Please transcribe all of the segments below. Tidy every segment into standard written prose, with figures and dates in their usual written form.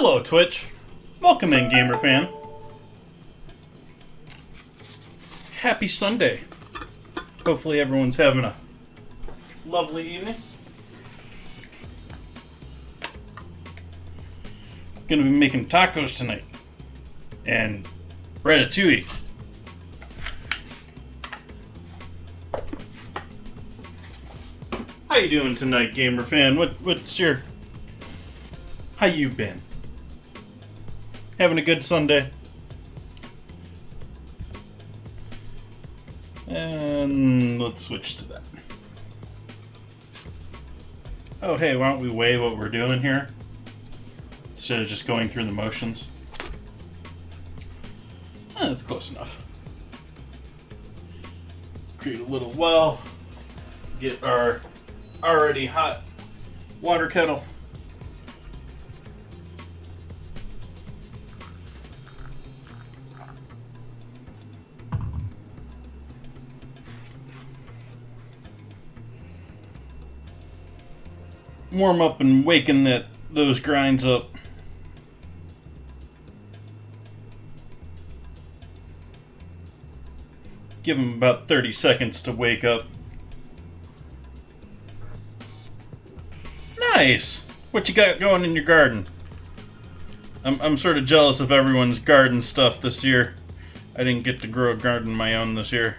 Hello, Twitch. Welcome in, gamer fan. Happy Sunday. Hopefully everyone's having a lovely evening. Gonna be making tacos tonight. And Ratatouille. How you doing tonight, gamer fan? What's your... How you been? Having a good Sunday? And let's switch to that. Oh, hey, why don't we weigh what we're doing here? Instead of just going through the motions. That's close enough. Create a little well. Get our already hot water kettle. Warm up and waken those grinds up. Give them about 30 seconds to wake up. Nice! What you got going in your garden? I'm sort of jealous of everyone's garden stuff this year. I didn't get to grow a garden of my own this year.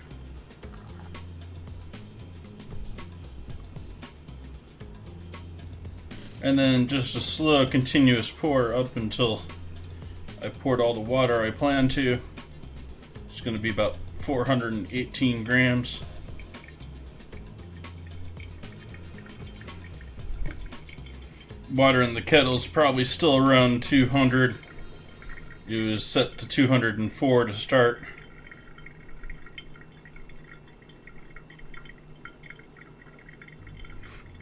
And then just a slow, continuous pour up until I've poured all the water I plan to. It's going to be about 418 grams. Water in the kettle is probably still around 200. It was set to 204 to start.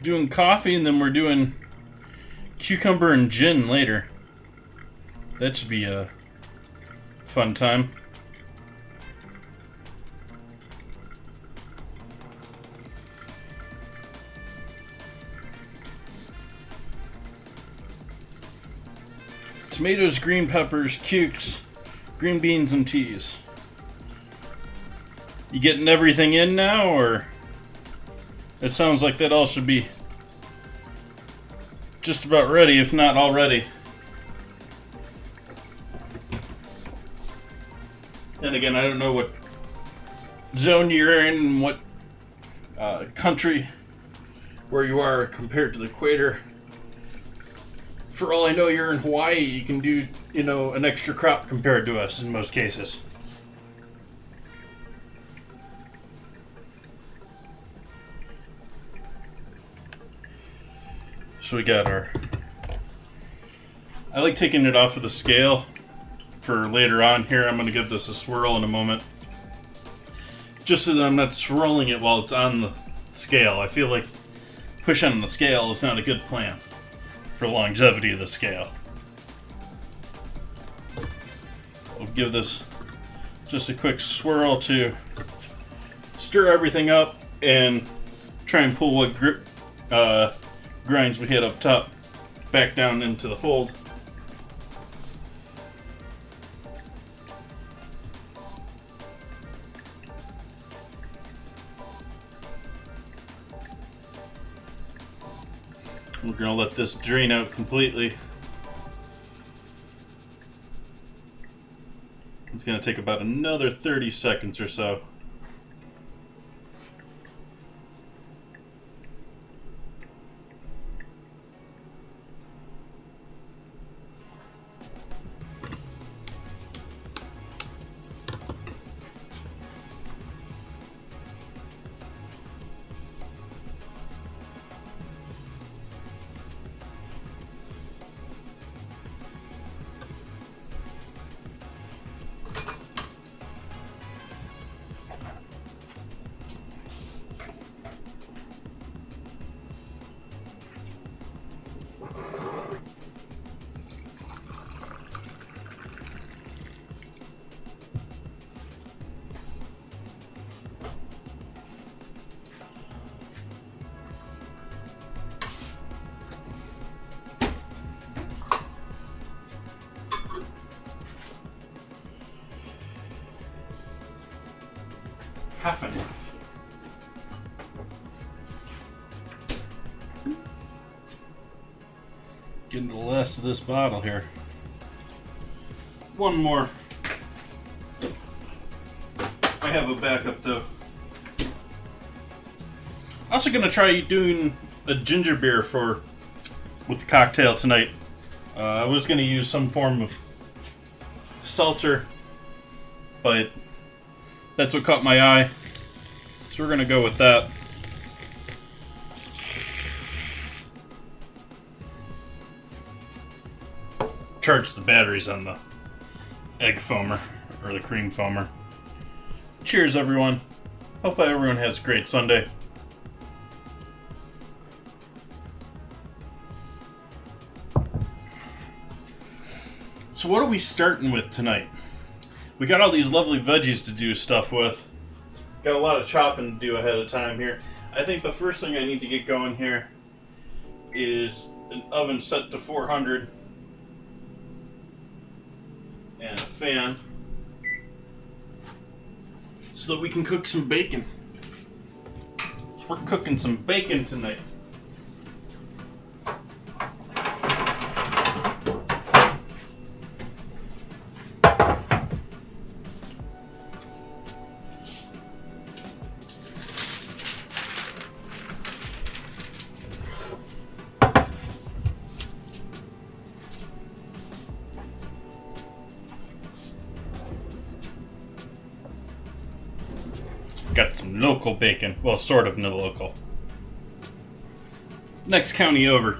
Doing coffee, and then we're doing cucumber and gin later. That should be a fun time. Tomatoes, green peppers, cukes, green beans, and peas. You getting everything in now, or? It sounds like that all should be just about ready, if not already. And again, I don't know what zone you're in, what country, where you are compared to the equator. For all I know, you're in Hawaii. You can do, an extra crop compared to us in most cases. So we got our... I like taking it off of the scale for later on here. I'm going to give this a swirl in a moment. Just so that I'm not swirling it while it's on the scale. I feel like pushing on the scale is not a good plan for longevity of the scale. We'll give this just a quick swirl to stir everything up and try and pull what grinds we hit up top back down into the fold. We're going to let this drain out completely. It's going to take about another 30 seconds or so. half and half. Getting the last of this bottle here. One more. I have a backup though. Also gonna try doing a ginger beer with the cocktail tonight. I was gonna use some form of seltzer, but that's what caught my eye. So we're gonna go with that. Charge the batteries on the egg foamer, or the cream foamer. Cheers, everyone. Hope everyone has a great Sunday. So what are we starting with tonight? We got all these lovely veggies to do stuff with. Got a lot of chopping to do ahead of time here. I think the first thing I need to get going here is an oven set to 400 and a fan so that we can cook some bacon. We're cooking some bacon tonight. Got some local bacon. Well, sort of no local. Next county over.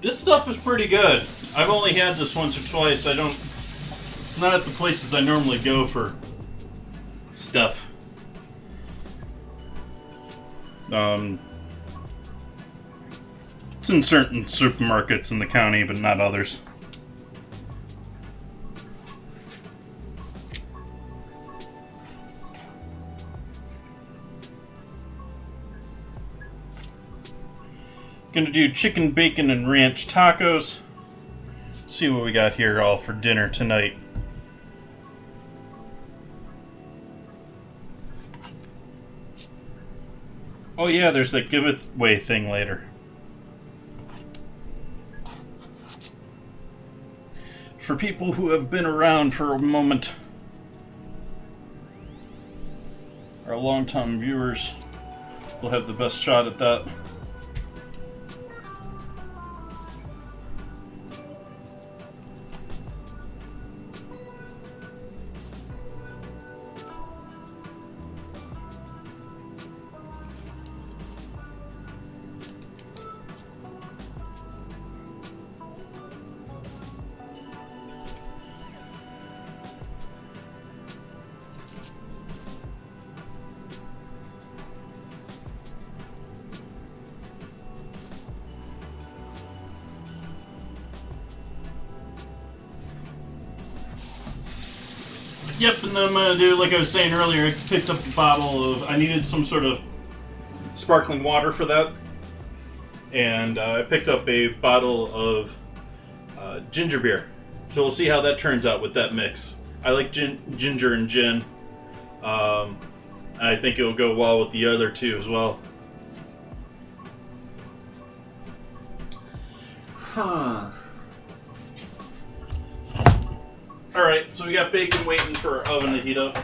This stuff is pretty good. I've only had this once or twice. It's not at the places I normally go for stuff. It's in certain supermarkets in the county, but not others. Gonna do chicken, bacon, and ranch tacos. See what we got here all for dinner tonight. Oh yeah, there's that giveaway thing later. For people who have been around for a moment, our longtime viewers will have the best shot at that. Yep, and then I'm going to do, like I was saying earlier, I picked up a bottle of, I needed some sort of sparkling water for that. And I picked up a bottle of ginger beer. So we'll see how that turns out with that mix. I like ginger and gin. I think it'll go well with the other two as well. Huh. Alright, so we got bacon waiting for our oven to heat up.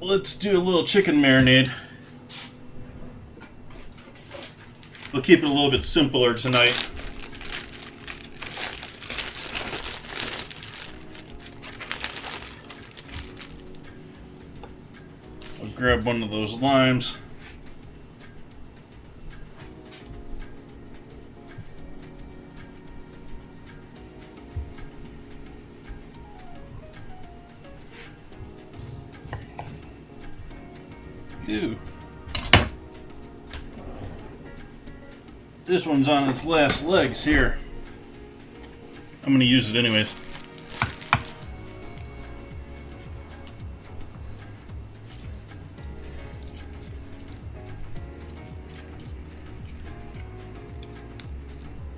Let's do a little chicken marinade. We'll keep it a little bit simpler tonight. I'll grab one of those limes. Ew. This one's on its last legs here. I'm going to use it anyways.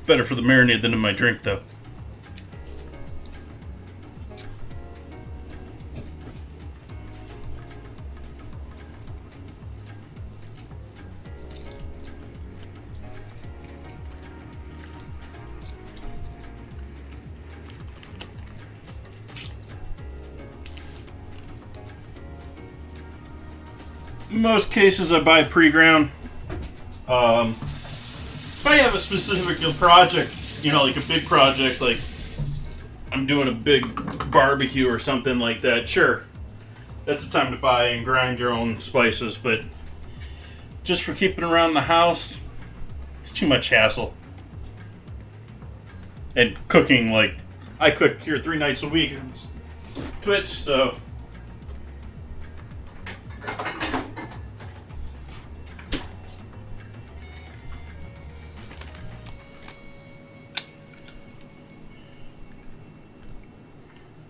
Better for the marinade than in my drink, though. In most cases, I buy pre-ground. If I have a specific project, you know, like a big project, like I'm doing a big barbecue or something like that, sure, that's the time to buy and grind your own spices. But just for keeping around the house, it's too much hassle. And cooking, like, I cook here 3 nights a week on Twitch, so...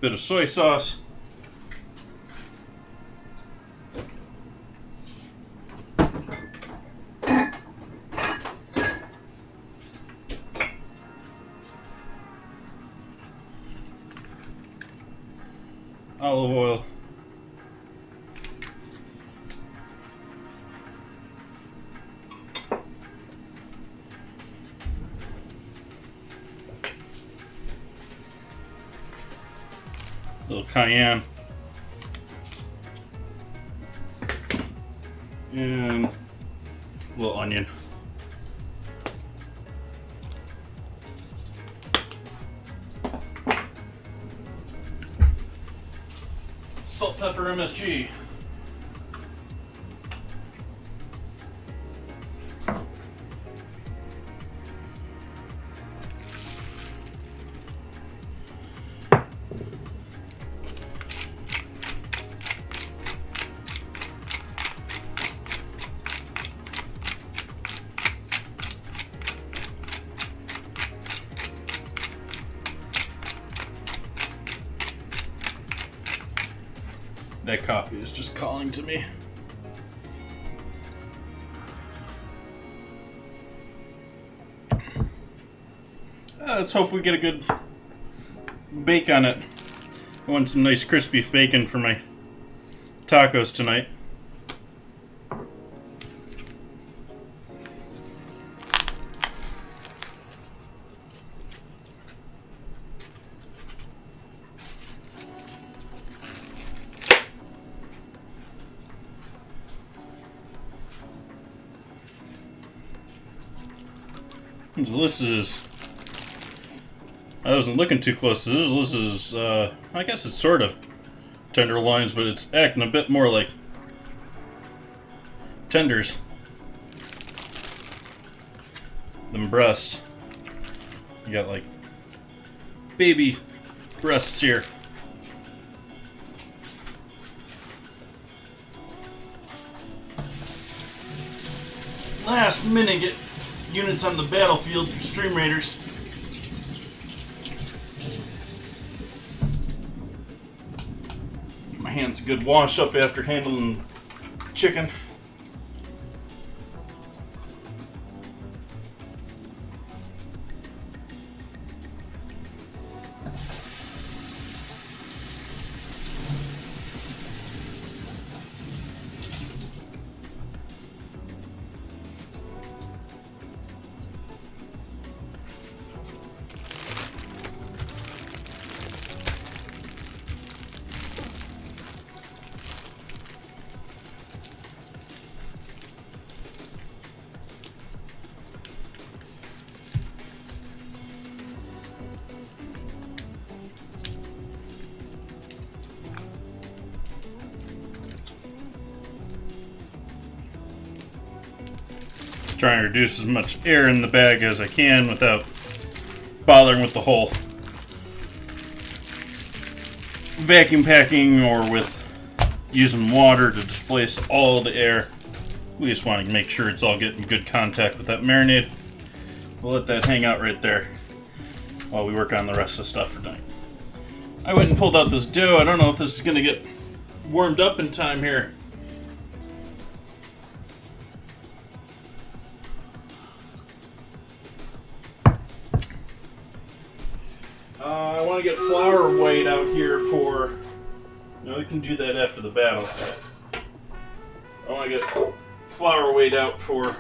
Bit of soy sauce. Olive oil. Little cayenne. And a little onion. Salt, pepper, MSG. That coffee is just calling to me. Let's hope we get a good bake on it. I want some nice crispy bacon for my tacos tonight. This is... I wasn't looking too close to this. This is, I guess it's sort of tenderloins, but it's acting a bit more like tenders than breasts. You got like baby breasts here. Last minute, get units on the battlefield for Stream Raiders. My hand's a good wash up after handling chicken. Trying to reduce as much air in the bag as I can without bothering with the whole vacuum packing or with using water to displace all the air. We just want to make sure it's all getting good contact with that marinade. we'll let that hang out right there while we work on the rest of the stuff for tonight. I went and pulled out this dough. I don't know if this is going to get warmed up in time here. I want to get flour weighed out here for... No, we can do that after the battle. I want to get flour weighed out for...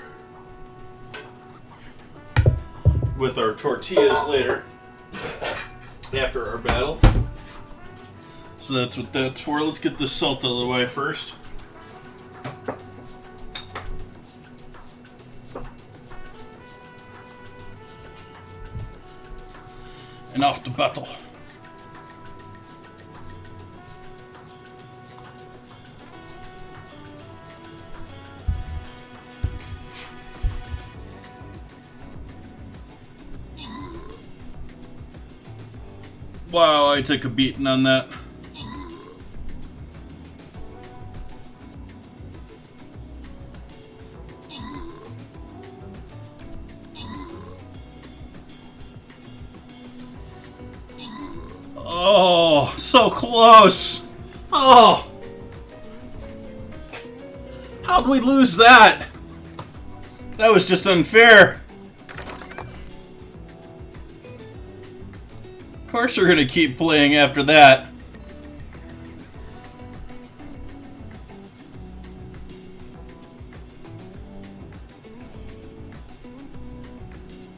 with our tortillas later. After our battle. So that's what that's for. Let's get this salt out of the way first. And off to battle. Wow, I took a beating on that. Oh, so close. Oh. How'd we lose that? That was just unfair. Of course we're gonna keep playing after that.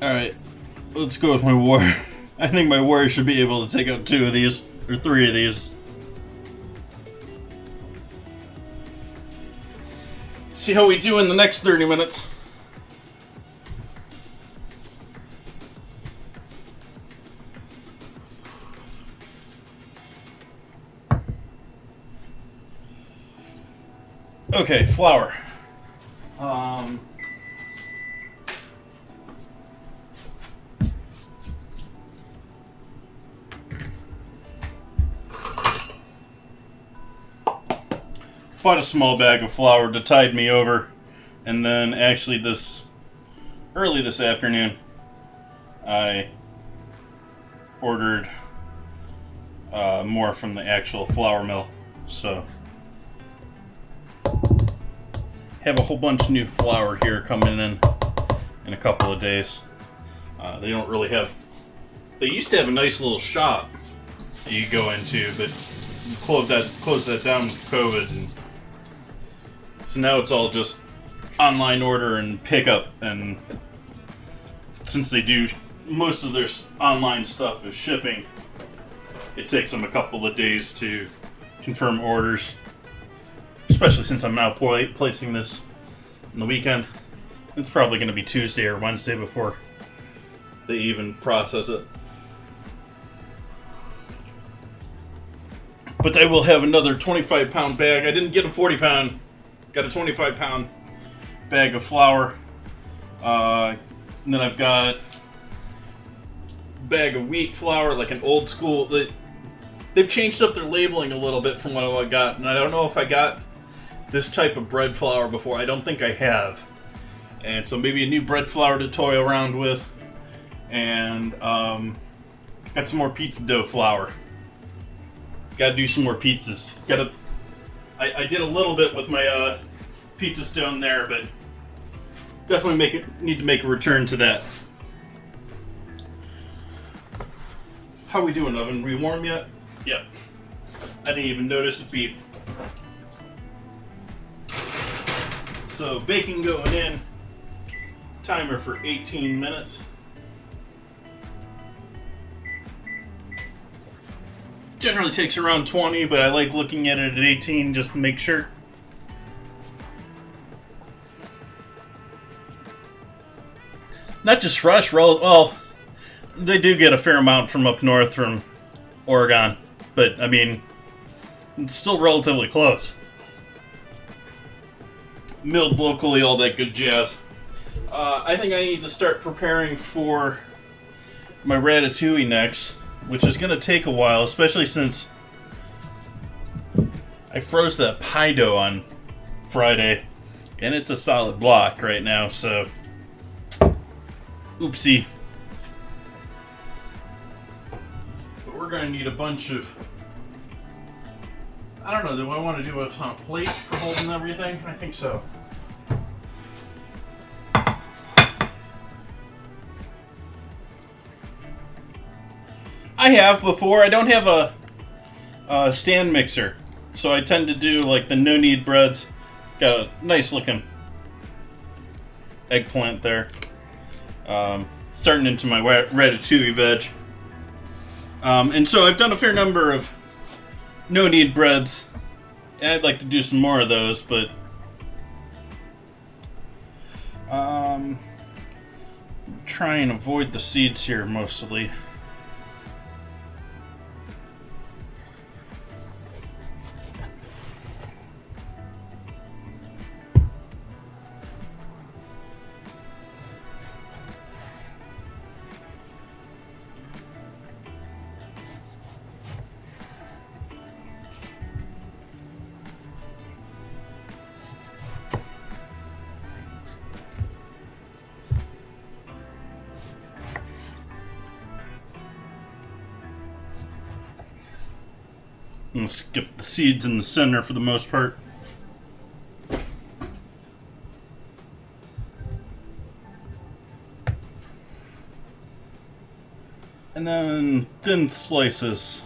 Alright, let's go with my warrior. I think my warrior should be able to take out 2 of these, or 3 of these. See how we do in the next 30 minutes. Okay, flour. Bought a small bag of flour to tide me over, and then actually early this afternoon, I ordered more from the actual flour mill. So have a whole bunch of new flour here coming in a couple of days. They don't really have... They used to have a nice little shop that you go into, but closed that down with COVID, and so now it's all just online order and pickup. And since they do most of their online stuff is shipping, it takes them a couple of days to confirm orders. Especially since I'm now placing this on the weekend. It's probably going to be Tuesday or Wednesday before they even process it. But I will have another 25-pound bag. I didn't get a 40-pound. Got a 25-pound bag of flour. And then I've got a bag of wheat flour, like an old school. They've changed up their labeling a little bit from what I got. And I don't know if I got this type of bread flour before. I don't think I have. And so maybe a new bread flour to toy around with. And got some more pizza dough flour. Gotta do some more pizzas. I did a little bit with my pizza stone there, but definitely need to make a return to that. How we doing, oven? We warm yet? Yep. I didn't even notice it beep. So baking going in. Timer for 18 minutes. Generally takes around 20, but I like looking at it at 18 just to make sure. Not just fresh, well, they do get a fair amount from up north from Oregon, but I mean, it's still relatively close. Milled locally, all that good jazz. I think I need to start preparing for my Ratatouille next, which is going to take a while, especially since I froze that pie dough on Friday, and it's a solid block right now, so Oopsie. But we're going to need a bunch of... I don't know, do I want to do it on a plate for holding everything? I think so. I have before. I don't have a stand mixer, so I tend to do like the no-knead breads. Got a nice looking eggplant there. Starting into my ratatouille veg. And so I've done a fair number of no-knead breads, and I'd like to do some more of those, but try and avoid the seeds here mostly. I'm going to skip the seeds in the center for the most part. And then thin slices.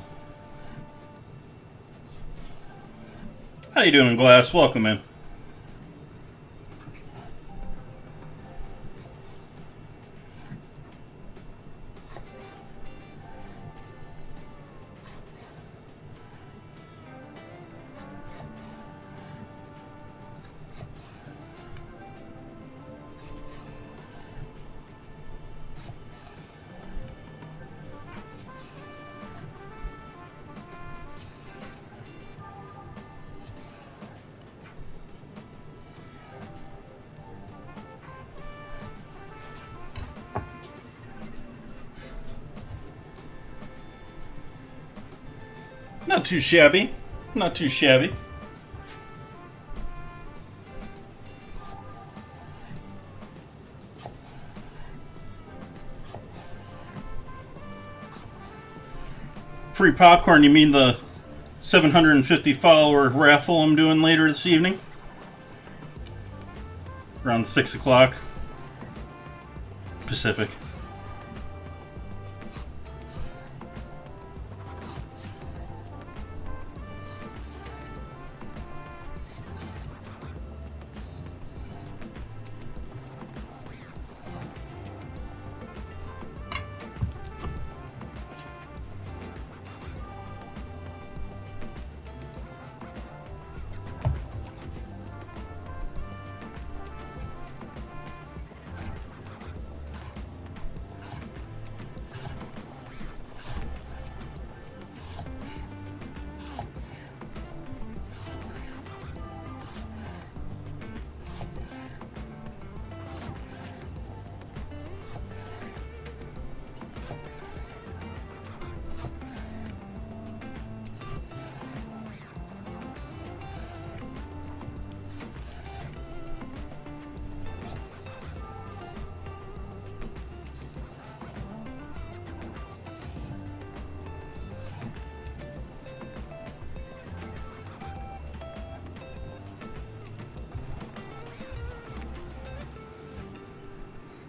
How you doing, Glass? Welcome in. Not too shabby. Not too shabby. Free popcorn, you mean the 750 follower raffle I'm doing later this evening? Around 6 o'clock Pacific.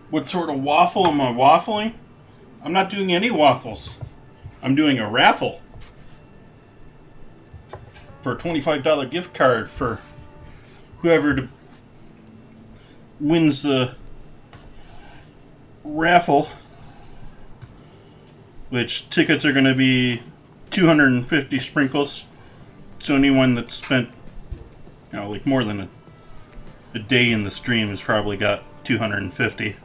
What sort of waffle am I waffling? I'm not doing any waffles. I'm doing a raffle for a $25 gift card for whoever wins the raffle, which tickets are going to be 250 sprinkles. So anyone that's spent, like more than a day in the stream has probably got 250.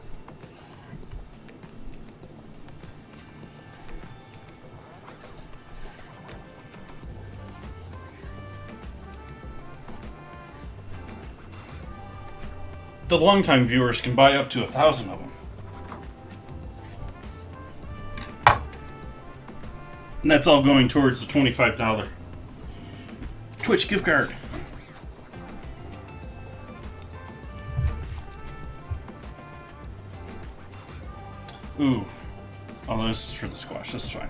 The longtime viewers can buy up to 1,000 of them. And that's all going towards the $25 Twitch gift card. Ooh. Oh, this is for the squash. This is fine.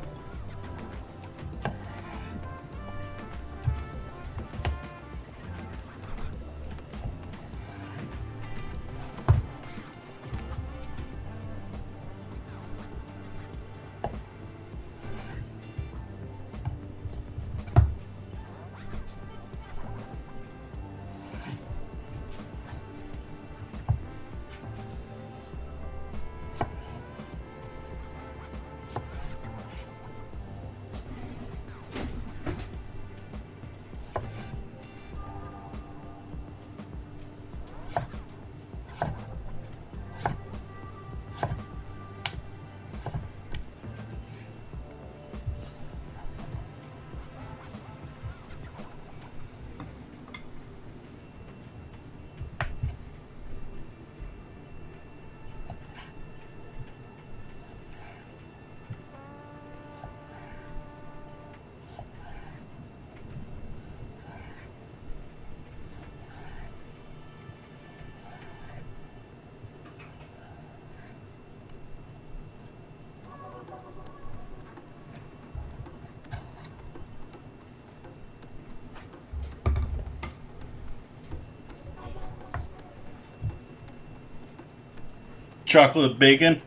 Chocolate bacon?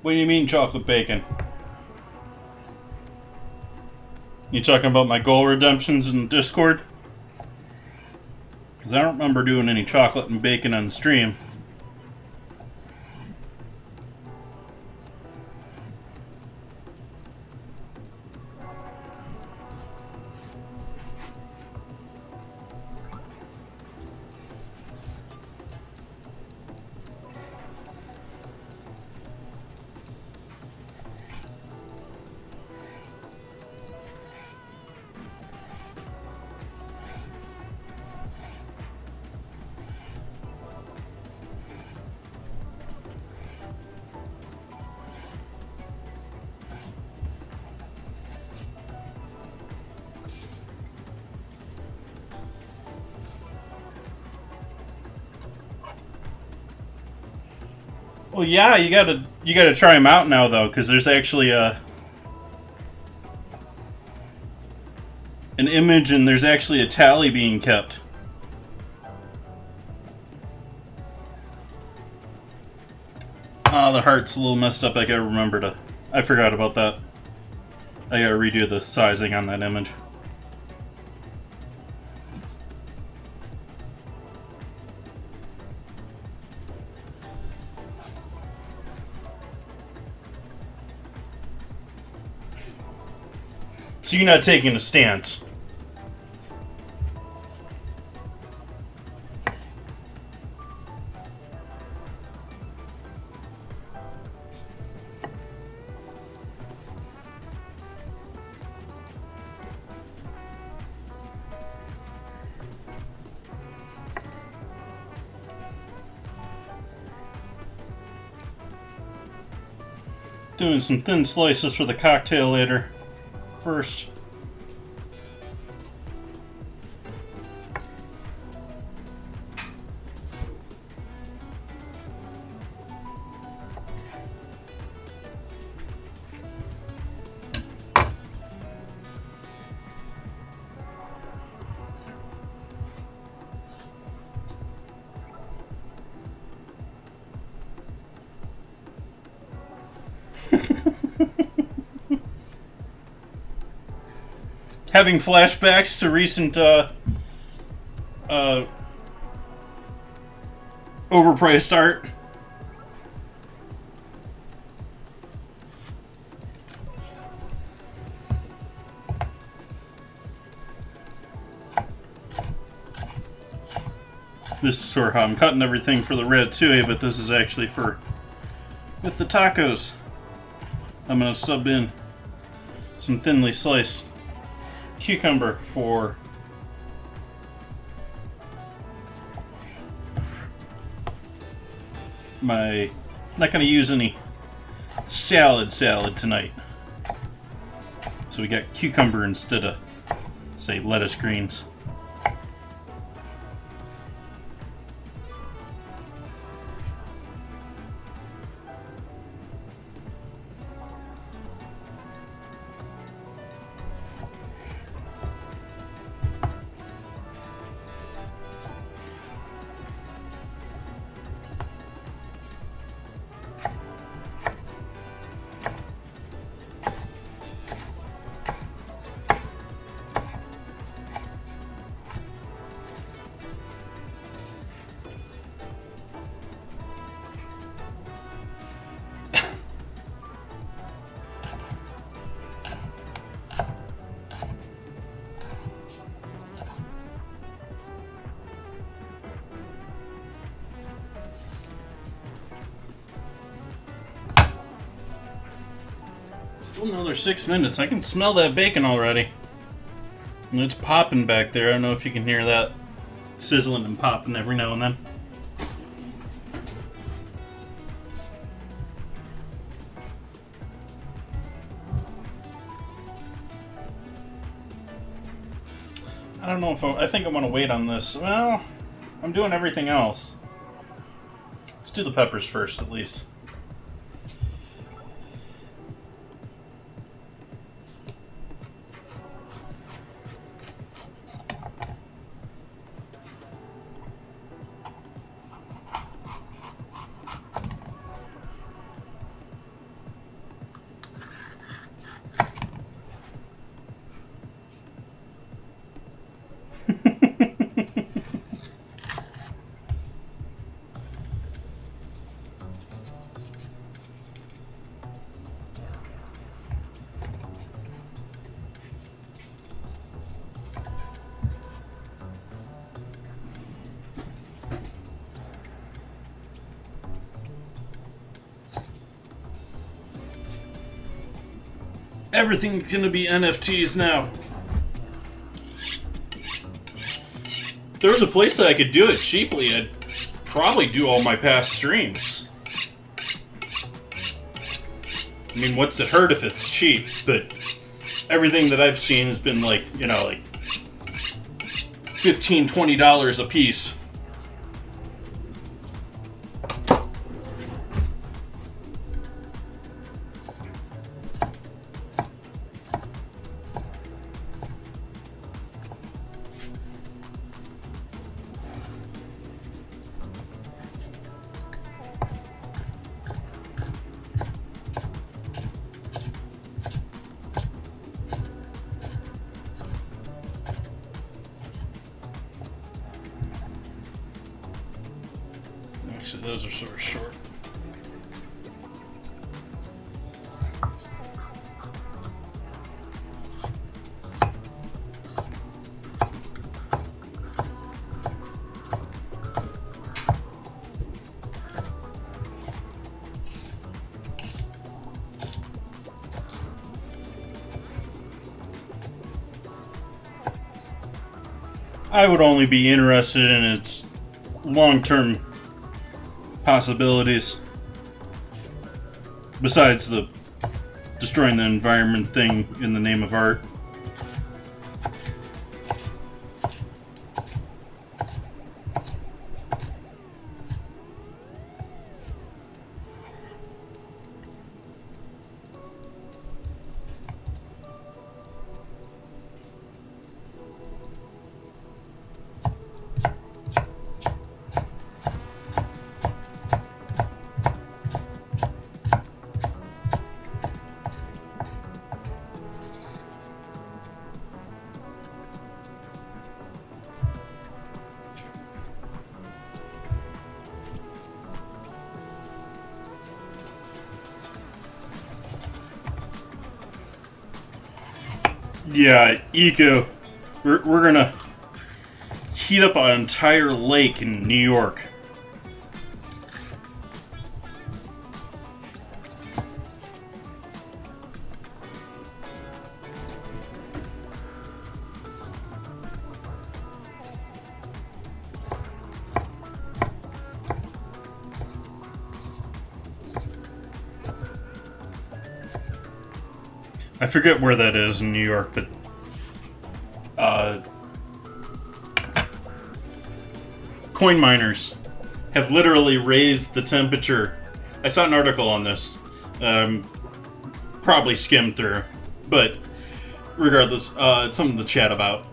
What do you mean chocolate bacon? You talking about my goal redemptions in Discord? Because I don't remember doing any chocolate and bacon on the stream. Well, yeah, you gotta try them out now though, because there's actually an image and there's actually a tally being kept. Oh, the heart's a little messed up. I gotta remember to. I forgot about that. I gotta redo the sizing on that image. So you're not taking a stance. Doing some thin slices for the cocktail later. First. Having flashbacks to recent overpriced art. This is sort of how I'm cutting everything for the Ratatouille, but this is actually for with the tacos. I'm gonna sub in some thinly sliced cucumber for my. Not going to use any salad tonight, so we got cucumber instead of, say, lettuce greens. Still another 6 minutes. I can smell that bacon already. And it's popping back there. I don't know if you can hear that sizzling and popping every now and then. I don't know if I think I want to wait on this. Well, I'm doing everything else. Let's do the peppers first, at least. Everything's gonna be NFTs now. If there was a place that I could do it cheaply, I'd probably do all my past streams. I mean, what's it hurt if it's cheap? But everything that I've seen has been like, you know, like $15, $20 a piece. Actually, those are sort of short. I would only be interested in its long-term possibilities, besides the destroying the environment thing in the name of art. Yeah, eco. We're gonna heat up an entire lake in New York. I forget where that is in New York, but coin miners have literally raised the temperature. I saw an article on this, probably skimmed through, but regardless, it's something to chat about.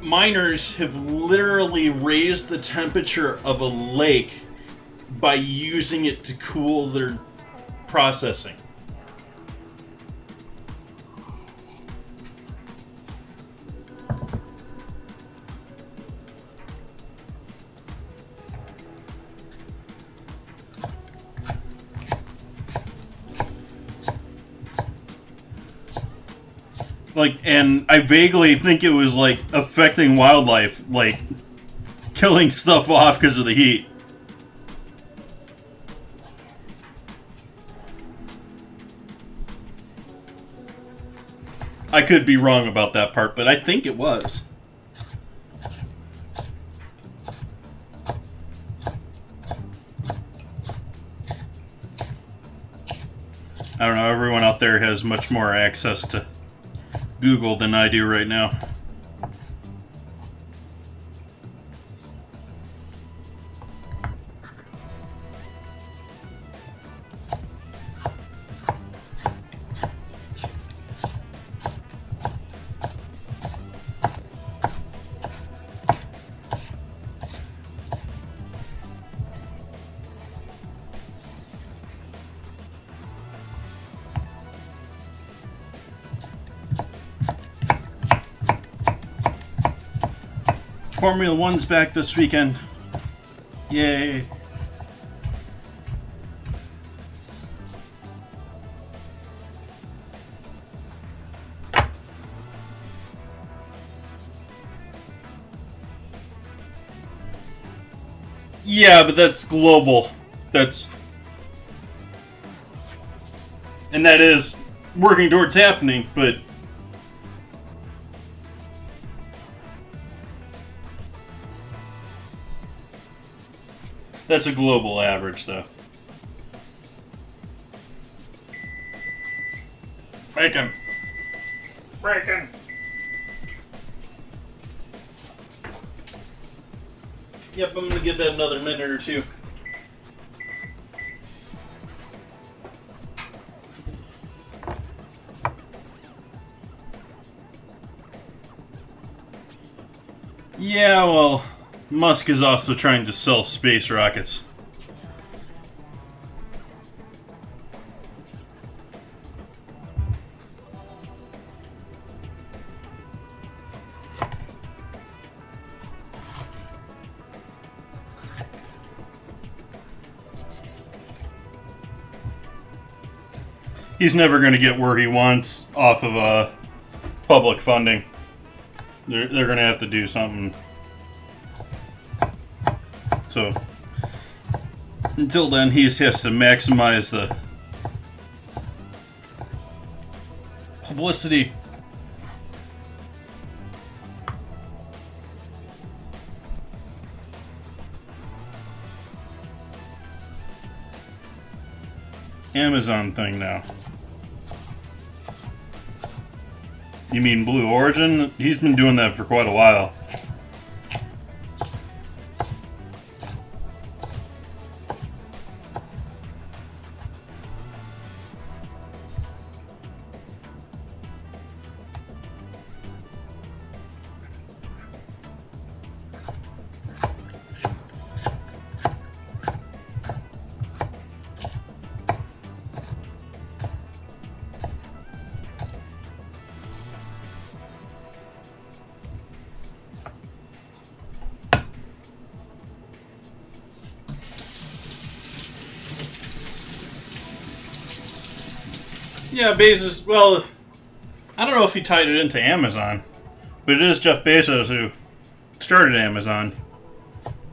Miners have literally raised the temperature of a lake by using it to cool their processing. Like, and I vaguely think it was, like, affecting wildlife, like, killing stuff off because of the heat. I could be wrong about that part, but I think it was. I don't know, everyone out there has much more access to Google than I do right now. Formula One's back this weekend. Yay. Yeah, but that's global. And that is working towards happening, but that's a global average, though. Bacon. Bacon. Yep, I'm gonna give that another minute or two. Yeah, well, Musk is also trying to sell space rockets. He's never going to get where he wants off of public funding. They're going to have to do something. So, until then, he just has to maximize the publicity. Amazon thing now. You mean Blue Origin? He's been doing that for quite a while. Yeah, Bezos, well, I don't know if he tied it into Amazon, but it is Jeff Bezos who started Amazon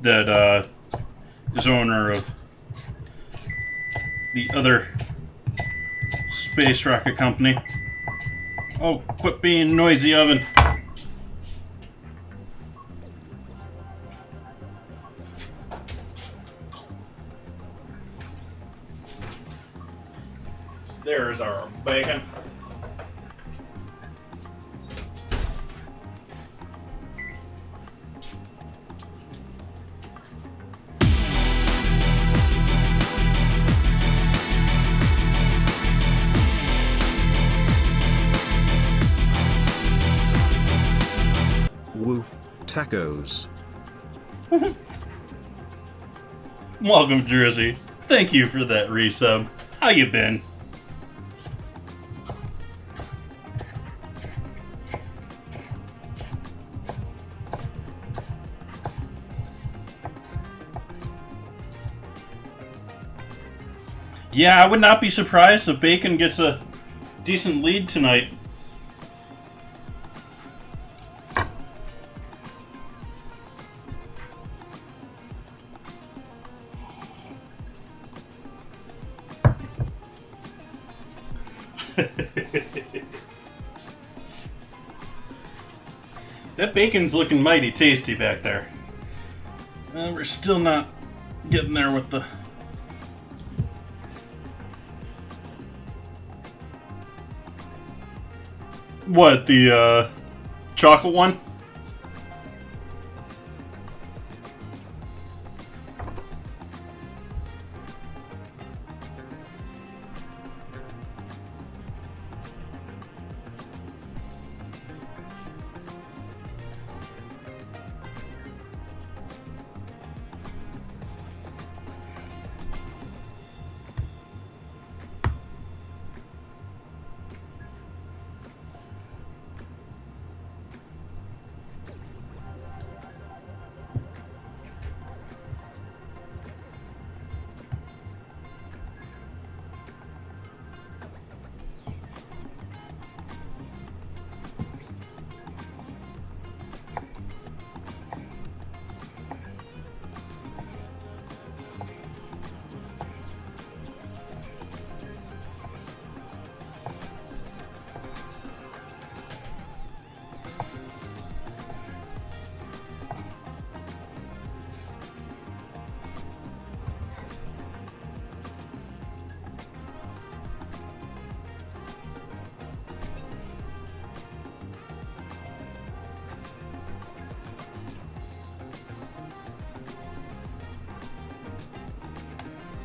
that is owner of the other space rocket company. Oh, quit being noisy, oven. There's our bacon. Woo, tacos. Welcome, Jersey. Thank you for that resub. How you been? Yeah, I would not be surprised if Bacon gets a decent lead tonight. That bacon's looking mighty tasty back there. We're still not getting there with the... What, the chocolate one?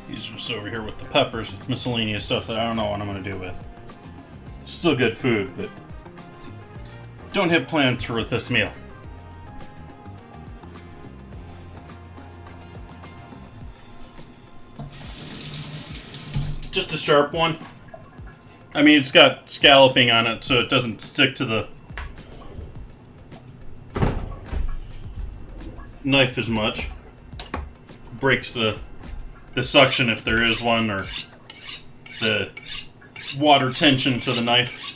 He's just over here with the peppers, miscellaneous stuff that I don't know what I'm going to do with. It's still good food, but don't have plans for this meal. Just a sharp one. I mean, it's got scalloping on it, so it doesn't stick to the knife as much. Breaks the suction if there is one, or the water tension to the knife.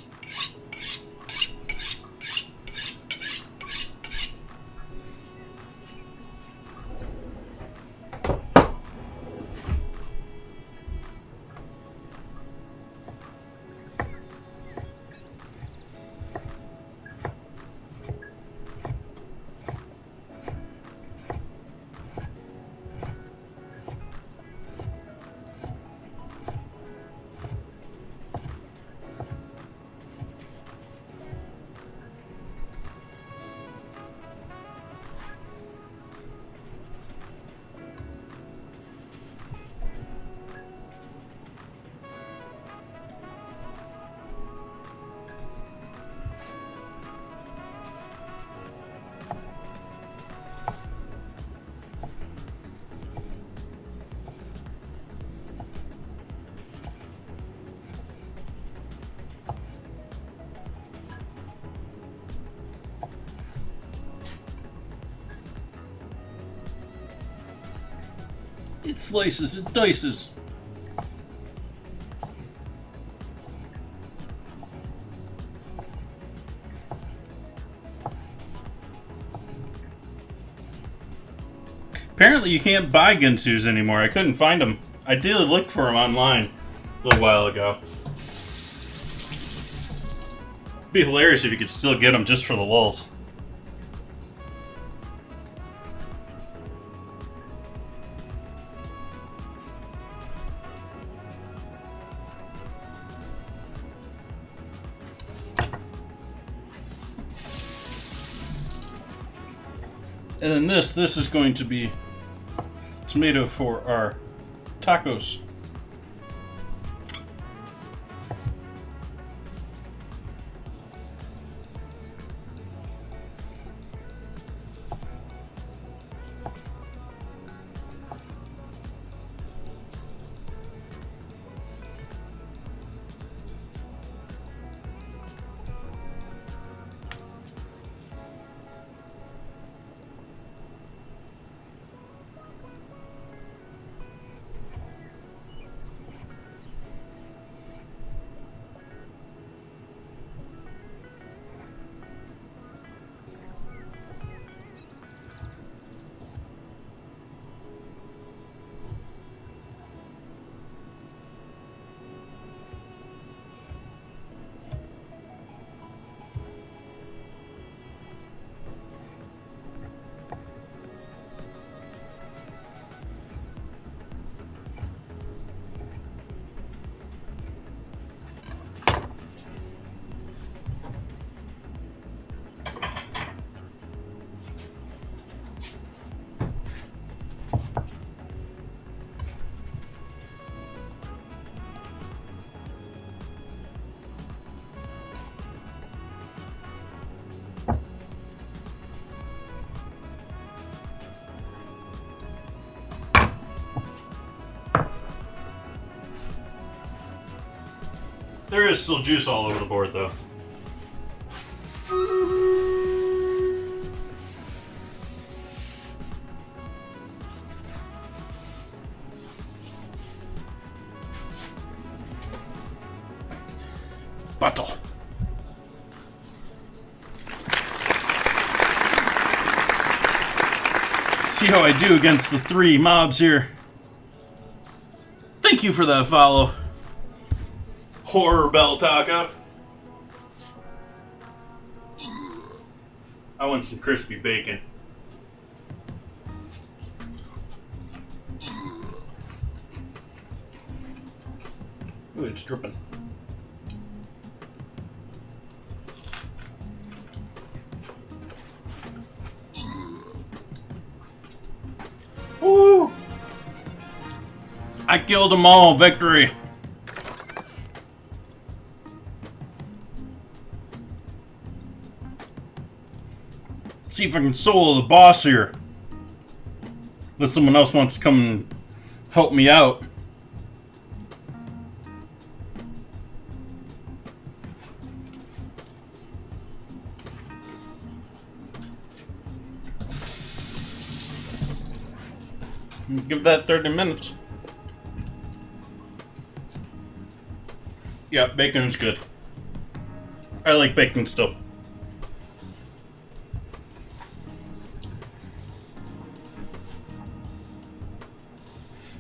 It slices, it dices. Apparently you can't buy ginsus anymore. I couldn't find them. I did look for them online a little while ago. It'd be hilarious if you could still get them just for the lulz. And then this is going to be tomato for our tacos. There is still juice all over the board, though. Battle. See how I do against the 3 mobs here. Thank you for that follow. Horror Bell Taco. I want some crispy bacon. Ooh, it's dripping. Woo! I killed them all. Victory. Let's see if I can solo the boss here. Unless someone else wants to come and help me out. Give that 30 minutes. Yeah, bacon's good. I like bacon still.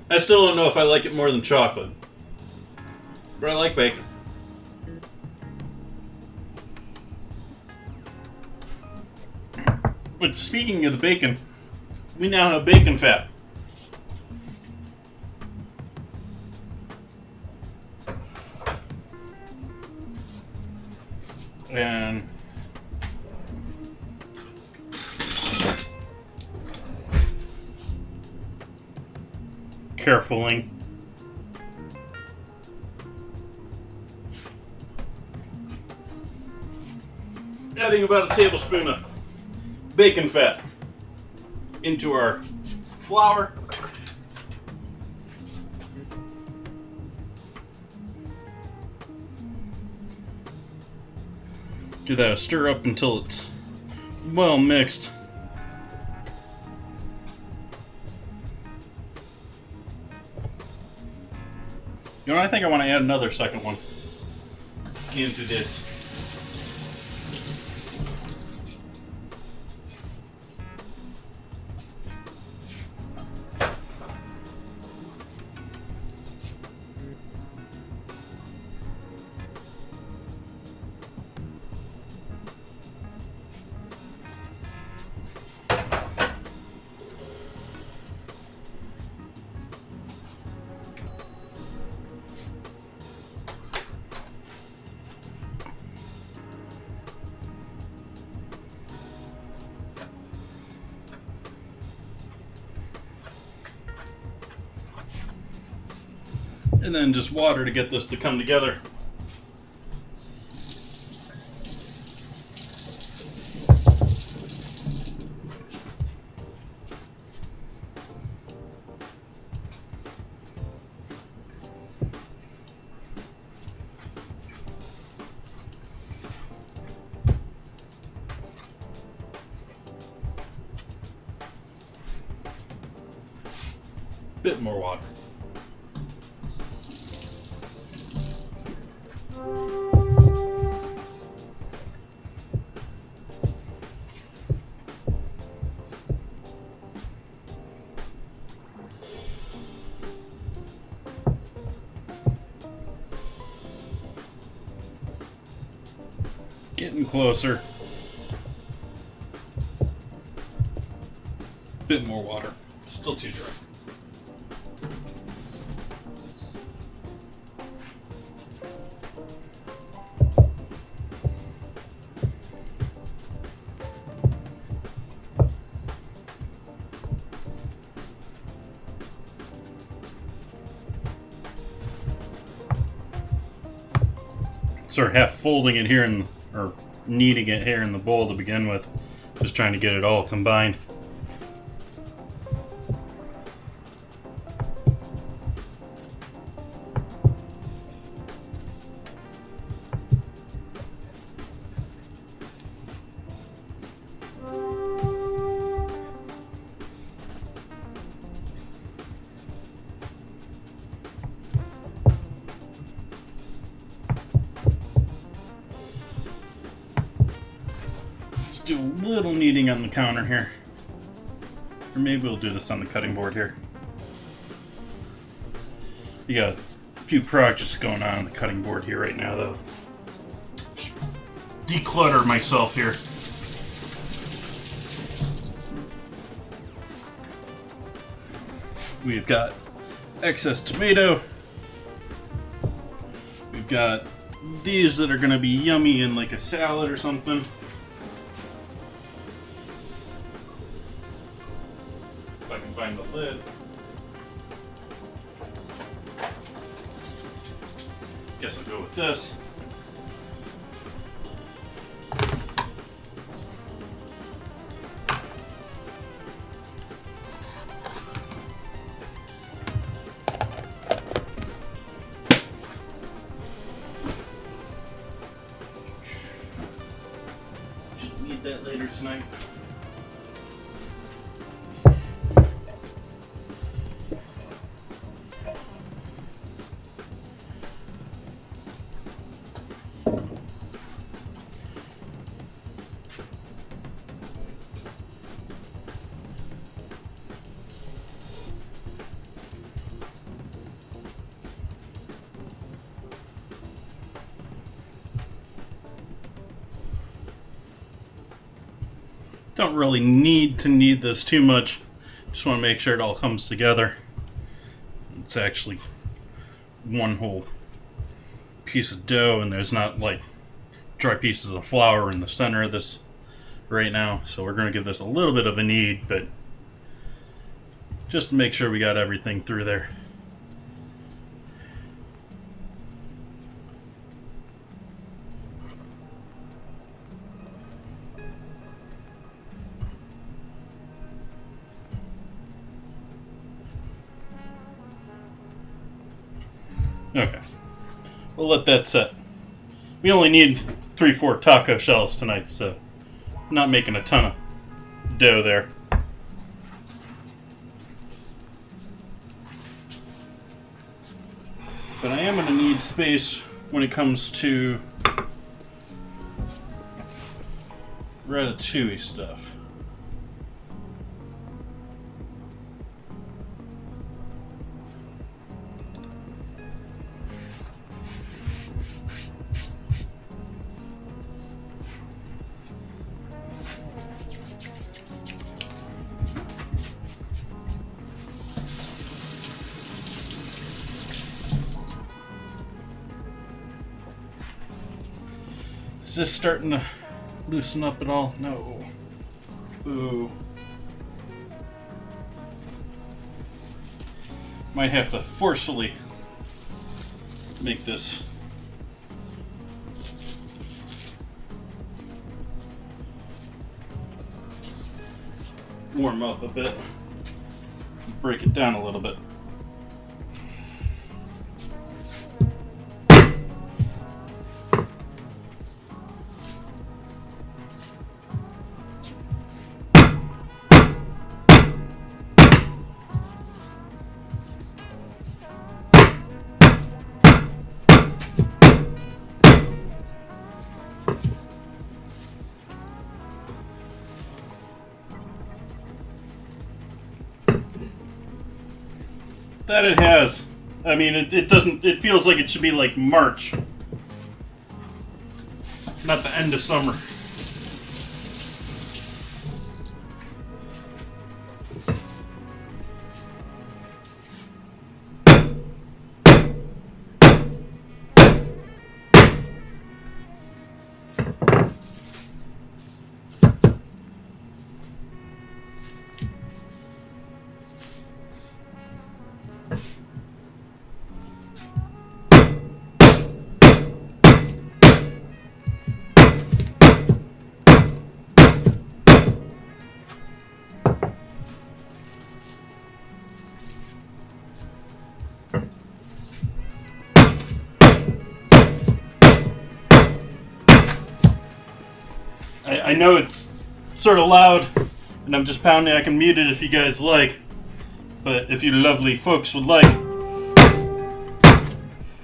I still don't know if I like it more than chocolate. But I like bacon. But speaking of the bacon, we now have bacon fat. And carefully adding about a tablespoon of bacon fat into our flour. Give that a stir up until it's well mixed. You know, I think I want to add another second one into this. And then just water to get this to come together. Bit more water. Getting closer. Bit more water. Still too dry. Sort of half folding it here or kneading it here in the bowl to begin with. Just trying to get it all combined. do a little kneading on the counter here. Or maybe we'll do this on the cutting board here. You got a few projects going on the cutting board here right now, though. Just declutter myself here. We've got excess tomato. We've got these that are going to be yummy in like a salad or something. If I can find the lid. Guess I'll go with this. Should need that later tonight. Don't really need to knead this too much. Just want to make sure it all comes together. It's actually one whole piece of dough, and there's not like dry pieces of flour in the center of this right now. So we're going to give this a little bit of a knead, but just to make sure we got everything through there. Okay, we'll let that set. We only need 3-4 taco shells tonight, so I'm not making a ton of dough there. But I am going to need space when it comes to Ratatouille stuff. Is this starting to loosen up at all? No. Ooh. Might have to forcefully make this warm up a bit. Break it down a little bit. That it has. I mean, it doesn't. It feels like it should be like March, not the end of summer. I know it's sort of loud, and I'm just pounding. I can mute it if you guys like, but if you lovely folks would like.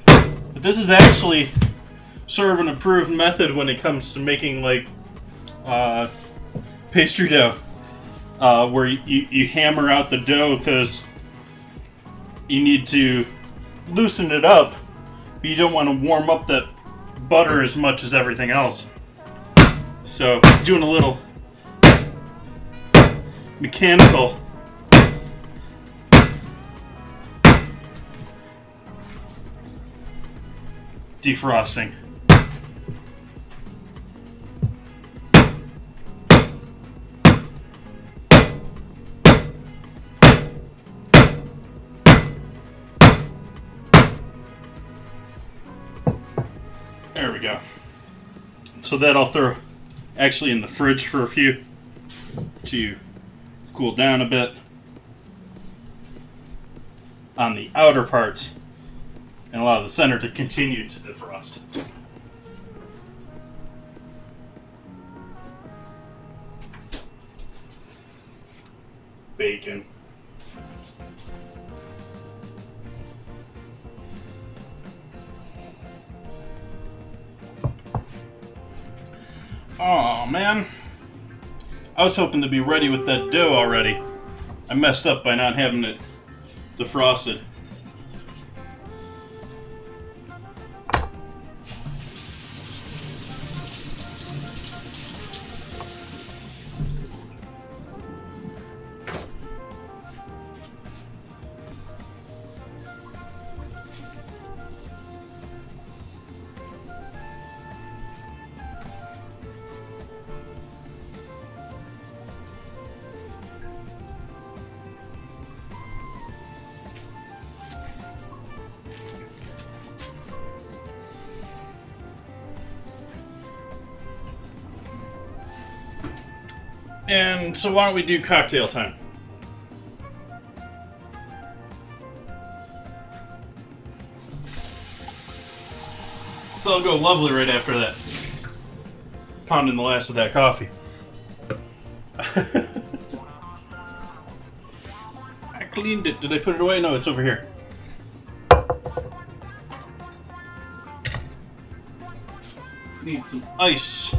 But this is actually sort of an approved method when it comes to making like pastry dough, where you hammer out the dough because you need to loosen it up, but you don't want to warm up the butter as much as everything else. So doing a little mechanical defrosting. There we go. So that I'll throw actually in the fridge for a few to cool down a bit on the outer parts and allow the center to continue to defrost. Bacon. Oh man, I was hoping to be ready with that dough already. I messed up by not having it defrosted. And so why don't we do cocktail time? So I'll go lovely right after that. Pounding the last of that coffee. I cleaned it. Did I put it away? No, it's over here. Need some ice.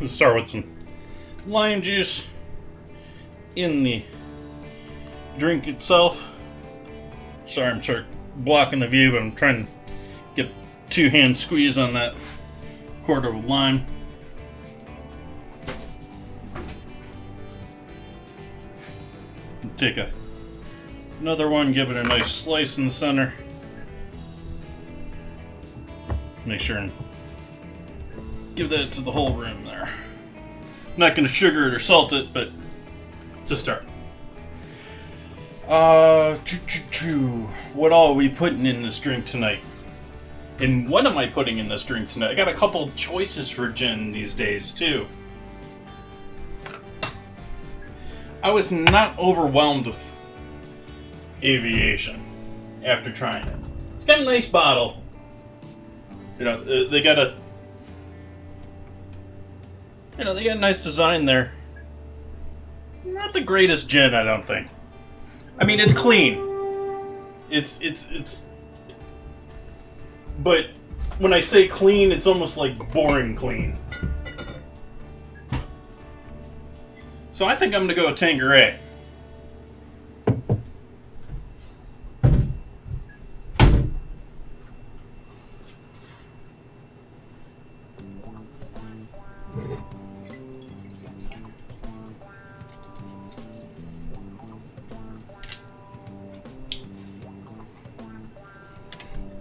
Let's start with some lime juice in the drink itself. Sorry, I'm sort of blocking the view, but I'm trying to get two-hand squeeze on that quarter of lime. Take another one, give it a nice slice in the center. Make sure and give that to the whole rim there. I'm not going to sugar it or salt it, but it's a start. What all are we putting in this drink tonight? And what am I putting in this drink tonight? I got a couple choices for gin these days, too. I was not overwhelmed with Aviation after trying it. It's got a nice bottle. You know, they got a nice design there. Not the greatest gin, I don't think. I mean, it's clean. It's. But when I say clean, it's almost like boring clean. So I think I'm gonna go with Tanqueray.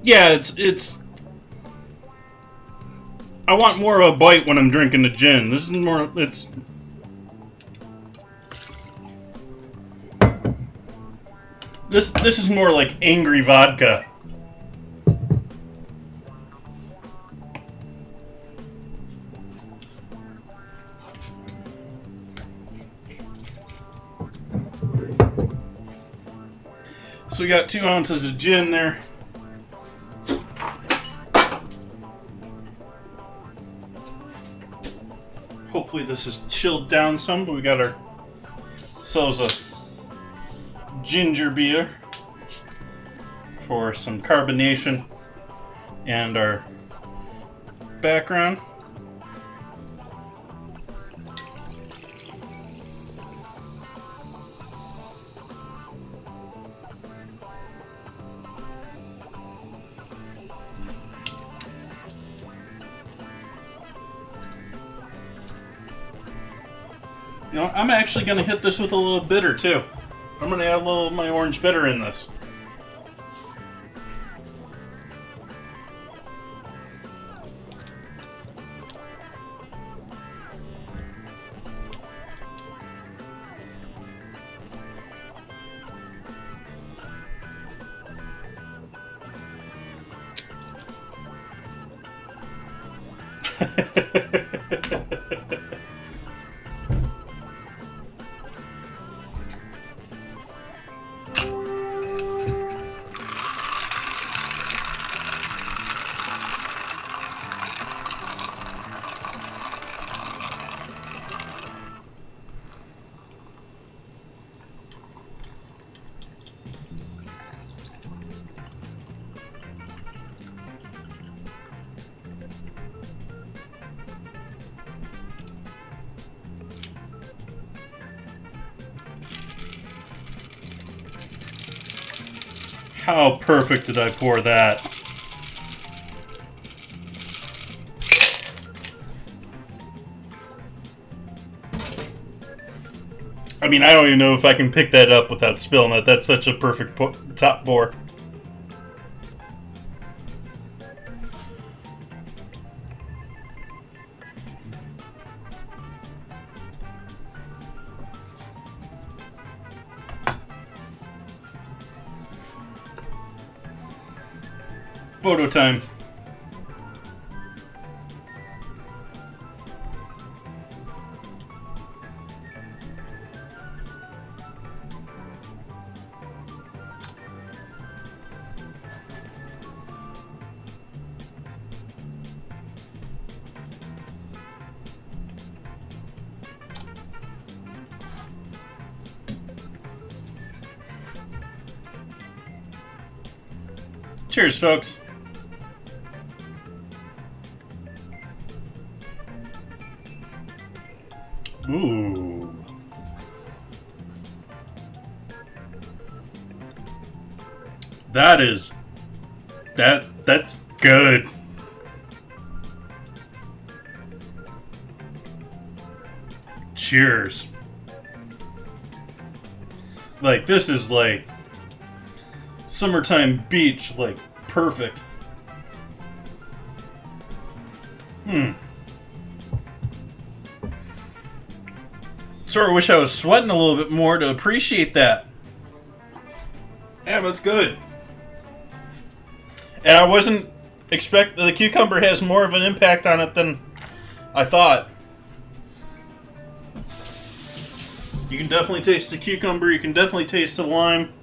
Yeah, it's. I want more of a bite when I'm drinking the gin. This is more. It's. This is more like angry vodka. So we got 2 ounces of gin there. Hopefully this is chilled down some, but we got ourselves a ginger beer for some carbonation and our background. You know, I'm actually going to hit this with a little bitter, too. I'm going to add a little of my orange bitter in this. How perfect did I pour that? I mean, I don't even know if I can pick that up without spilling it. That's such a perfect top pour. Photo time. Cheers, folks. Ooh. That's good. Cheers. Like, this is like summertime beach, like perfect. Sort of wish I was sweating a little bit more to appreciate that. Yeah, that's good. And I wasn't expecting... The cucumber has more of an impact on it than I thought. You can definitely taste the cucumber. You can definitely taste the lime.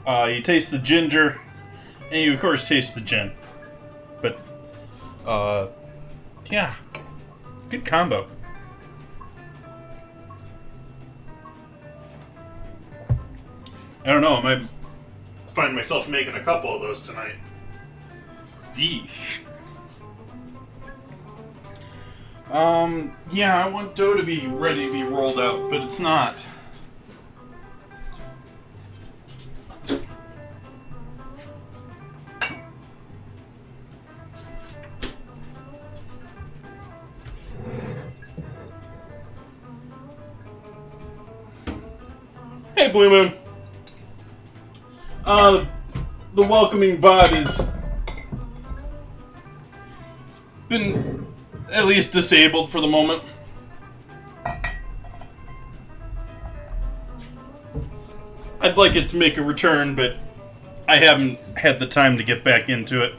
You taste the ginger. And you, of course, taste the gin. But, yeah. Good combo. I don't know. I might find myself making a couple of those tonight. Yeesh. Yeah, I want dough to be ready to be rolled out, but it's not. Hey, Blue Moon. The welcoming bot has been at least disabled for the moment. I'd like it to make a return, but I haven't had the time to get back into it.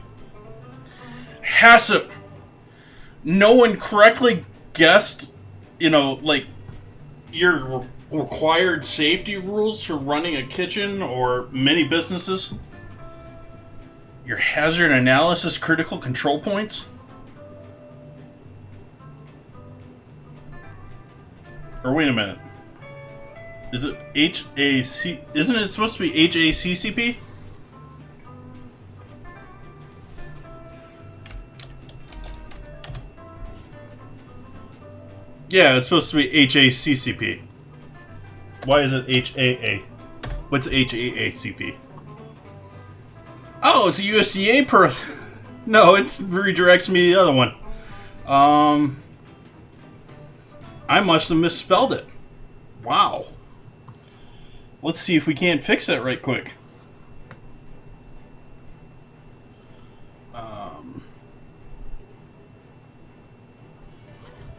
HACCP. No one correctly guessed, like, your required safety rules for running a kitchen or many businesses. Your hazard analysis critical control points. Or wait a minute. Is it HAC? Isn't it supposed to be HACCP? Yeah, it's supposed to be HACCP. Why is it HAA? What's HAACP? Oh, it's a USDA per. No, it redirects me to the other one. I must have misspelled it. Wow. Let's see if we can't fix that right quick.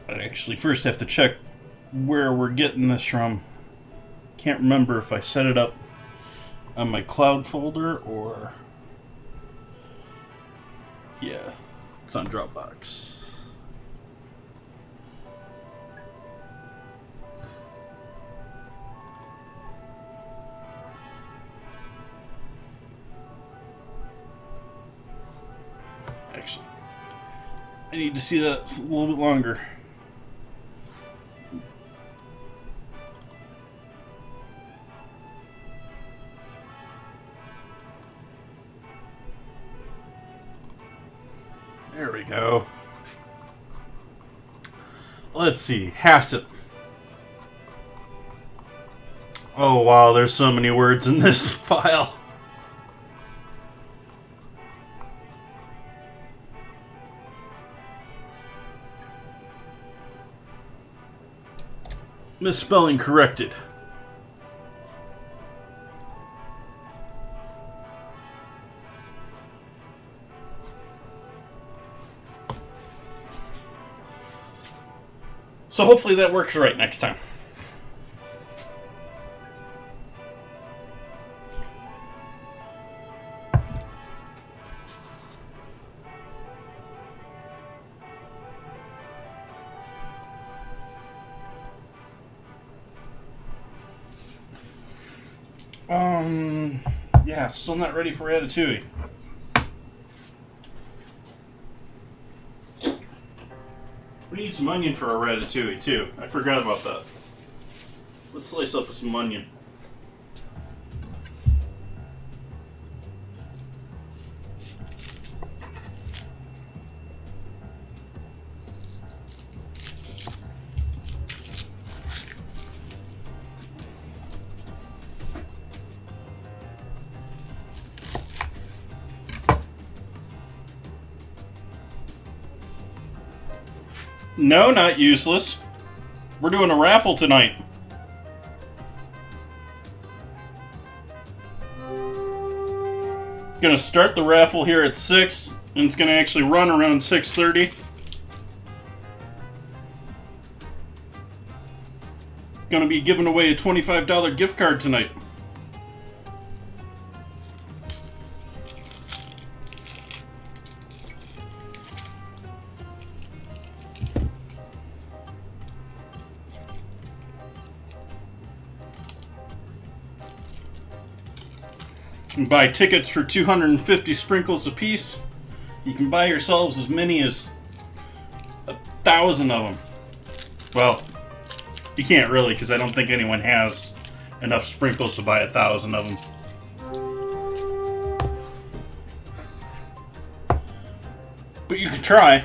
I actually first have to check where we're getting this from. Can't remember if I set it up on my cloud folder or... Yeah, it's on Dropbox. Actually, I need to see that a little bit longer. There we go. Let's see. HACCP. Oh wow, there's so many words in this file. Misspelling corrected. So hopefully that works right next time. Yeah, still not ready for Ratatouille. We need some onion for our Ratatouille, too. I forgot about that. Let's slice up with some onion. No, not useless. We're doing a raffle tonight. Gonna start the raffle here at 6, and it's gonna actually run around 6:30. Gonna be giving away a $25 gift card tonight. You can buy tickets for 250 sprinkles apiece. You can buy yourselves as many as 1,000 of them. Well, you can't really, because I don't think anyone has enough sprinkles to buy 1,000 of them. But you can try.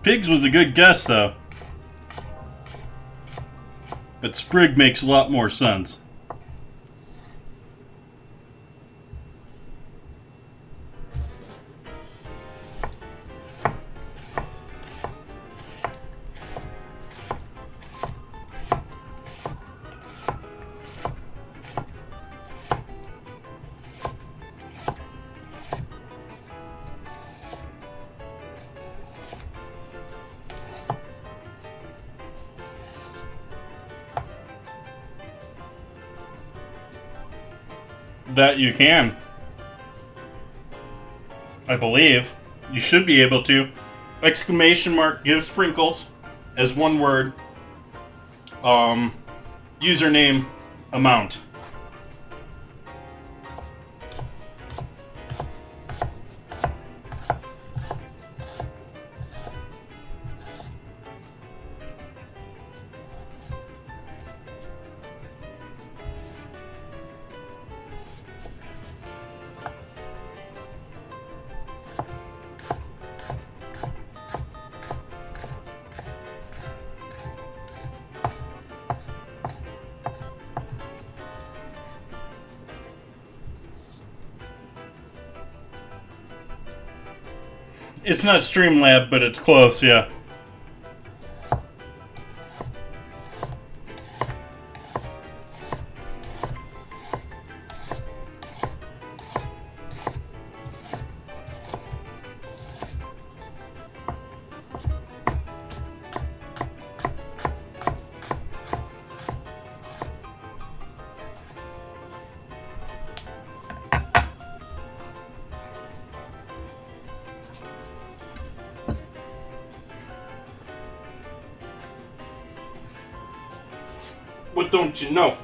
Pigs was a good guess, though. But Sprig makes a lot more sense. That you can. I believe. You should be able to. Exclamation mark give sprinkles as one word. Username amount. It's not Streamlab, but it's close, yeah. What don't you know?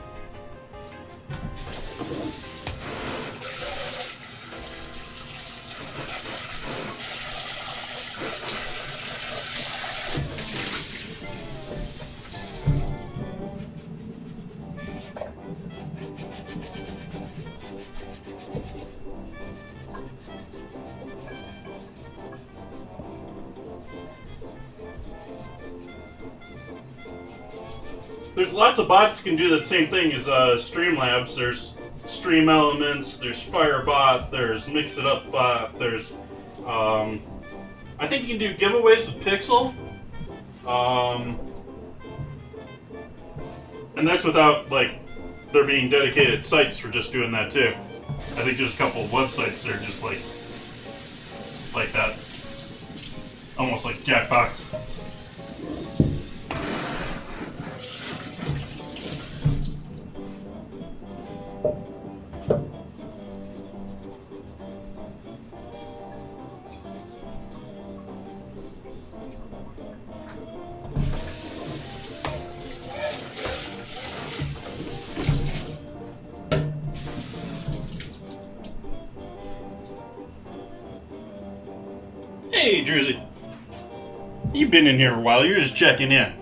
There's lots of bots that can do that same thing as Streamlabs. There's Stream Elements, there's Firebot, there's Mix It Up Bot, there's I think you can do giveaways with Pixel. And that's without like there being dedicated sites for just doing that too. I think there's a couple of websites that are just like that. Almost like Jackbox. Hey, Druzy. You've been in here a while. You're just checking in.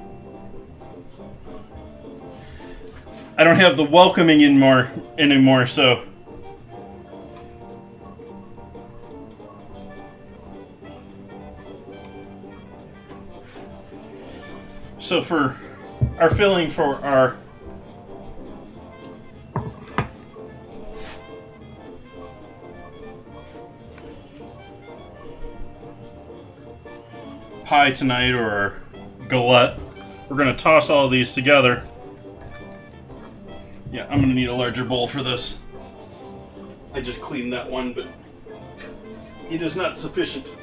I don't have the welcoming anymore, so... So for our filling for our... pie tonight, or galette, we're going to toss all these together. Yeah, I'm going to need a larger bowl for this. I just cleaned that one, but it is not sufficient.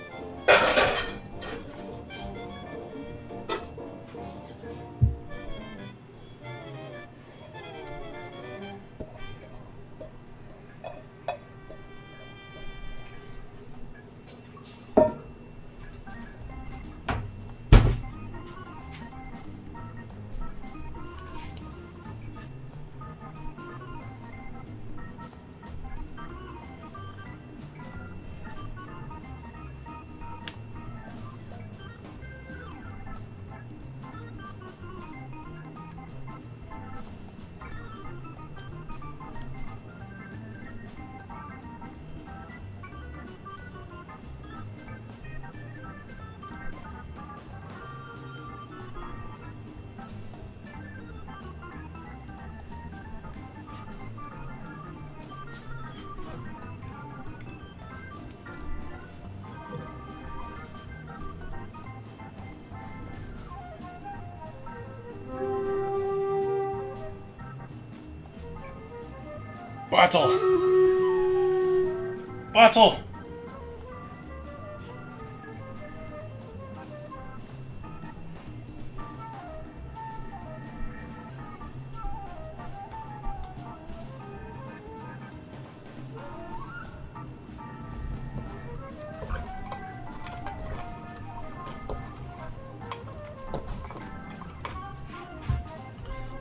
Bottle! Bottle!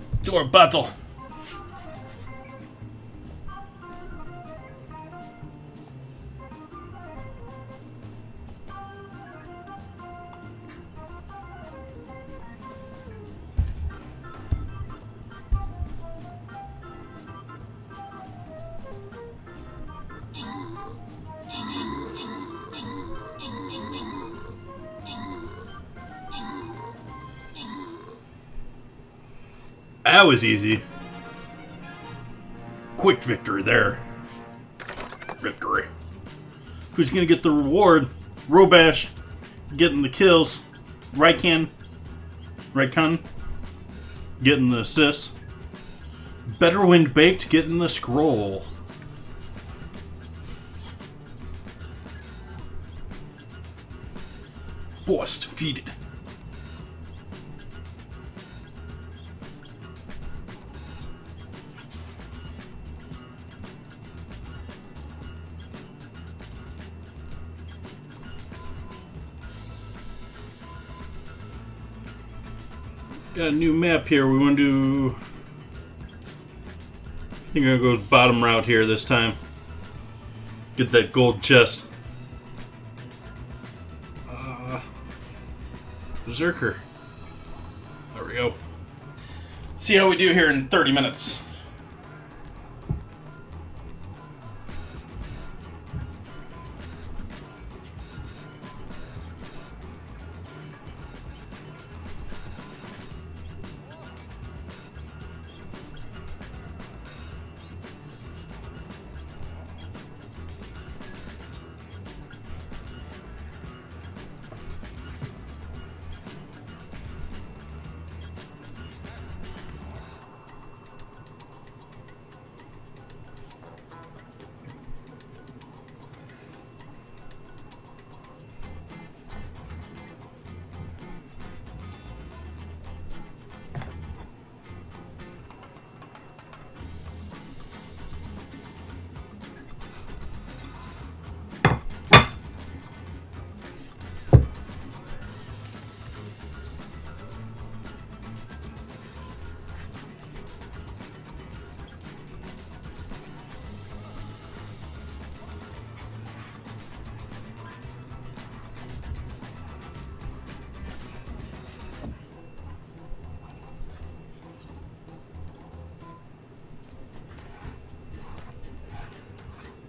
Let's do our battle. That was easy. Quick victory there. Victory. Who's gonna get the reward? Robash getting the kills. Raikkonen getting the assist. Better Wind Baked getting the scroll. Boss defeated. Got a new map here. We want to do... I think I'm going to go bottom route here this time. Get that gold chest. Berserker. There we go. See how we do here in 30 minutes.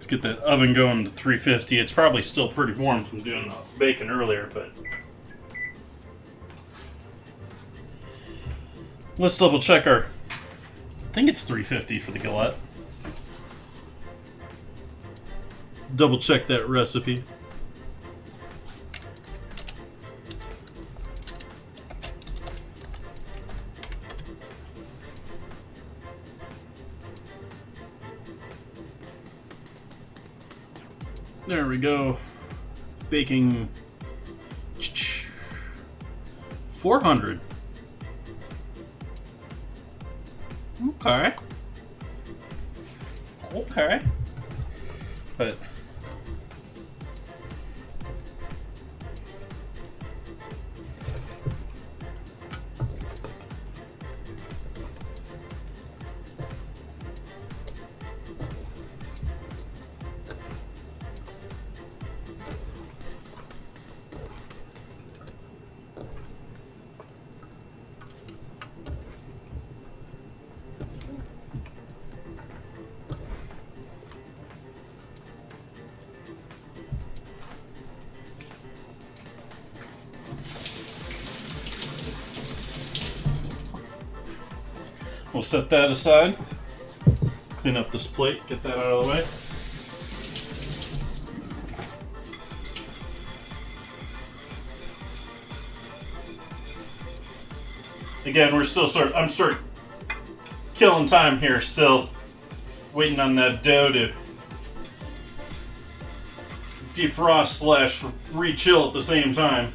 Get that oven going to 350. It's probably still pretty warm from doing the bacon earlier, but let's double check our... I think it's 350 for the Galette. Double check that recipe. There we go. Baking 400. Okay. Okay. But we'll set that aside. Clean up this plate, get that out of the way. Again, we're still I'm killing time here still. Waiting on that dough to defrost slash re-chill at the same time.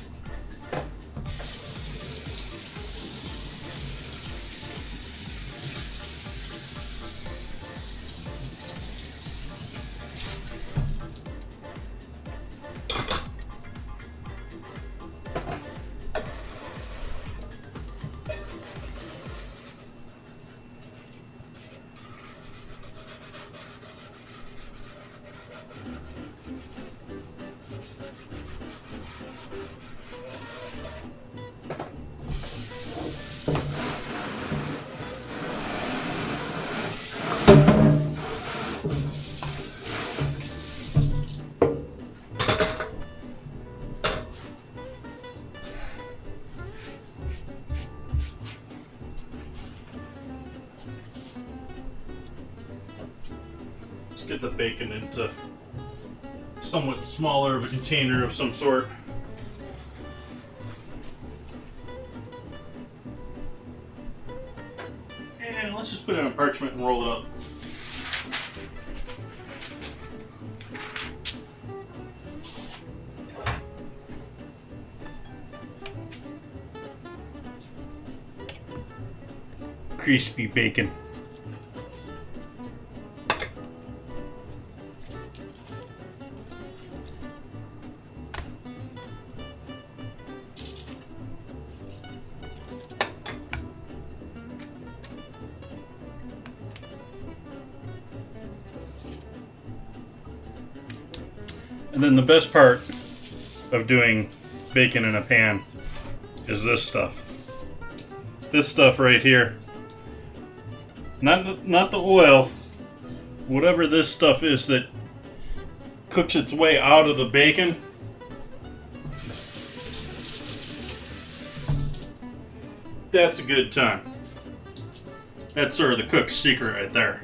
Get the bacon into somewhat smaller of a container of some sort. And let's just put it on parchment and roll it up. Crispy bacon. And then the best part of doing bacon in a pan is this stuff. This stuff right here. Not the oil. Whatever this stuff is that cooks its way out of the bacon. That's a good time. That's sort of the cook's secret right there.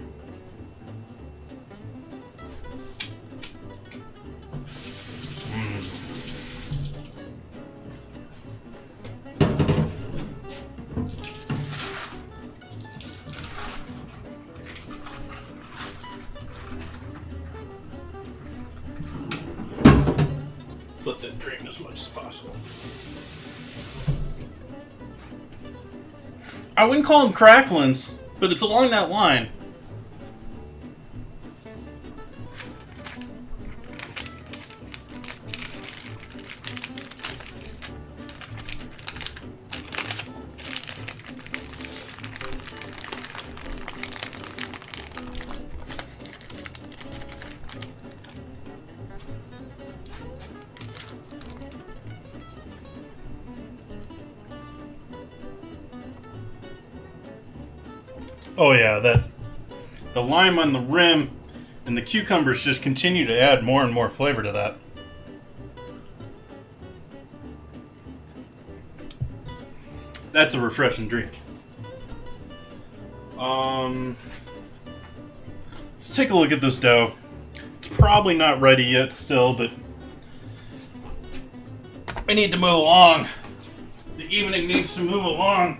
Let that drain as much as possible. I wouldn't call them cracklings, but it's along that line. Oh yeah, the lime on the rim and the cucumbers just continue to add more and more flavor to that. That's a refreshing drink. Let's take a look at this dough. It's probably not ready yet still, but I need to move along. The evening needs to move along.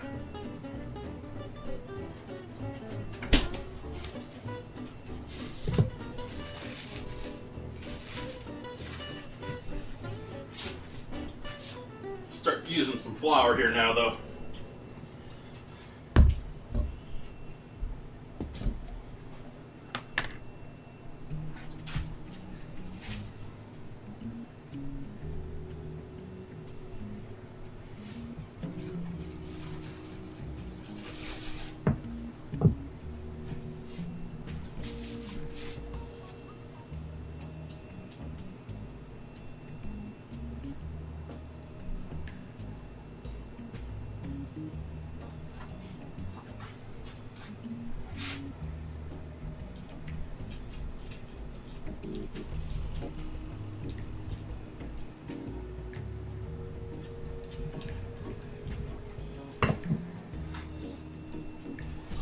Start using some flour here now, though.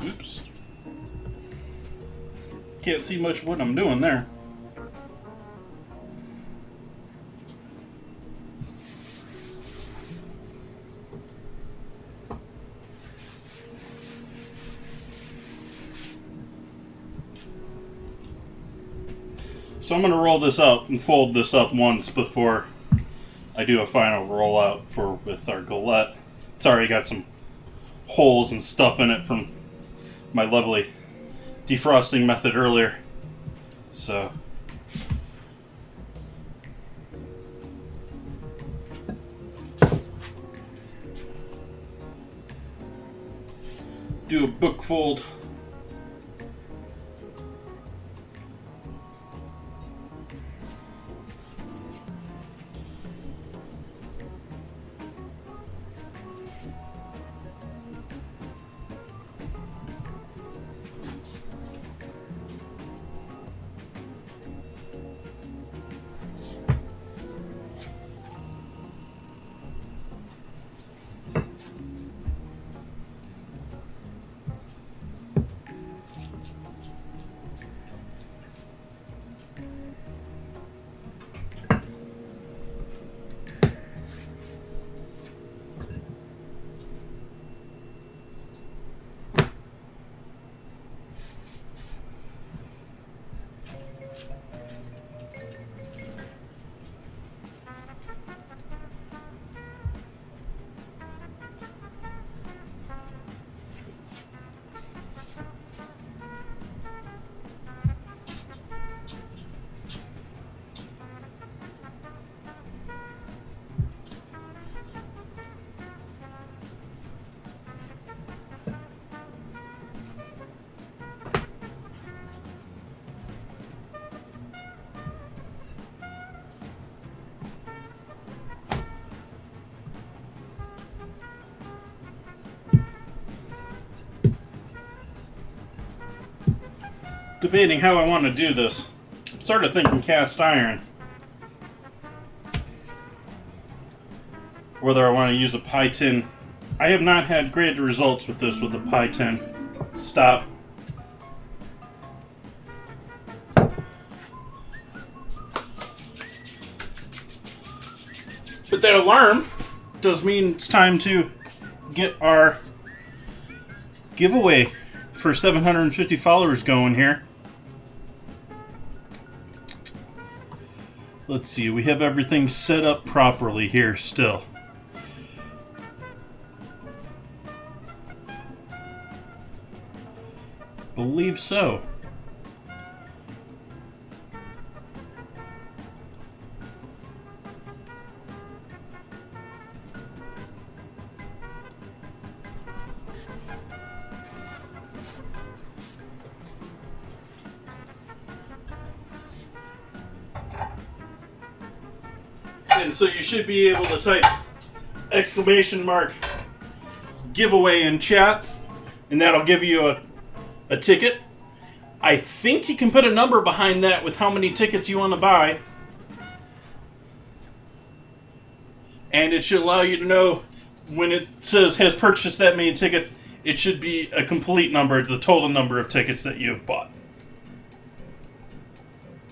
Oops. Can't see much what I'm doing there. So I'm going to roll this up and fold this up once before I do a final rollout with our Galette. It's already got some holes and stuff in it from my lovely defrosting method earlier. So do a book fold. Debating how I want to do this. I'm sort of thinking cast iron. Whether I want to use a pie tin. I have not had great results with this with a pie tin. Stop. But that alarm does mean it's time to get our giveaway for 750 followers going here. Let's see, we have everything set up properly here still. Believe so. And so you should be able to type exclamation mark giveaway in chat, and that'll give you a ticket. I think you can put a number behind that with how many tickets you want to buy. And it should allow you to know when it says has purchased that many tickets, it should be a complete number, the total number of tickets that you have bought.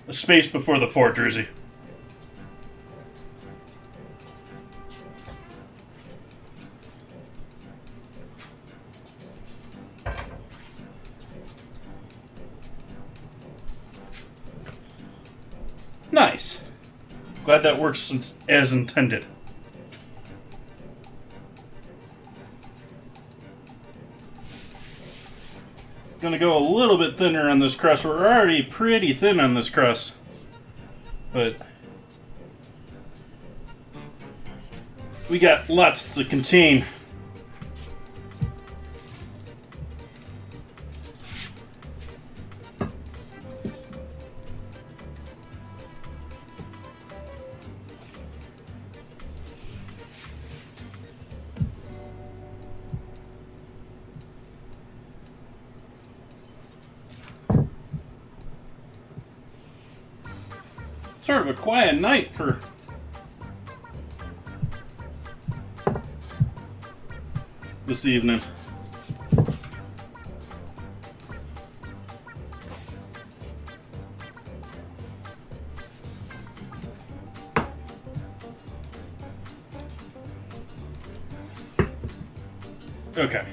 A space before the 4 jersey. Nice. Glad that works as intended. Gonna go a little bit thinner on this crust. We're already pretty thin on this crust, but we got lots to contain. Sort of a quiet night for this evening. Okay.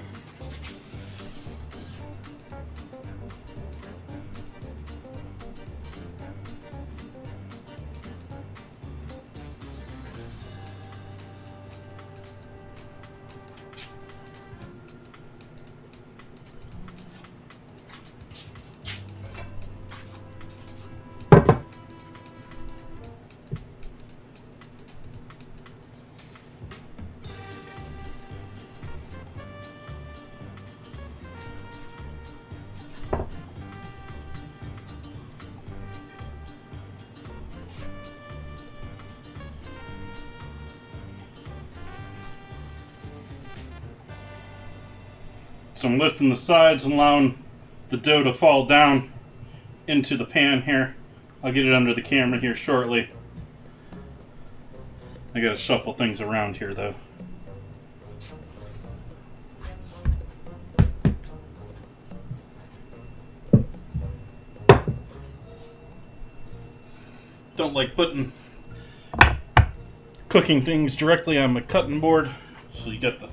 So I'm lifting the sides and allowing the dough to fall down into the pan here. I'll get it under the camera here shortly. I gotta shuffle things around here though. Don't like putting cooking things directly on my cutting board, so you get the,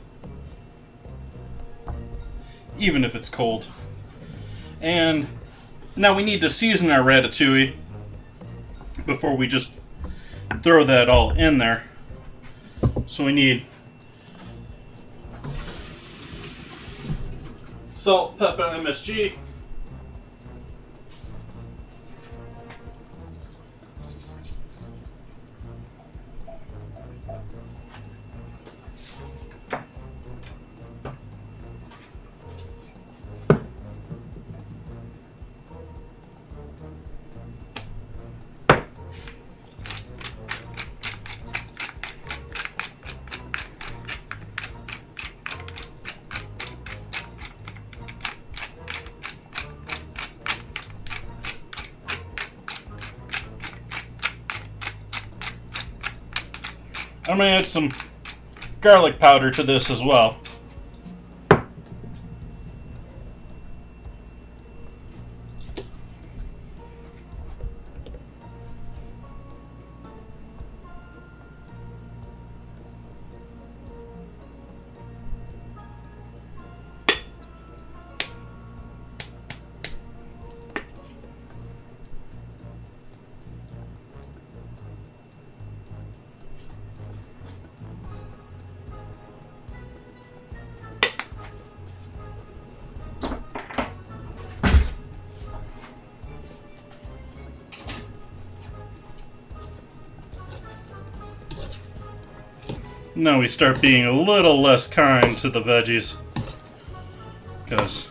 even if it's cold. And now we need to season our ratatouille before we just throw that all in there. So we need salt, pepper, MSG. I'm going to add some garlic powder to this as well. Now we start being a little less kind to the veggies, because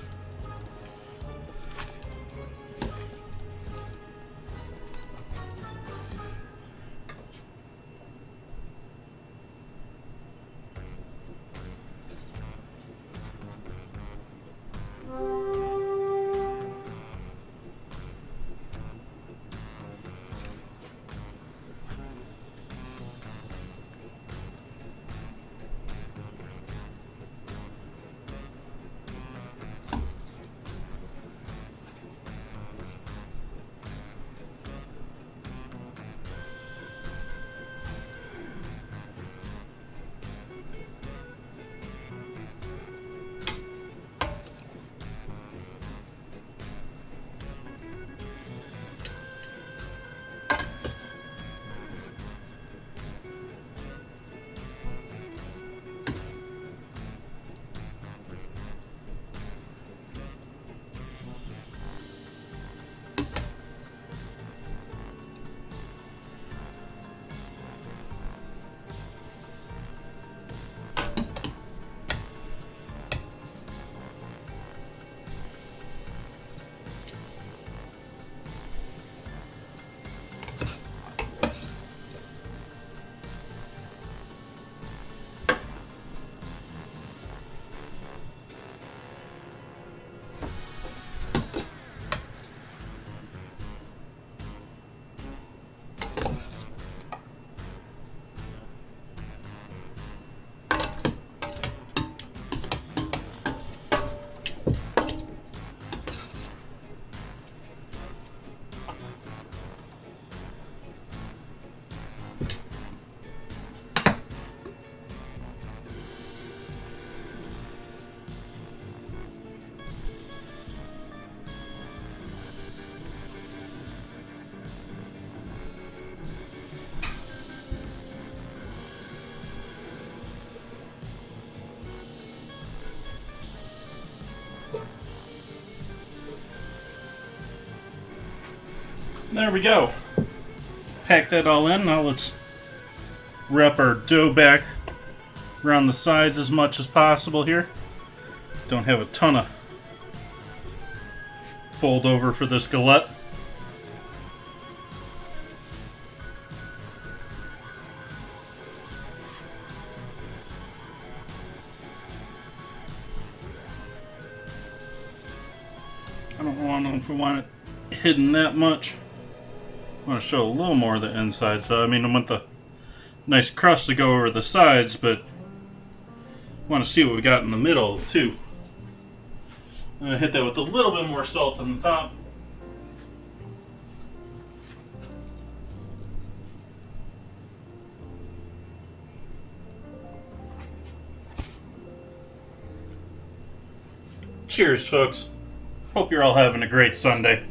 there we go. Pack that all in. Now let's wrap our dough back around the sides as much as possible here. Don't have a ton of fold over for this galette. I want it hidden that much. I want to show a little more of the inside. So I mean, I want the nice crust to go over the sides, but I want to see what we got in the middle too. I'm going to hit that with a little bit more salt on the top. Cheers, folks. Hope you're all having a great Sunday.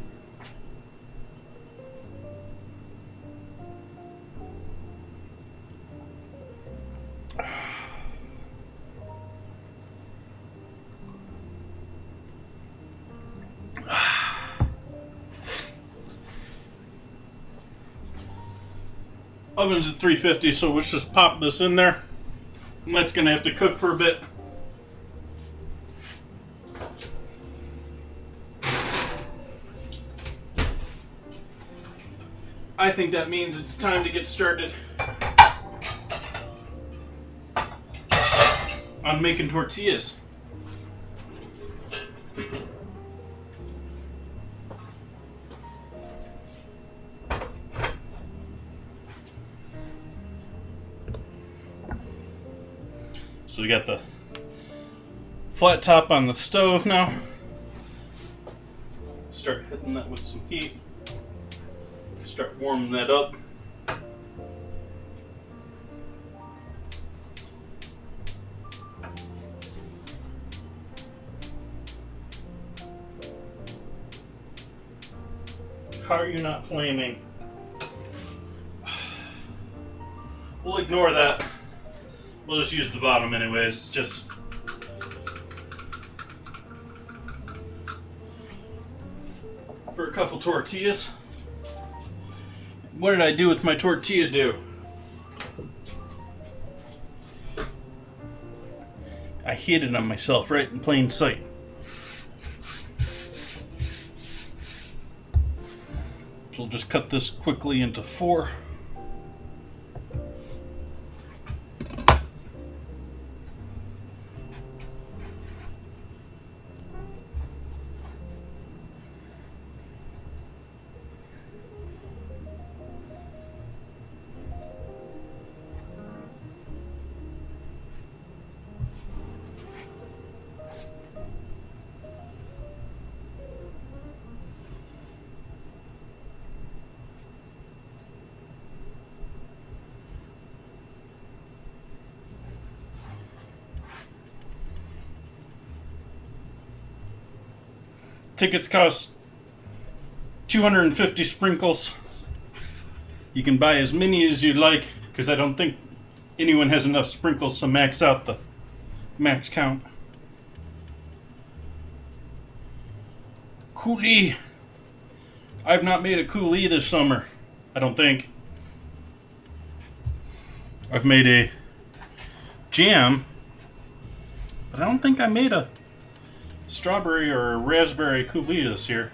Oven's at 350, so let's just pop this in there. And that's gonna have to cook for a bit. I think that means it's time to get started on making tortillas. So we got the flat top on the stove now. Start hitting that with some heat. Start warming that up. How are you not flaming? We'll ignore that. We'll just use the bottom anyways. It's just for a couple tortillas. What did I do with my tortilla dough? I hid it on myself right in plain sight. So we'll just cut this quickly into 4. Tickets cost 250 sprinkles. You can buy as many as you like, because I don't think anyone has enough sprinkles to max out the max count. Coulis. I've not made a coulis this summer, I don't think. I've made a jam, but I don't think I made a strawberry or raspberry coulis this year.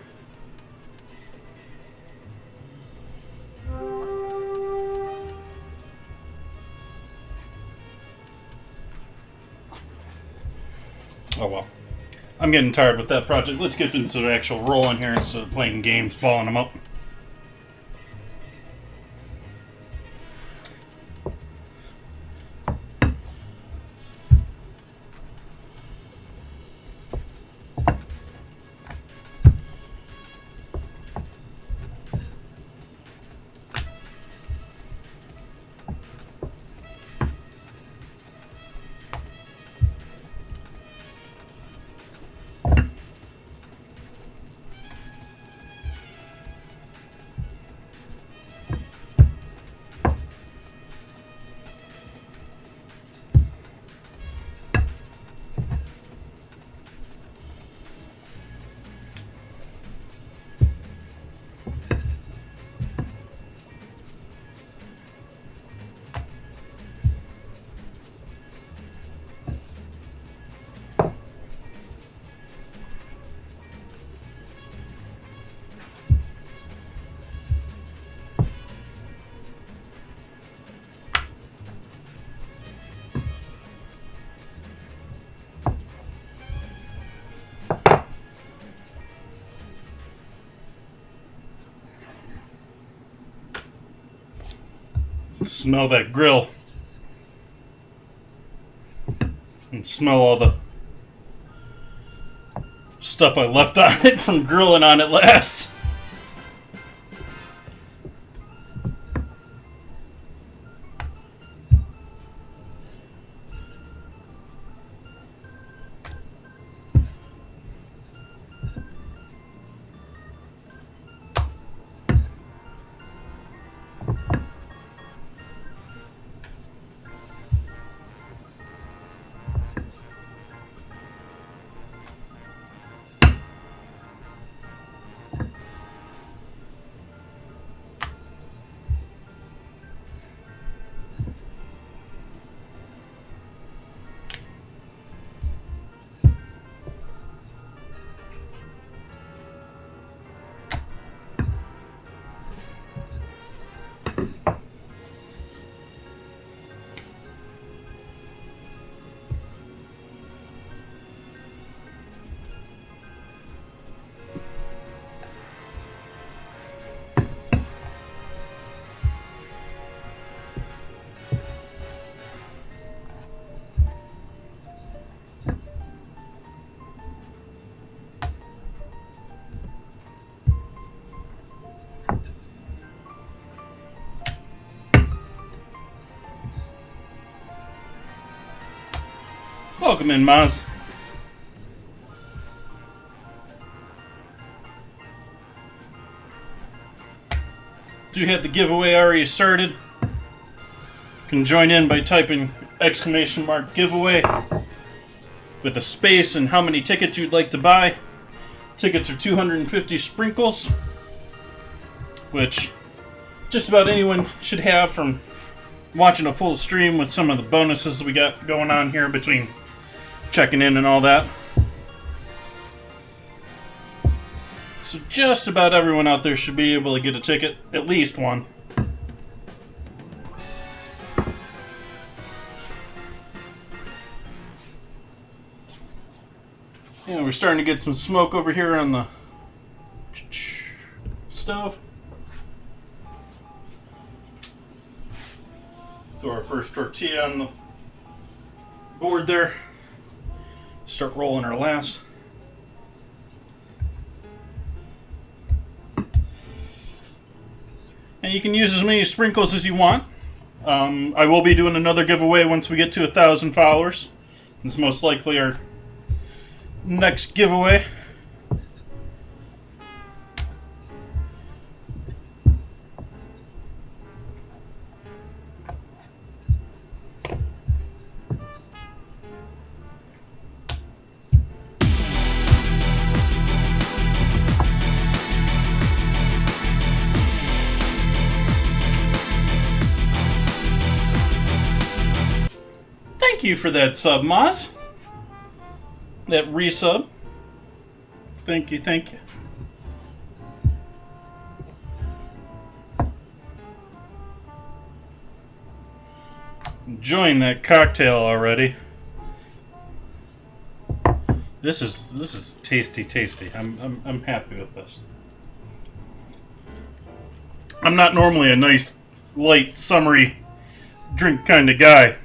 Oh well. I'm getting tired with that project. Let's get into the actual rolling here instead of playing games, balling them up. Smell that grill. And smell all the stuff I left on it from grilling on it last. Welcome in, Maz. Do have the giveaway already started? You can join in by typing ! giveaway with a space and how many tickets you'd like to buy. Tickets are 250 sprinkles, which just about anyone should have from watching a full stream with some of the bonuses we got going on here between checking in and all that. So just about everyone out there should be able to get a ticket, at least one. And we're starting to get some smoke over here on the stove. Throw our first tortilla on the board there. Start rolling our last. And you can use as many sprinkles as you want. I will be doing another giveaway once we get to 1,000 followers. It's most likely our next giveaway. Thank you for that sub, Moz. That resub. Thank you, thank you. Enjoying that cocktail already. This is tasty. I'm happy with this. I'm not normally a nice, light, summery drink kind of guy.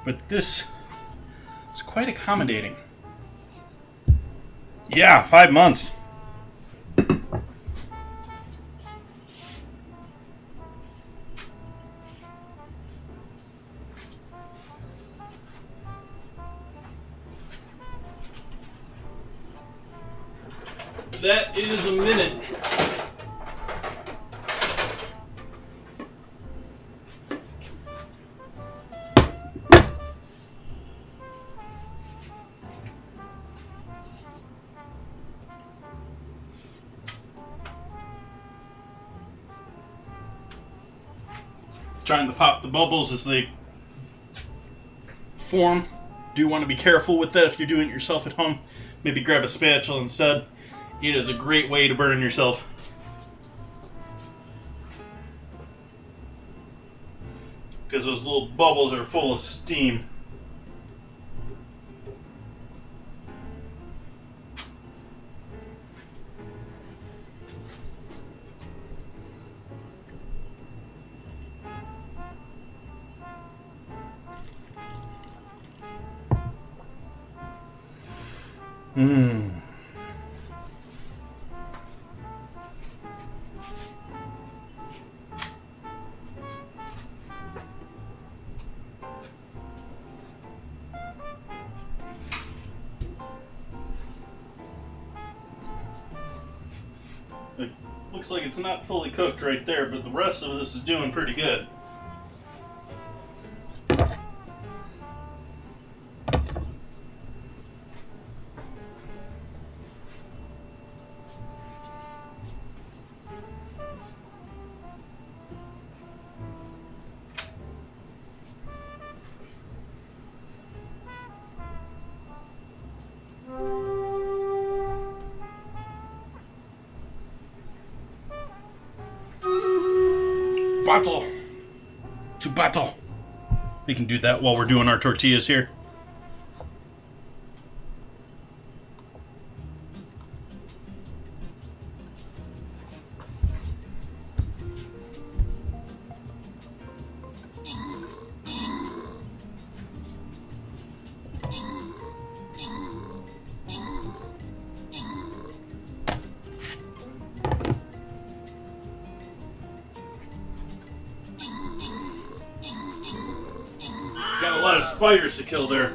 But this is quite accommodating. Yeah, 5 months. That is a minute. Trying to pop the bubbles as they form. Do want to be careful with that if you're doing it yourself at home. Maybe grab a spatula instead. It is a great way to burn yourself. Because those little bubbles are full of steam. Mmm. It looks like it's not fully cooked right there, but the rest of this is doing pretty good. Battle to battle. We can do that while we're doing our tortillas here. Got a lot of spiders to kill there.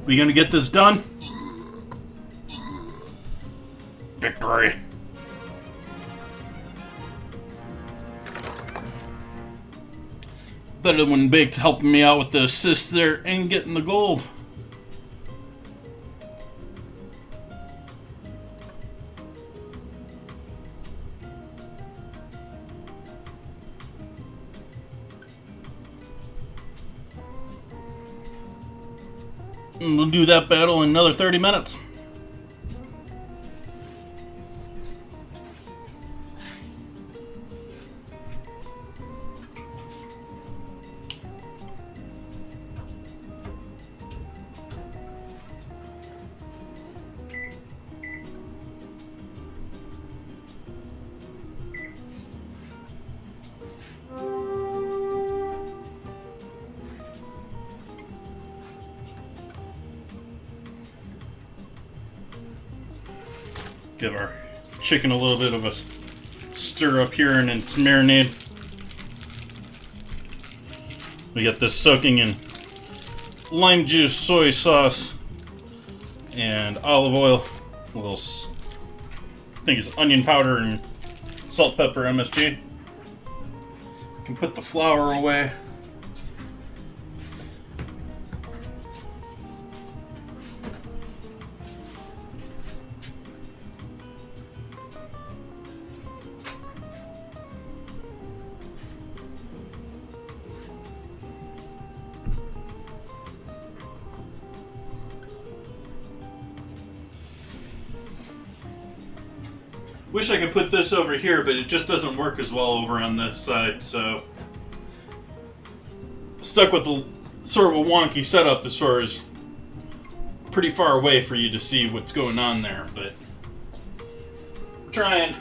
We gonna get this done? Victory. Better when Baked helping me out with the assist there and getting the gold. And we'll do that battle in another 30 minutes. Give our chicken a little bit of a stir up here and its marinade. We got this soaking in lime juice, soy sauce, and olive oil. A little, I think it's onion powder and salt, pepper, MSG. Can put the flour away. Wish I could put this over here, but it just doesn't work as well over on this side, so stuck with the sort of a wonky setup as far as pretty far away for you to see what's going on there, but we're trying.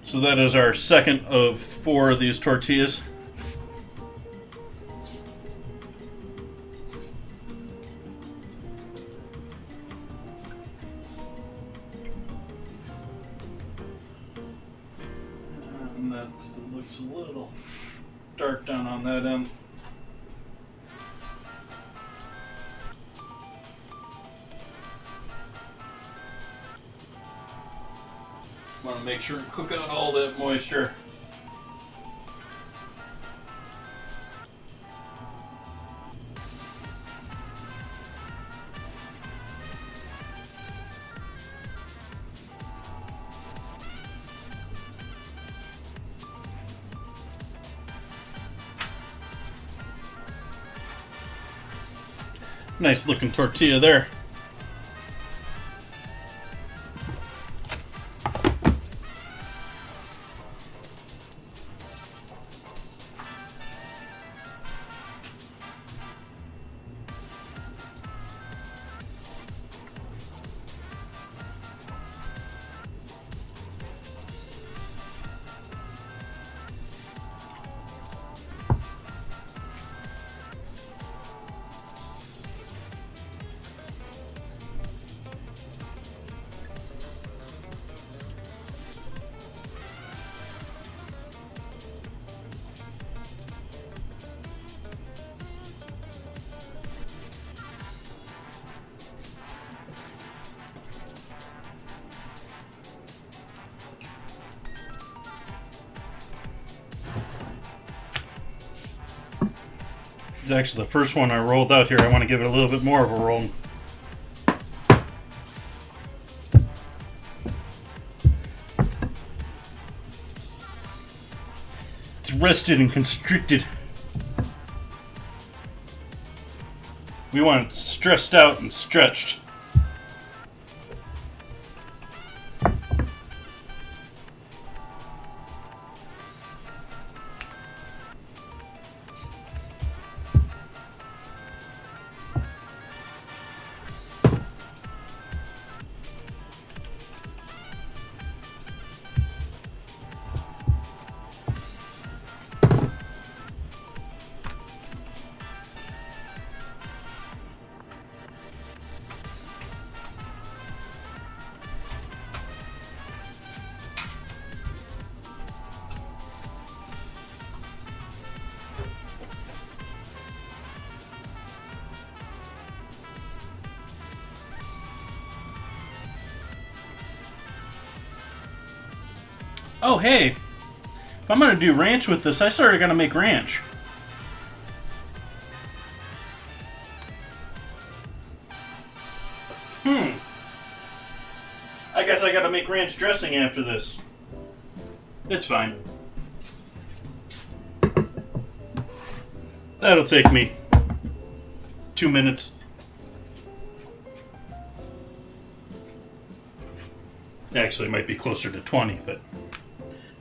So that is our second of 4 of these tortillas. And that still looks a little dark down on that end. Want to make sure and cook out all that moisture. Nice looking tortilla there. It's actually the first one I rolled out here. I want to give it a little bit more of a roll. It's rested and constricted. We want it stressed out and stretched. Oh, hey, if I'm going to do ranch with this, I started going to make ranch. I guess I got to make ranch dressing after this. It's fine. That'll take me 2 minutes. Actually, it might be closer to 20, but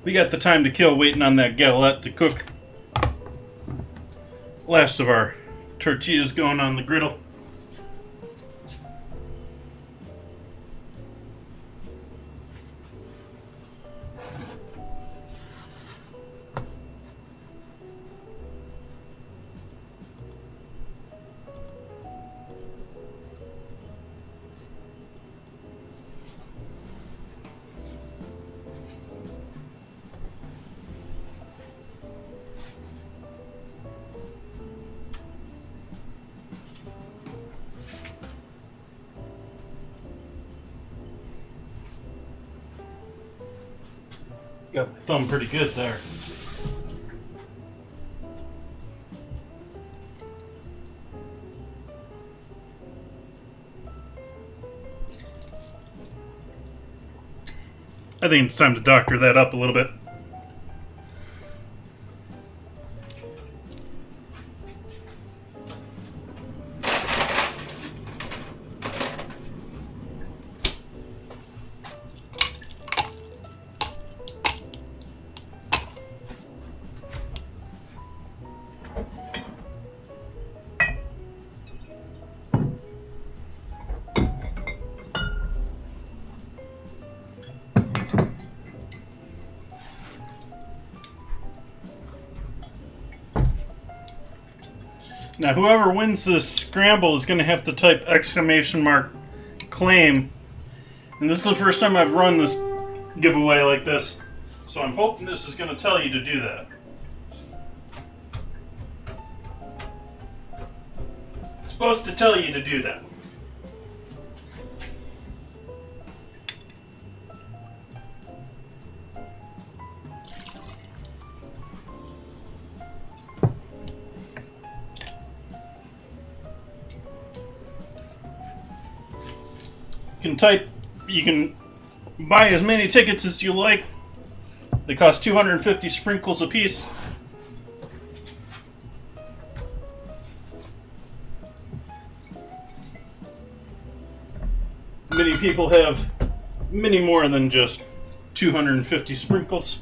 we got the time to kill waiting on that galette to cook. Last of our tortillas going on the griddle. Got my thumb pretty good there. I think it's time to doctor that up a little bit. Now, whoever wins this scramble is going to have to type !claim. And this is the first time I've run this giveaway like this. So I'm hoping this is going to tell you to do that. It's supposed to tell you to do that. You can buy as many tickets as you like. They cost 250 sprinkles a piece. Many people have many more than just 250 sprinkles.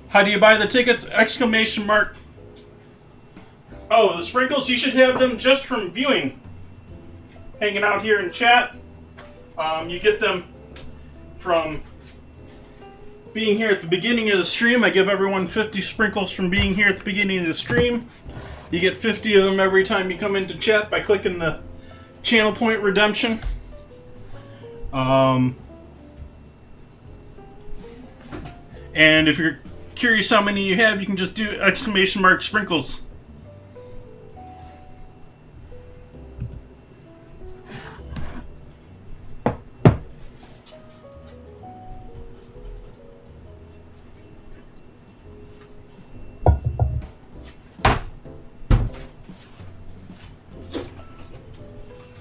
How do you buy the tickets? ! Oh, the sprinkles, you should have them just from viewing. Hanging out here in chat. You get them from being here at the beginning of the stream. I give everyone 50 sprinkles from being here at the beginning of the stream. You get 50 of them every time you come into chat by clicking the channel point redemption. And if you're curious how many you have, you can just do ! sprinkles.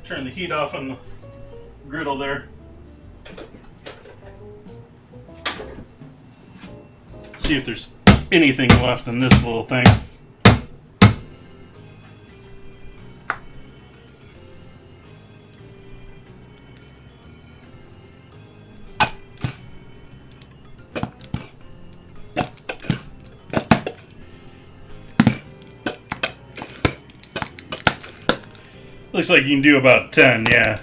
Turn the heat off on the griddle there. See if there's anything left in this little thing. Looks like you can do about 10, yeah.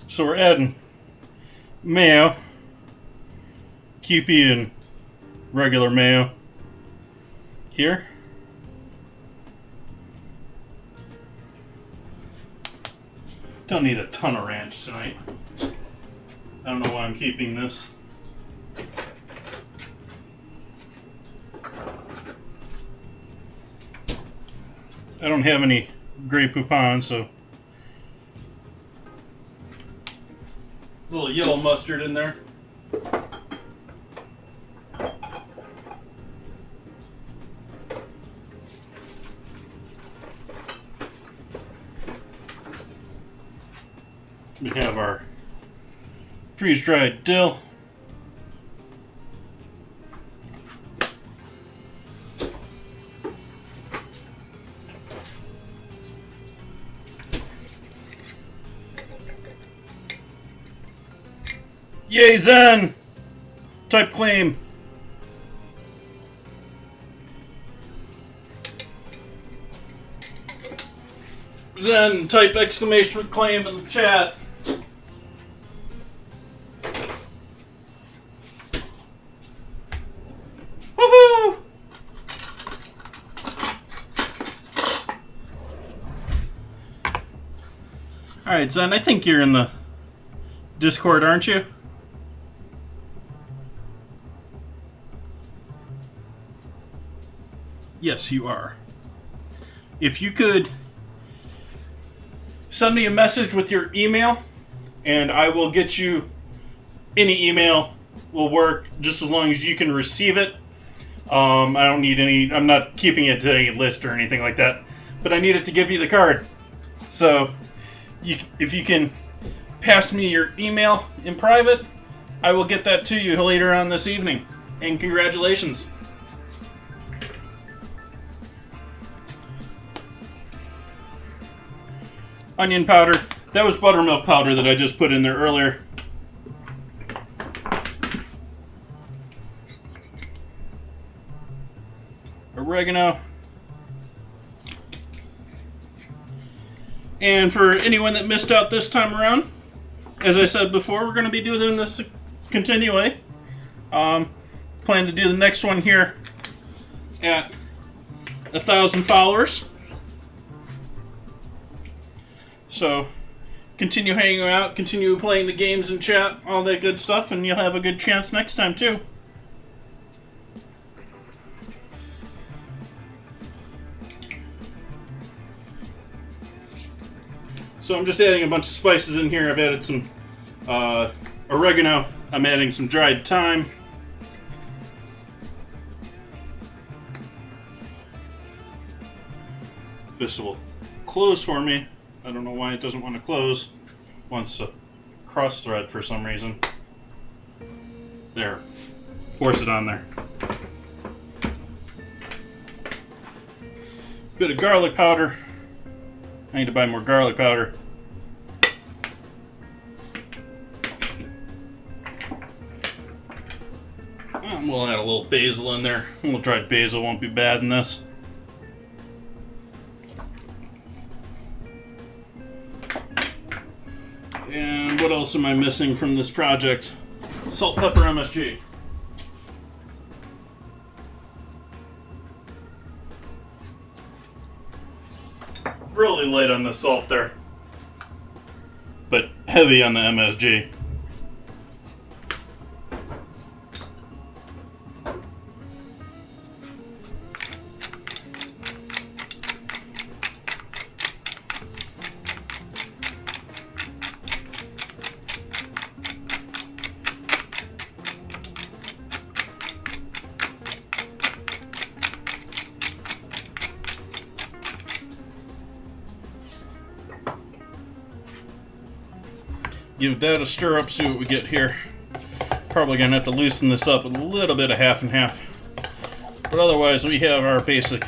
So we're adding mayo, Kewpie, and regular mayo here. Don't need a ton of ranch tonight. I don't know why I'm keeping this. I don't have any Grey Poupon, so a little yellow mustard in there. We have our freeze-dried dill. Yay, Zen! Type claim. Zen, type exclamation claim in the chat. Woohoo! Alright, Zen, I think you're in the Discord, aren't you? Yes, you are. If you could send me a message with your email, and I will get you any email will work just as long as you can receive it. I don't need any, I'm not keeping it to any list or anything like that, but I need it to give you the card. So if you can pass me your email in private, I will get that to you later on this evening. And congratulations. Onion powder. That was buttermilk powder that I just put in there earlier. Oregano. And for anyone that missed out this time around, as I said before, we're going to be doing this continually. Plan to do the next one here at 1,000 followers. So, continue hanging out, continue playing the games in chat, all that good stuff, and you'll have a good chance next time, too. So I'm just adding a bunch of spices in here. I've added some oregano. I'm adding some dried thyme. This will close for me. I don't know why it doesn't want to close. It wants to cross thread for some reason. There. Force it on there. Bit of garlic powder. I need to buy more garlic powder. And we'll add a little basil in there. A little dried basil won't be bad in this. And what else am I missing from this project? Salt, pepper, MSG. Really light on the salt there, but heavy on the MSG. Give that a stir up, see what we get here. Probably gonna have to loosen this up with a little bit of half and half. But otherwise, we have our basic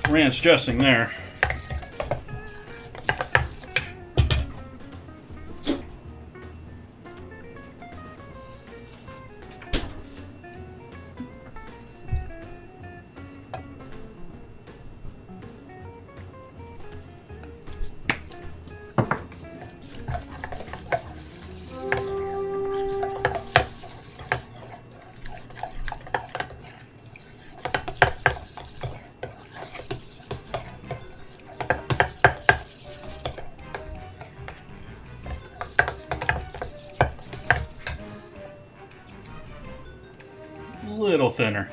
ranch dressing there. Little thinner.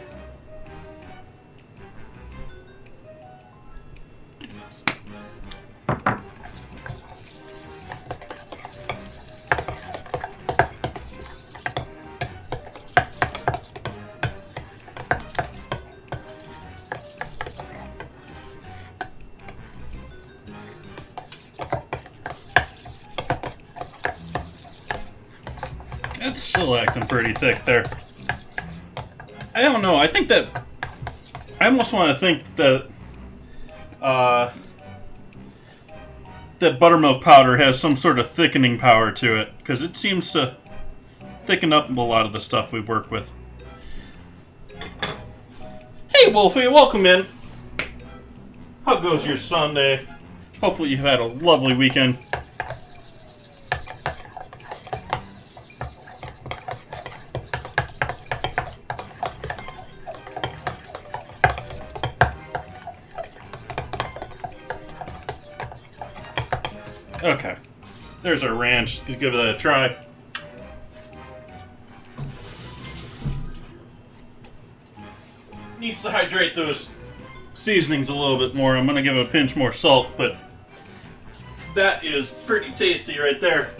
It's still acting pretty thick there. I don't know. I think that I almost want to think that that buttermilk powder has some sort of thickening power to it, because it seems to thicken up a lot of the stuff we work with. Hey, Wolfie, welcome in. How goes your Sunday? Hopefully you've had a lovely weekend. Okay, there's our ranch. Let's give that a try. Needs to hydrate those seasonings a little bit more. I'm going to give it a pinch more salt, but that is pretty tasty right there.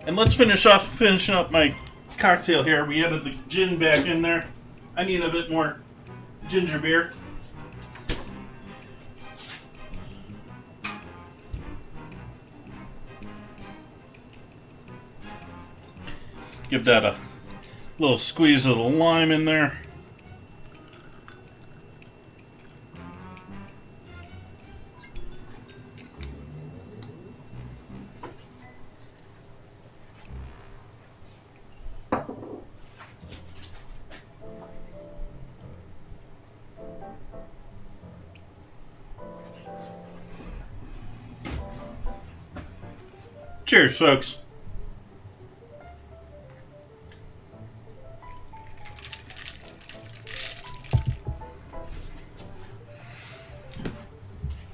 And let's finishing up my cocktail here. We added the gin back in there. I need a bit more ginger beer. Give that a little squeeze of the lime in there. Cheers, folks.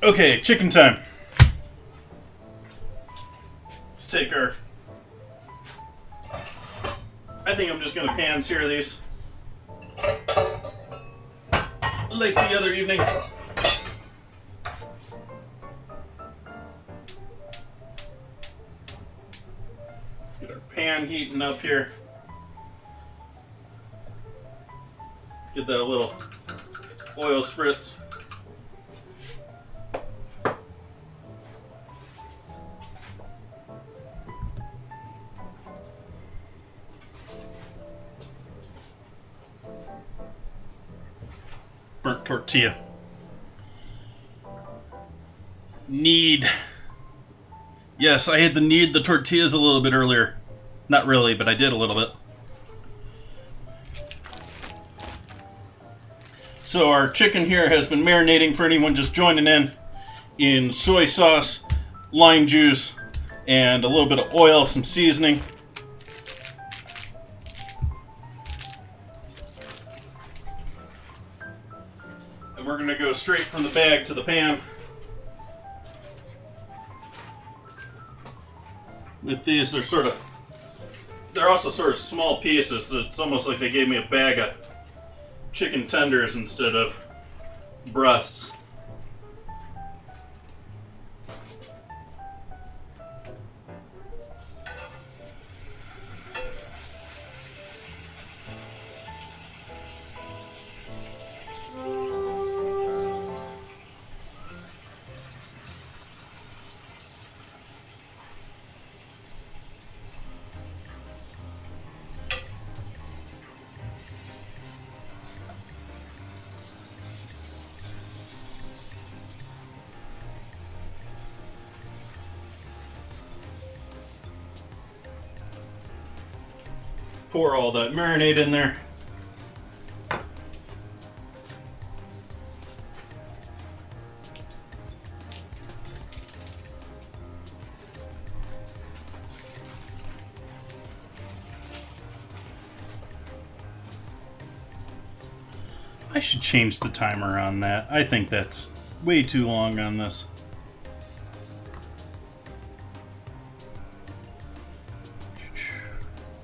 Okay, chicken time. Let's take our... I think I'm just going to pan sear these. Like the other evening. Get our pan heating up here. Get that a little oil spritz. Burnt tortilla. Knead. Yes, I had to knead the tortillas a little bit earlier. Not really, but I did a little bit. So our chicken here has been marinating, for anyone just joining in soy sauce, lime juice, and a little bit of oil, some seasoning. And we're going to go straight from the bag to the pan. With these, they're also sort of small pieces. It's almost like they gave me a bag of chicken tenders instead of breasts. Pour all that marinade in there. I should change the timer on that. I think that's way too long on this.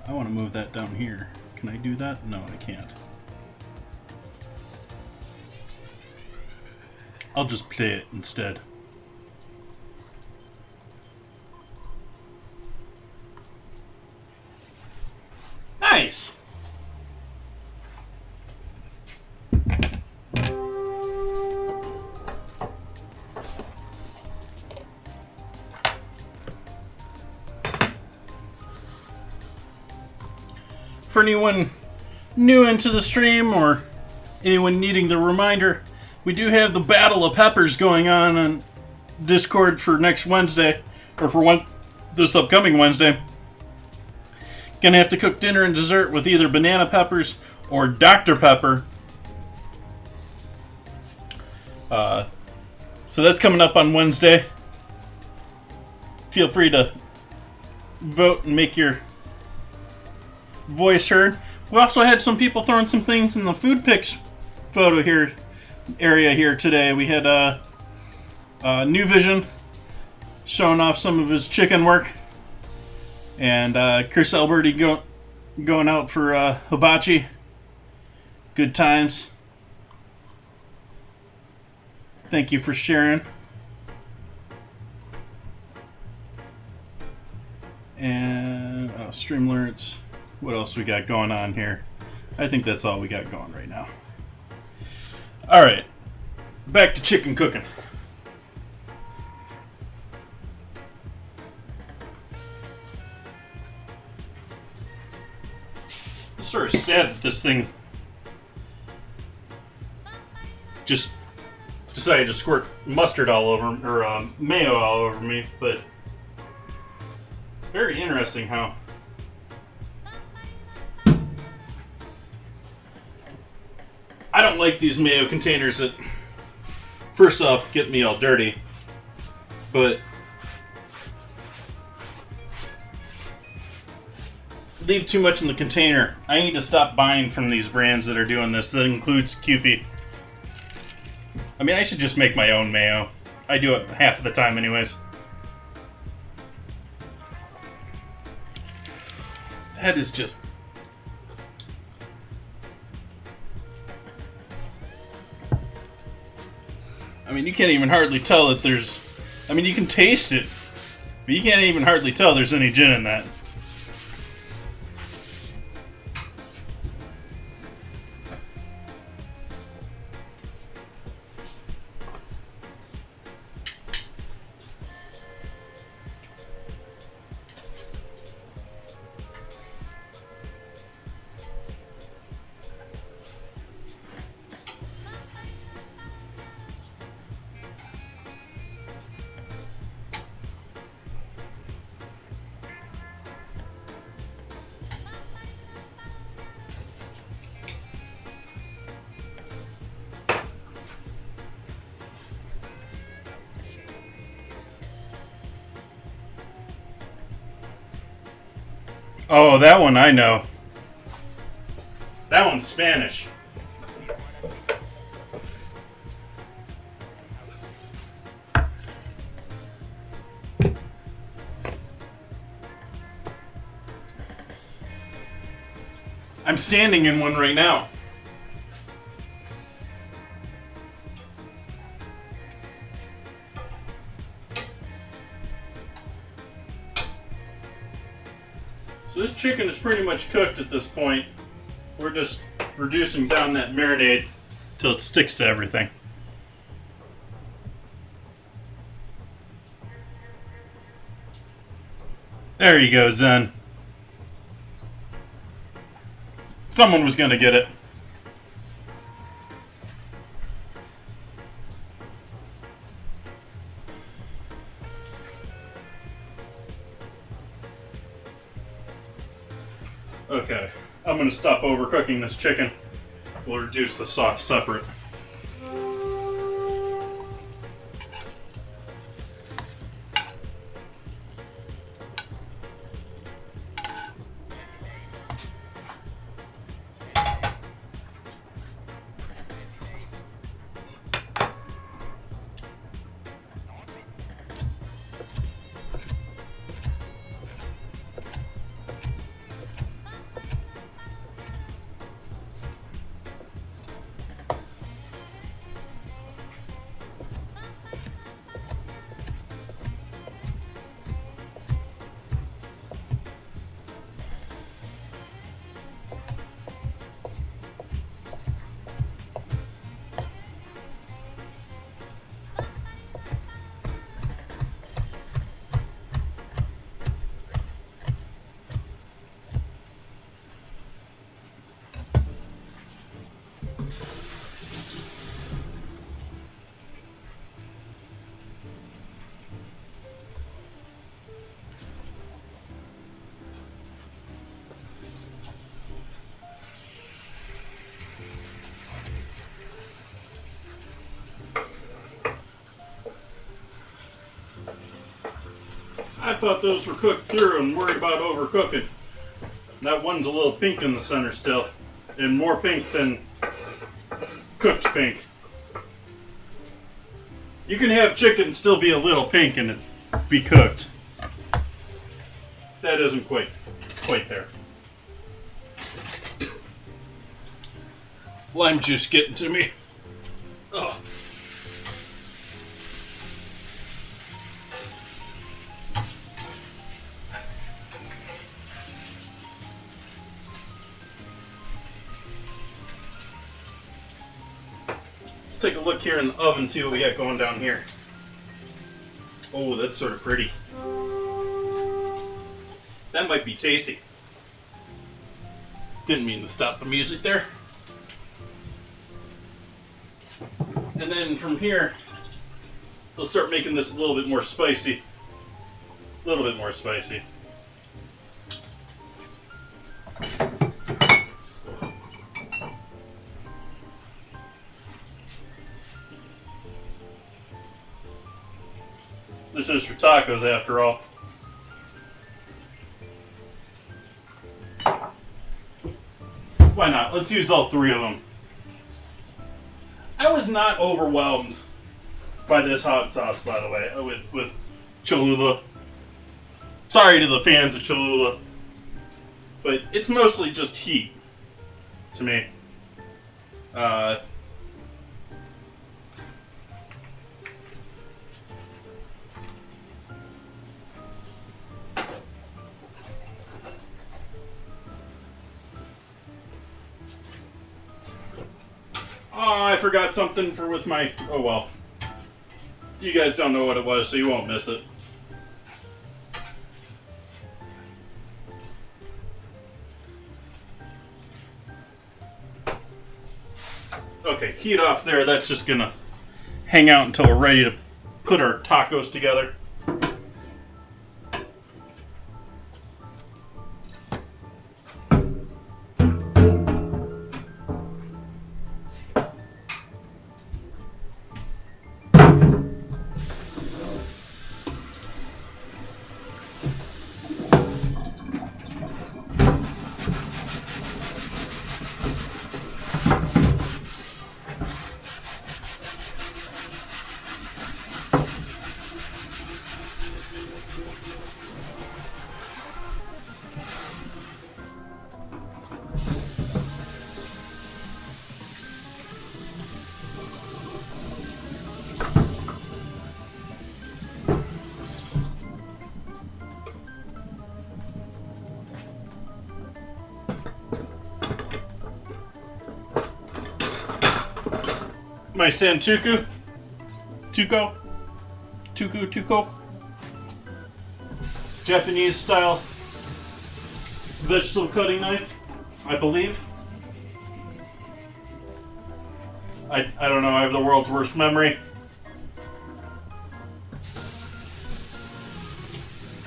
I want to move that down here. Can I do that? No, I can't. I'll just play it instead. Nice! For anyone new into the stream or anyone needing the reminder, we do have the Battle of Peppers going on Discord for next Wednesday, or for this upcoming Wednesday. Gonna have to cook dinner and dessert with either banana peppers or Dr. Pepper. So that's coming up on Wednesday. Feel free to vote and make your voice heard. We also had some people throwing some things in the food pics photo area here today. We had New Vision showing off some of his chicken work, and Chris Alberti going out for hibachi. Good times. Thank you for sharing. And stream alerts. What else we got going on here? I think that's all we got going right now. Alright. Back to chicken cooking. It's sort of sad that this thing just decided to squirt mustard all over, or mayo all over me, but very interesting how I don't like these mayo containers that, first off, get me all dirty, but leave too much in the container. I need to stop buying from these brands that are doing this. That includes Kewpie. I mean, I should just make my own mayo. I do it half of the time anyways. That is just... I mean, you can't even hardly tell that there's... I mean, you can taste it, but you can't even hardly tell there's any gin in that. Oh, that one I know. That one's Spanish. I'm standing in one right now. So this chicken is pretty much cooked at this point. We're just reducing down that marinade till it sticks to everything. There you go, Zen. Someone was gonna get it. Okay, I'm gonna stop overcooking this chicken. We'll reduce the sauce separate. I thought those were cooked through and worried about overcooking. That one's a little pink in the center still. And more pink than cooked pink. You can have chicken still be a little pink and it be cooked. That isn't quite there. Lime juice getting to me. Oh. Let's take a look here in the oven, see what we got going down here. Oh, that's sort of pretty. That might be tasty. Didn't mean to stop the music there. And then from here, we'll start making this a little bit more spicy. A little bit more spicy. This is for tacos after all. Why not? Let's use all three of them. I was not overwhelmed by this hot sauce, by the way, with Cholula. Sorry to the fans of Cholula, but it's mostly just heat to me. Oh, I forgot something with my... Oh, well. You guys don't know what it was, so you won't miss it. Okay, heat off there. That's just gonna hang out until we're ready to put our tacos together. My Santuku, Tuko, Japanese style vegetable cutting knife, I believe. I don't know, I have the world's worst memory.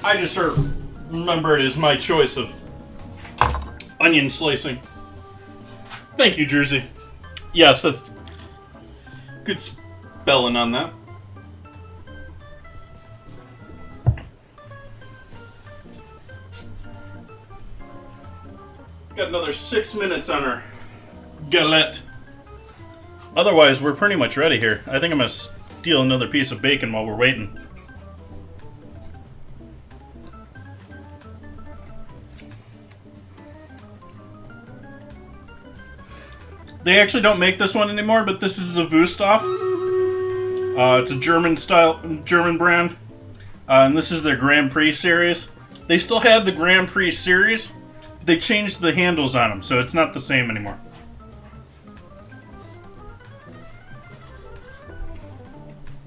I just remember it as my choice of onion slicing. Thank you, Jersey. Yes, that's good spelling on that. Got another 6 minutes on our galette. Otherwise, we're pretty much ready here. I think I'm going to steal another piece of bacon while we're waiting. They actually don't make this one anymore, but this is a Wüsthof. It's a German brand. And this is their Grand Prix series. They still have the Grand Prix series, but they changed the handles on them, so it's not the same anymore.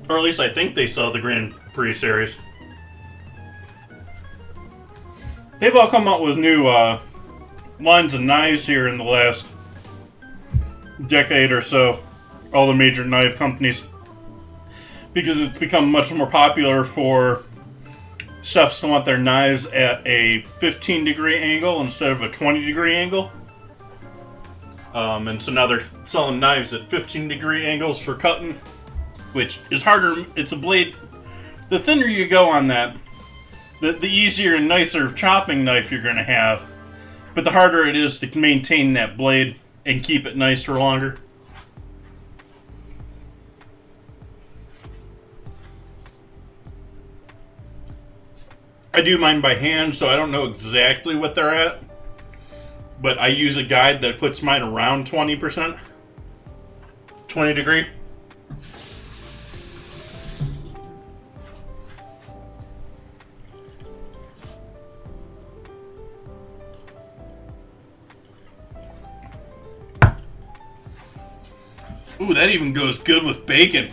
Or at least I think they still have the Grand Prix series. They've all come out with new lines of knives here in the last decade or so, all the major knife companies, because it's become much more popular for chefs to want their knives at a 15-degree angle instead of a 20-degree angle. And so now they're selling knives at 15-degree angles for cutting, which is harder. It's a blade. The thinner you go on that, the easier and nicer chopping knife you're going to have, but the harder it is to maintain that blade and keep it nice for longer. I do mine by hand, so I don't know exactly what they're at, but I use a guide that puts mine around 20%. 20 degree. Ooh, that even goes good with bacon.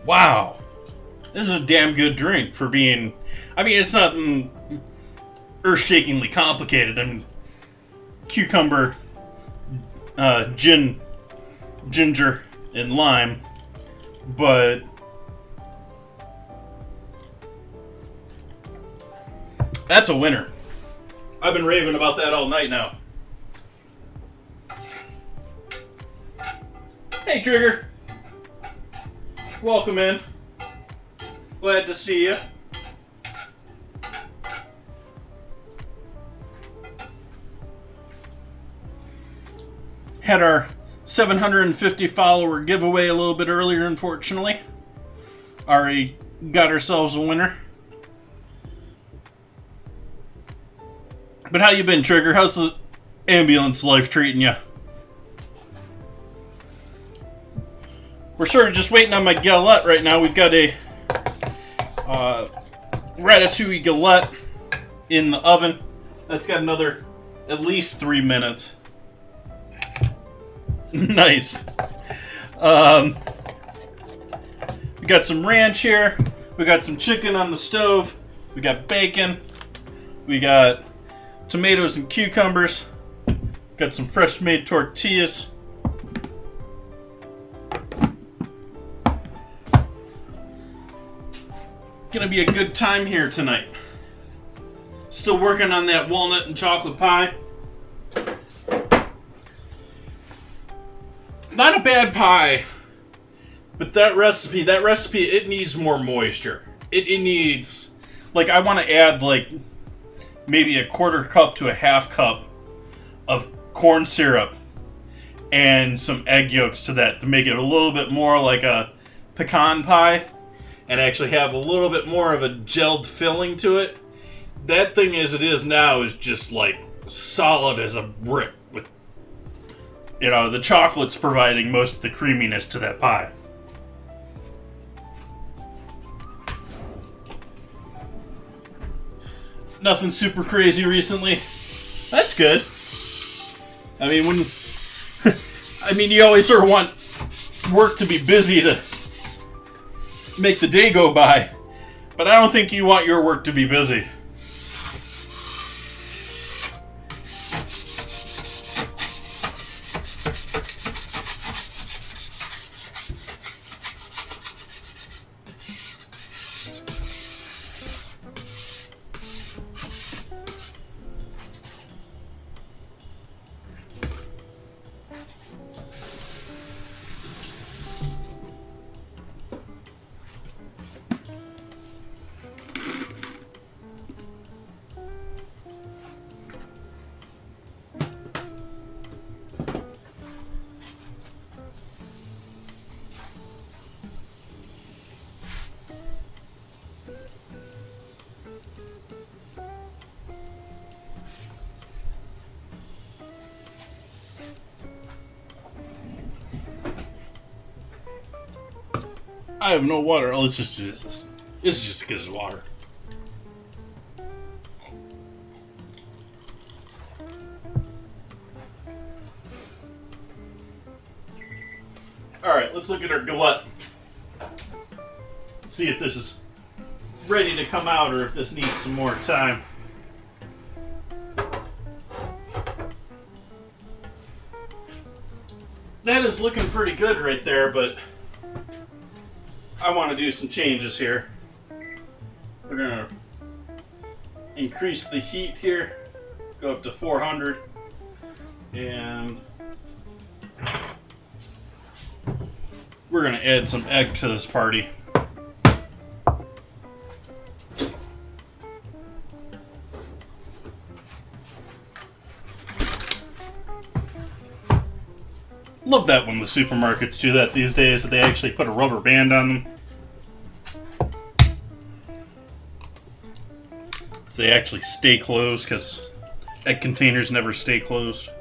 Wow. This is a damn good drink for being... I mean, it's not earth-shakingly complicated. I mean, cucumber, ginger, and lime. But... that's a winner. I've been raving about that all night now. Hey, Trigger. Welcome in. Glad to see you. Had our 750 follower giveaway a little bit earlier, unfortunately. Already got ourselves a winner. But how you been, Trigger? How's the ambulance life treating you? We're sort of just waiting on my galette right now. We've got a Ratatouille galette in the oven. That's got another at least 3 minutes. Nice. We got some ranch here. We got some chicken on the stove. We got bacon. We got tomatoes and cucumbers. Got some fresh made tortillas. Gonna be a good time here tonight. Still working on that walnut and chocolate pie. Not a bad pie, but that recipe, it needs more moisture. It needs, like, I want to add, like, maybe a 1/4 cup to a 1/2 cup of corn syrup and some egg yolks to that to make it a little bit more like a pecan pie and actually have a little bit more of a gelled filling to it. That thing as it is now is just, like, solid as a brick with, you know, the chocolate's providing most of the creaminess to that pie. Nothing super crazy recently. That's good. I mean, when... I mean, you always sort of want work to be busy to make the day go by. But I don't think you want your work to be busy. I have no water. Oh, let's just do this. This is just as good as water. Alright, let's look at our Galette. Let's see if this is ready to come out or if this needs some more time. That is looking pretty good right there, but I want to do some changes here. We're going to increase the heat here, go up to 400, and we're going to add some egg to this party. Love that when the supermarkets do that these days, that they actually put a rubber band on them. So they actually stay closed, because egg containers never stay closed.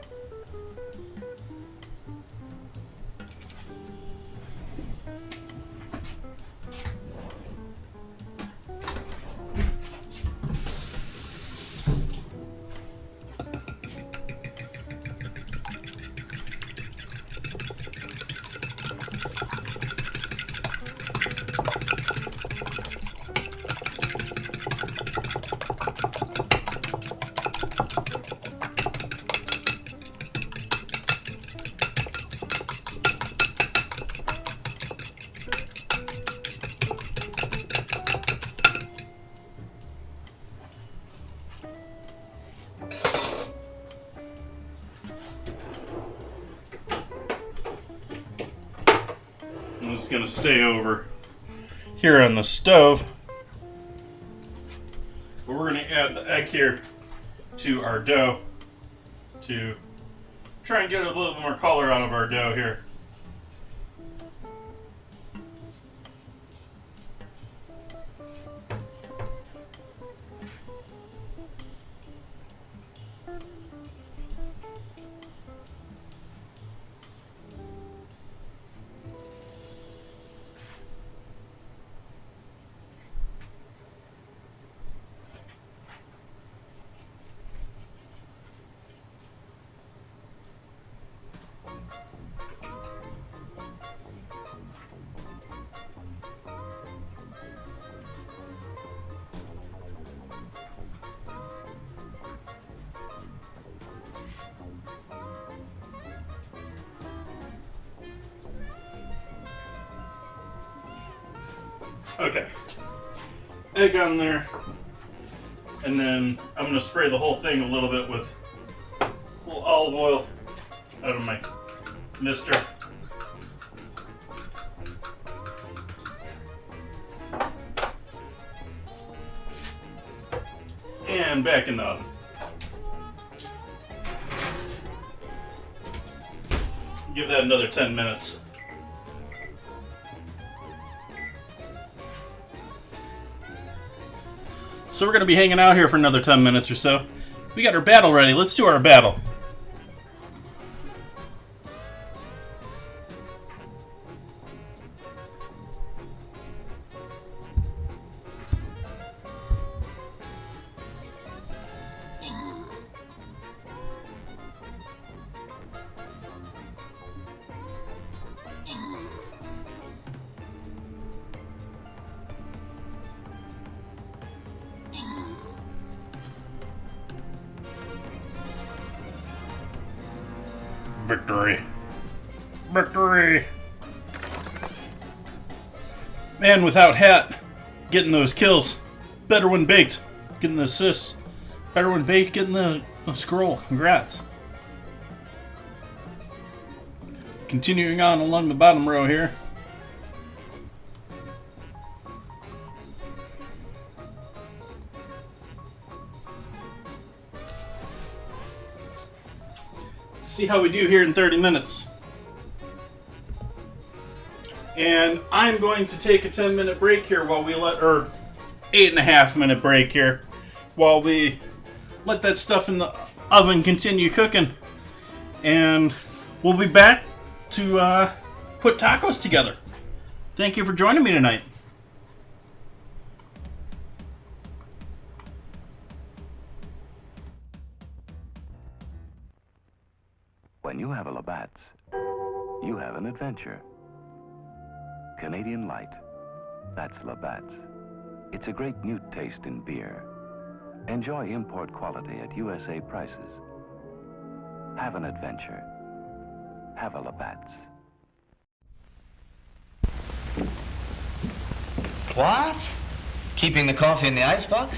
It's going to stay over here on the stove. But we're going to add the egg here to our dough to try and get a little bit more color out of our dough here. Okay, egg on there, and then I'm going to spray the whole thing a little bit with a little olive oil out of my mister. And back in the oven. Give that another 10 minutes. So we're going to be hanging out here for another 10 minutes or so. We got our battle ready. Let's do our battle. Victory. Victory. Man without hat. Getting those kills. Better when baked. Getting the assists. Better when baked. Getting the scroll. Congrats. Continuing on along the bottom row here. See how we do here in 30 minutes. And I'm going to take a 10-minute break here while we or 8.5-minute break here while we let that stuff in the oven continue cooking. And we'll be back to put tacos together. Thank you for joining me tonight. When you have a Labatt's, you have an adventure. Canadian Light, that's Labatt's. It's a great new taste in beer. Enjoy import quality at USA prices. Have an adventure. Have a Labatt's. What? Keeping the coffee in the icebox?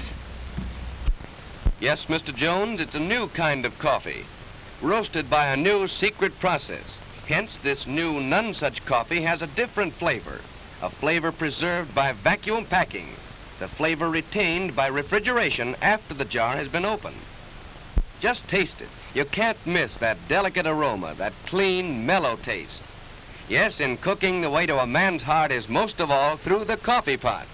Yes, Mr. Jones, it's a new kind of coffee, roasted by a new secret process. Hence, this new none-such coffee has a different flavor, a flavor preserved by vacuum packing, the flavor retained by refrigeration after the jar has been opened. Just taste it. You can't miss that delicate aroma, that clean, mellow taste. Yes, in cooking, the way to a man's heart is most of all through the coffee pot.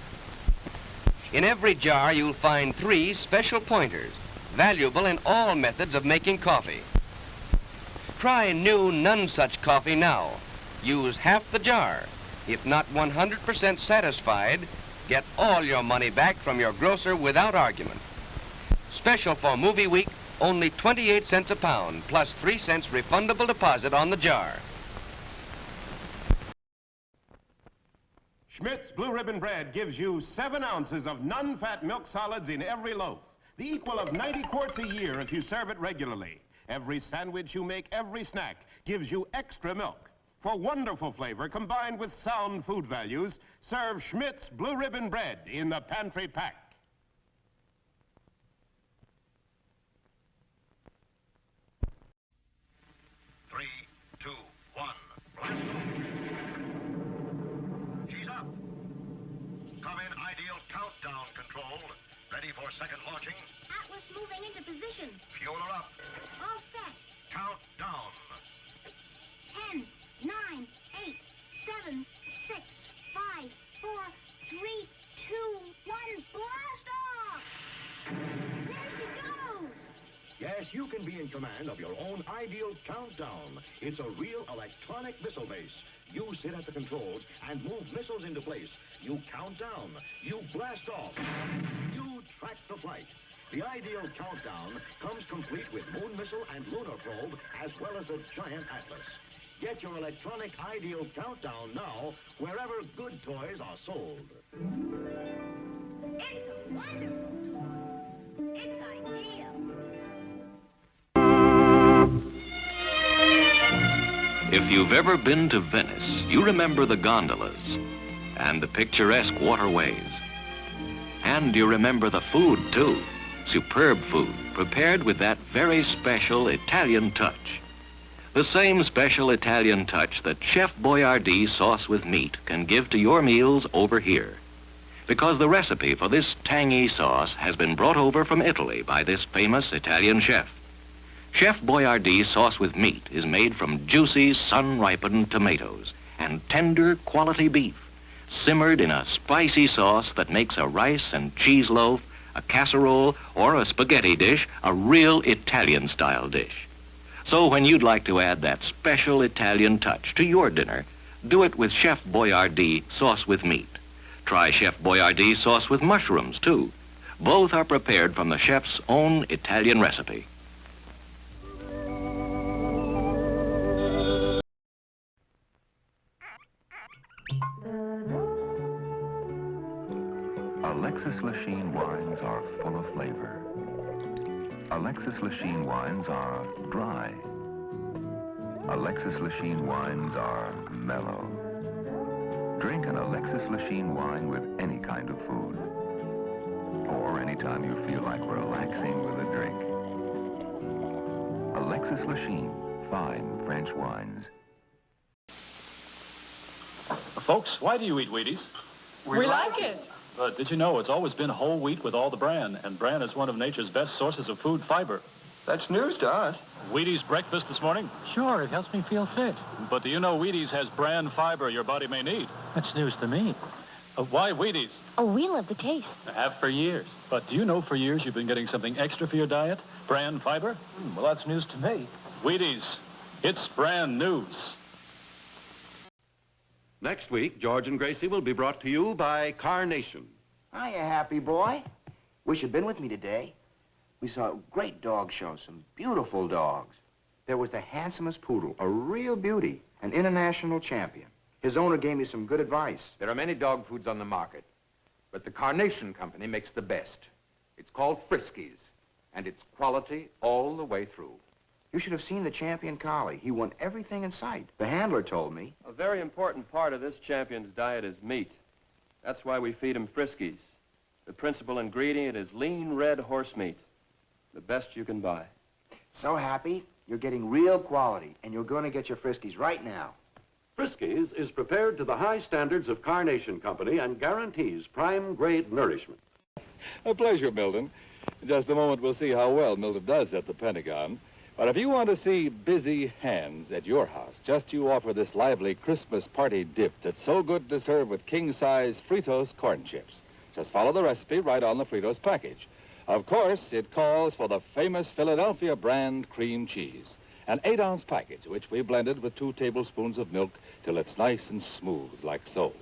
In every jar, you'll find 3 special pointers, valuable in all methods of making coffee. Try new none-such coffee now. Use half the jar. If not 100% satisfied, get all your money back from your grocer without argument. Special for Movie Week, only 28 cents a pound, plus 3 cents refundable deposit on the jar. Schmidt's Blue Ribbon Bread gives you 7 ounces of non-fat milk solids in every loaf, the equal of 90 quarts a year if you serve it regularly. Every sandwich you make, every snack, gives you extra milk. For wonderful flavor combined with sound food values, serve Schmidt's Blue Ribbon Bread in the pantry pack. Three, two, one, blast off. She's up. Come in ideal countdown control. Ready for second launching. Atlas moving into position. Fuel her up. All set. Count down. 10, 9, 8, 7, 6, 5, 4, 3, 2, 1, blast off! There she goes! Yes, you can be in command of your own ideal countdown. It's a real electronic missile base. You sit at the controls and move missiles into place. You count down. You blast off. You track the flight. The ideal countdown comes complete with moon missile and lunar probe, as well as a giant atlas. Get your electronic ideal countdown now, wherever good toys are sold. It's a wonderful toy. It's ideal. If you've ever been to Venice, you remember the gondolas and the picturesque waterways. And you remember the food, too. Superb food, prepared with that very special Italian touch. The same special Italian touch that Chef Boyardee sauce with meat can give to your meals over here. Because the recipe for this tangy sauce has been brought over from Italy by this famous Italian chef. Chef Boyardee sauce with meat is made from juicy, sun-ripened tomatoes and tender quality beef, simmered in a spicy sauce that makes a rice and cheese loaf, a casserole, or a spaghetti dish a real Italian-style dish. So when you'd like to add that special Italian touch to your dinner, do it with Chef Boyardee sauce with meat. Try Chef Boyardee sauce with mushrooms, too. Both are prepared from the chef's own Italian recipe. Alexis Lachine wines are full of flavor. Alexis Lachine wines are dry. Alexis Lachine wines are mellow. Drink an Alexis Lachine wine with any kind of food. Or anytime you feel like relaxing with a drink. Alexis Lachine, fine French wines. Folks, why do you eat Wheaties? We like it. But did you know it's always been whole wheat with all the bran, and bran is one of nature's best sources of food fiber. That's news to us. Wheaties breakfast this morning? Sure, it helps me feel fit. But do you know Wheaties has bran fiber your body may need? That's news to me. Why Wheaties? Oh, we love the taste. I have for years. But do you know for years you've been getting something extra for your diet? Bran fiber? Well, that's news to me. Wheaties. It's brand news. Next week, George and Gracie will be brought to you by Carnation. Hiya, happy boy. Wish you'd been with me today. We saw a great dog show, some beautiful dogs. There was the handsomest poodle, a real beauty, an international champion. His owner gave me some good advice. There are many dog foods on the market, but the Carnation Company makes the best. It's called Friskies, and it's quality all the way through. You should have seen the champion collie. He won everything in sight. The handler told me. A very important part of this champion's diet is meat. That's why we feed him Friskies. The principal ingredient is lean red horse meat, the best you can buy. So happy, you're getting real quality, and you're going to get your Friskies right now. Friskies is prepared to the high standards of Carnation Company and guarantees prime-grade nourishment. A pleasure, Milton. In just a moment, we'll see how well Milton does at the Pentagon. But if you want to see busy hands at your house, just you offer this lively Christmas party dip that's so good to serve with king-size Fritos corn chips. Just follow the recipe right on the Fritos package. Of course, it calls for the famous Philadelphia brand cream cheese, an 8-ounce package, which we blended with 2 tablespoons of milk till it's nice and smooth, like so.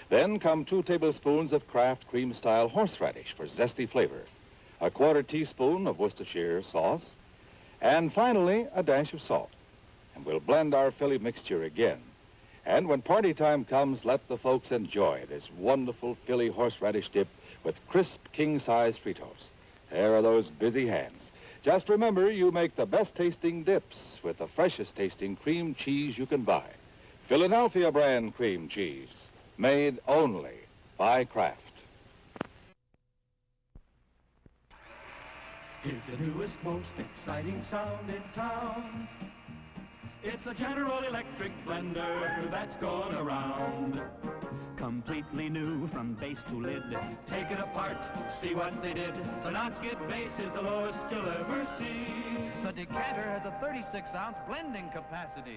Then come 2 tablespoons of Kraft cream-style horseradish for zesty flavor, a 1/4 teaspoon of Worcestershire sauce, and finally, a dash of salt. And we'll blend our Philly mixture again. And when party time comes, let the folks enjoy this wonderful Philly horseradish dip with crisp king-size Fritos. There are those busy hands. Just remember, you make the best-tasting dips with the freshest-tasting cream cheese you can buy. Philadelphia brand cream cheese, made only by Kraft. It's the newest, most exciting sound in town. It's a General Electric blender that's going around. Completely new from base to lid. Take it apart, see what they did. The non-skid base is the lowest you'll ever see. The decanter has a 36-ounce blending capacity.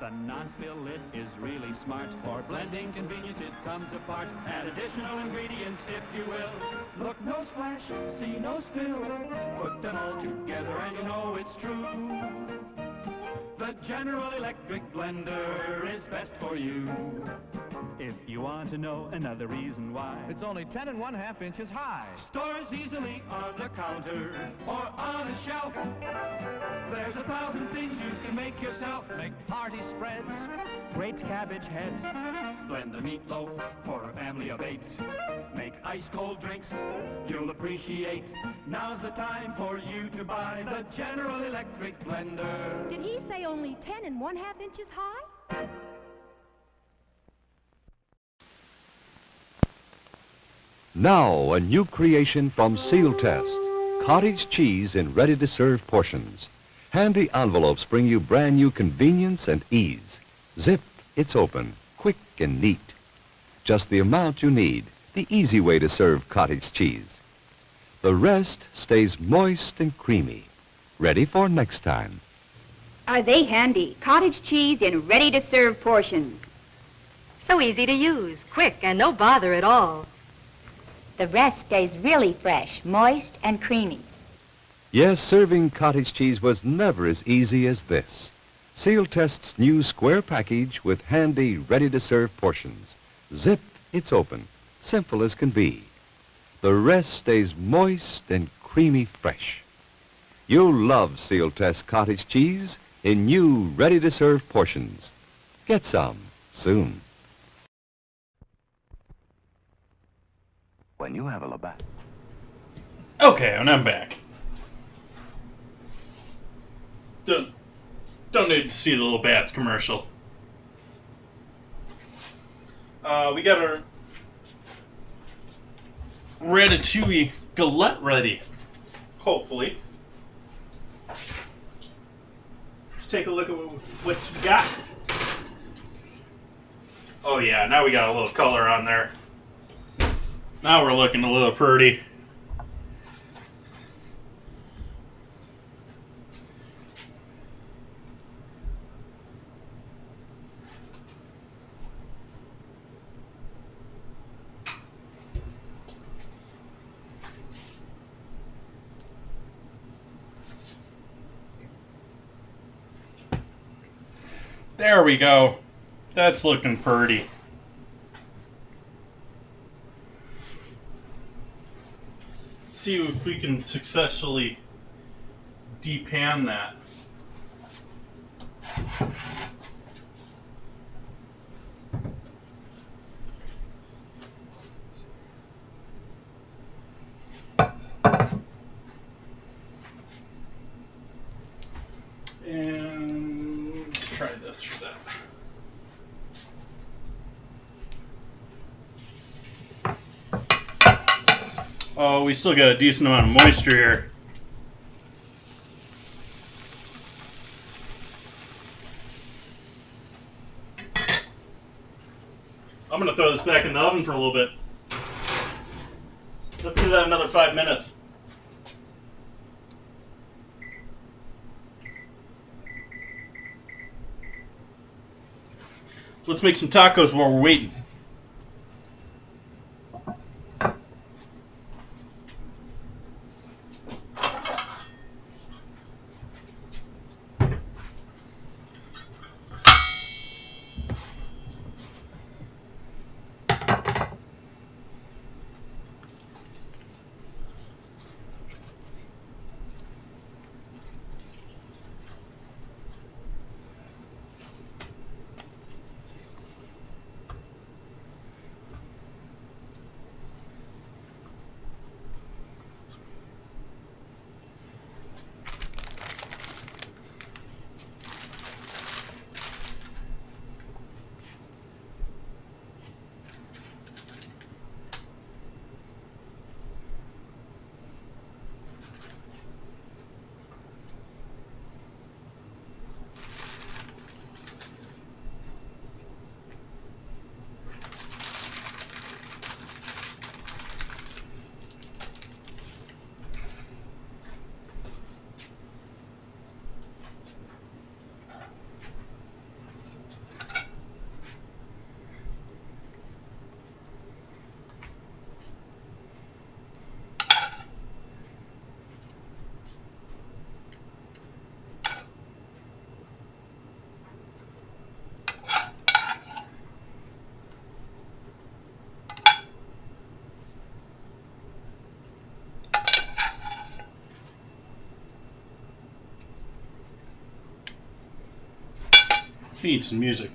The non-spill lid is really smart. For blending convenience, it comes apart. Add additional ingredients, if you will. Look, no splash, see no spill. Put them all together and you know it's true. The General Electric blender is best for you. If you want to know another reason why, it's only 10 1/2 inches high. Stores easily on the counter or on a shelf. There's 1,000 things you can make yourself. Make party spreads, great cabbage heads, blend the meatloaf for a family of 8. Make ice-cold drinks you'll appreciate. Now's the time for you to buy the General Electric blender. Did he say only 10 1/2 inches high? Now, a new creation from Seal Test. Cottage cheese in ready-to-serve portions. Handy envelopes bring you brand new convenience and ease. Zip, it's open, quick and neat. Just the amount you need, the easy way to serve cottage cheese. The rest stays moist and creamy, ready for next time. Are they handy? Cottage cheese in ready-to-serve portions. So easy to use, quick, and no bother at all. The rest stays really fresh, moist, and creamy. Yes, serving cottage cheese was never as easy as this. Seal Test's new square package with handy, ready-to-serve portions. Zip, it's open, simple as can be. The rest stays moist and creamy fresh. You'll love Seal Test cottage cheese in new, ready-to-serve portions. Get some soon. When you have a Labatt. Okay, and I'm back. Don't need to see the little bats commercial. We got our Ratatouille Galette ready. Hopefully. Let's take a look at what we got. Oh yeah, now we got a little color on there. Now we're looking a little pretty. There we go. That's looking pretty. See if we can successfully depan that. And let's try this for that. Oh, we still got a decent amount of moisture here. I'm going to throw this back in the oven for a little bit. Let's give that another 5 minutes. Let's make some tacos while we're waiting. Need some music.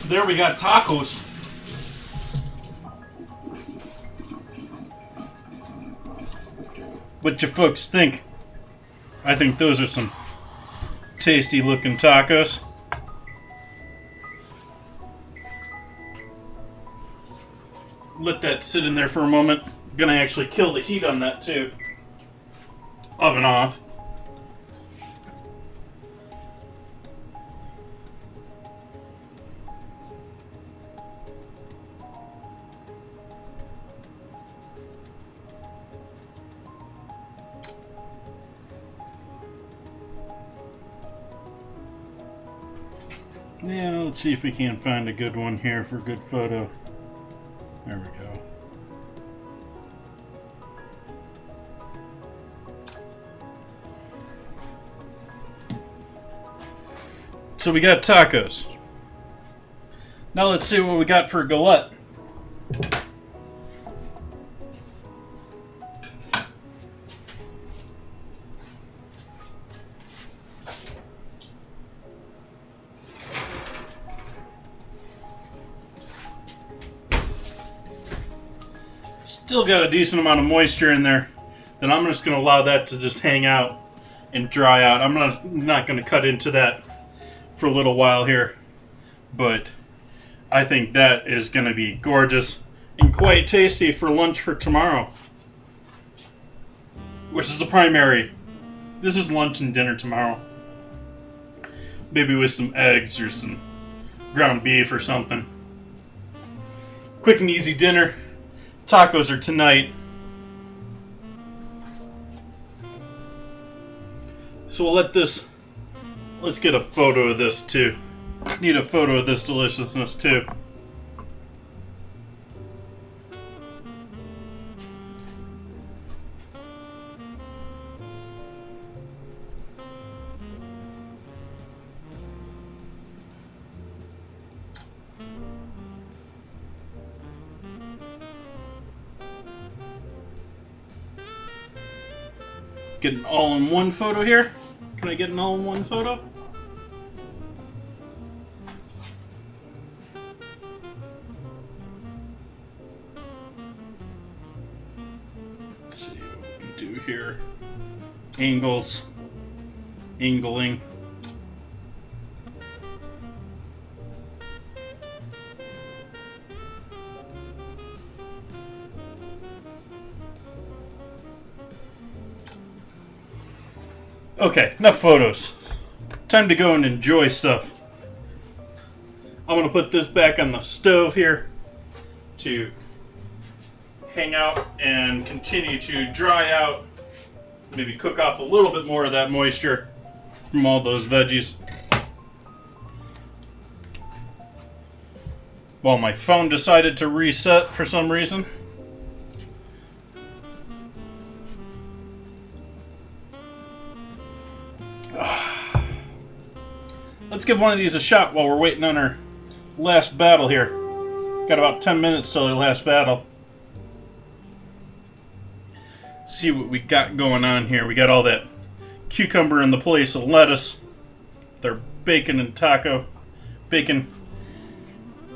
So there we got tacos. What you folks think? I think those are some tasty looking tacos. Let that sit in there for a moment. Gonna actually kill the heat on that too. Oven off. Yeah, let's see if we can find a good one here for a good photo. There we go. So we got tacos. Now let's see what we got for Galette. Still got a decent amount of moisture in there. Then I'm just going to allow that to just hang out and dry out. I'm not going to cut into that for a little while here. But I think that is going to be gorgeous and quite tasty for lunch for tomorrow. Which is the primary. This is lunch and dinner tomorrow. Maybe with some eggs or some ground beef or something. Quick and easy dinner. Tacos are tonight. So we'll let's get a photo of this too. Need a photo of this deliciousness too. Get an all-in-one photo here. Can I get an all-in-one photo? Let's see what we can do here. Angles. Angling. Okay, enough photos. Time to go and enjoy stuff. I'm going to put this back on the stove here to hang out and continue to dry out. Maybe cook off a little bit more of that moisture from all those veggies. While my phone decided to reset for some reason. Let's give one of these a shot while we're waiting on our last battle here. Got about 10 minutes till our last battle. See what we got going on here. We got all that cucumber in the place of lettuce. Their bacon and taco. Bacon,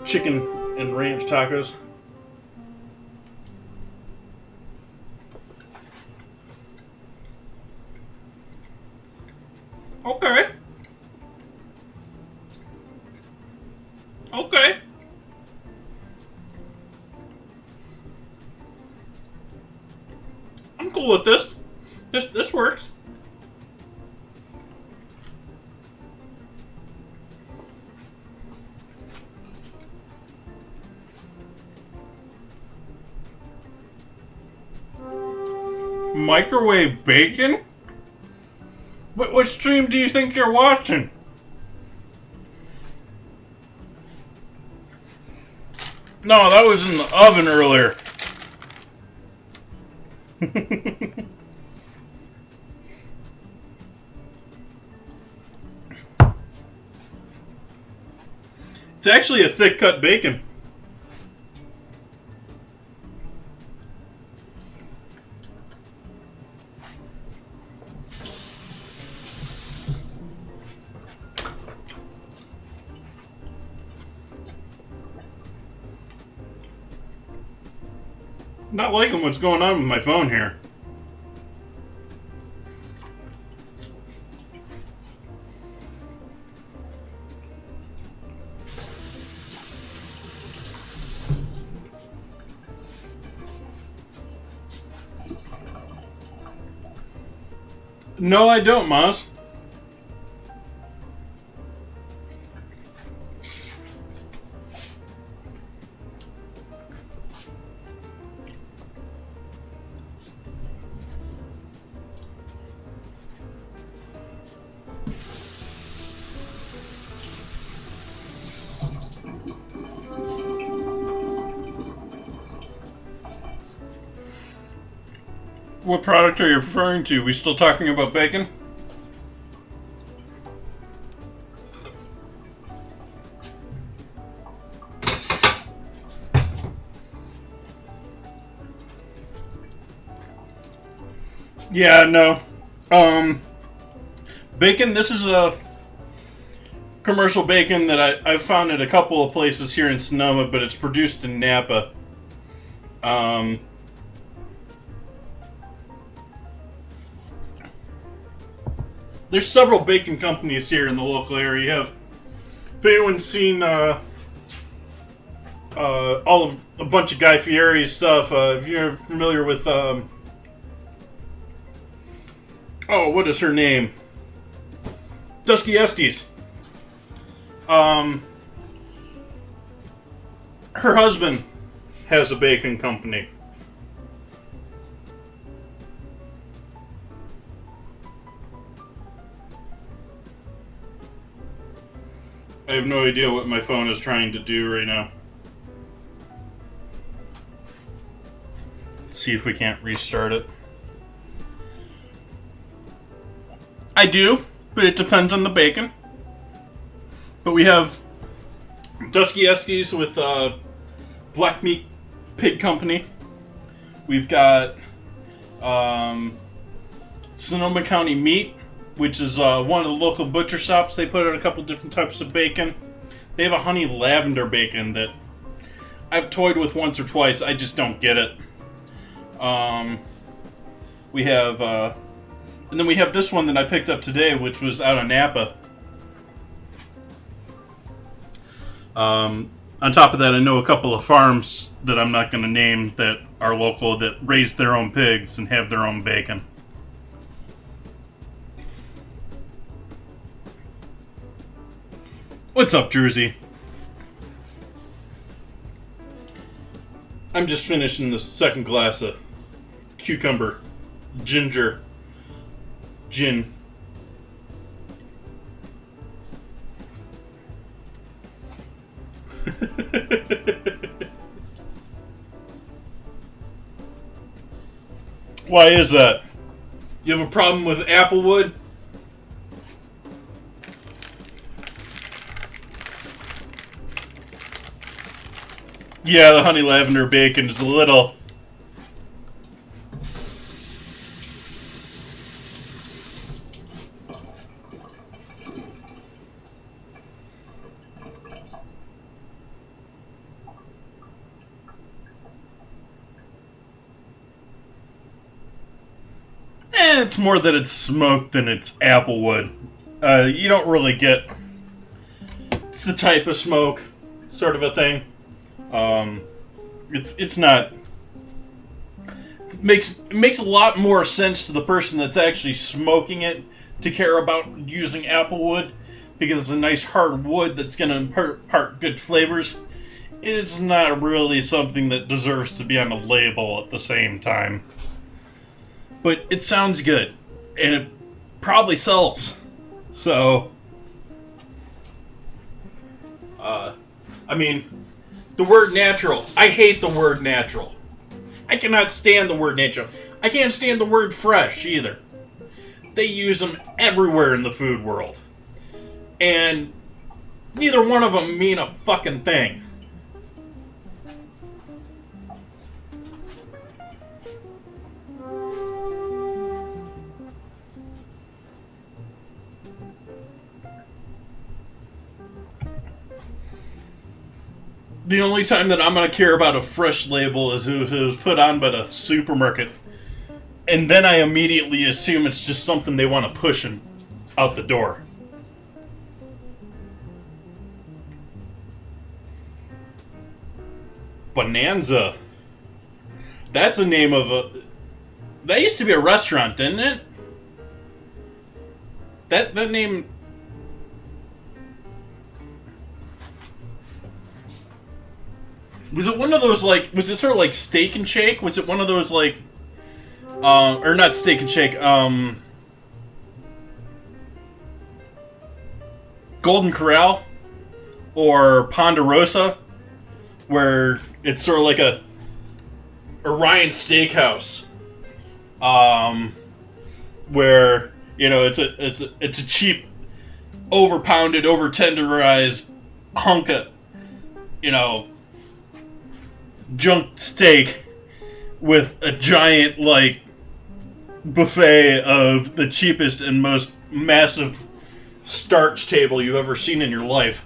chicken, and ranch tacos. Okay. Okay. I'm cool with this. This works. Microwave bacon? What stream do you think you're watching? No, that was in the oven earlier. It's actually a thick cut bacon. Not liking what's going on with my phone here. No, I don't, Moz. What product are you referring to? We still talking about bacon? Yeah, no. Bacon, this is a commercial bacon that I've found at a couple of places here in Sonoma, but it's produced in Napa. There's several bacon companies here in the local area. You have, if anyone's seen all of a bunch of Guy Fieri's stuff, if you're familiar with oh, what is her name? Dusky Estes. Her husband has a bacon company. I have no idea what my phone is trying to do right now. Let's see if we can't restart it. I do, but it depends on the bacon. But we have Dusky Estes with Black Meat Pig Company. We've got Sonoma County Meat, which is one of the local butcher shops. They put out a couple different types of bacon. They have a honey lavender bacon that I've toyed with once or twice. I just don't get it. We have, and then we have this one that I picked up today, which was out of Napa. On top of that, I know a couple of farms that I'm not going to name that are local that raise their own pigs and have their own bacon. What's up, Druzy? I'm just finishing the second glass of cucumber ginger gin. Why is that? You have a problem with applewood? Yeah, the honey lavender bacon is a little... it's more that it's smoked than it's applewood. You don't really get... It's the type of smoke, sort of a thing. It's not... It makes a lot more sense to the person that's actually smoking it to care about using applewood, because it's a nice hard wood that's going to impart good flavors. It's not really something that deserves to be on a label at the same time. But it sounds good, and it probably sells. So, I mean, the word natural. I hate the word natural. I cannot stand the word natural. I can't stand the word fresh either. They use them everywhere in the food world. And neither one of them mean a fucking thing. The only time that I'm going to care about a fresh label is if it was put on by the supermarket. And then I immediately assume it's just something they want to push out the door. Bonanza. That's a name of a... That used to be a restaurant, didn't it? That name... Was it one of those, like... Was it sort of like Steak and Shake? Was it one of those, like... or not Steak and Shake, Golden Corral? Or Ponderosa? Where it's sort of like a Orion Steakhouse, where, you know, it's a cheap, overpounded, over tenderized hunk of, you know, junk steak with a giant, like, buffet of the cheapest and most massive starch table you've ever seen in your life.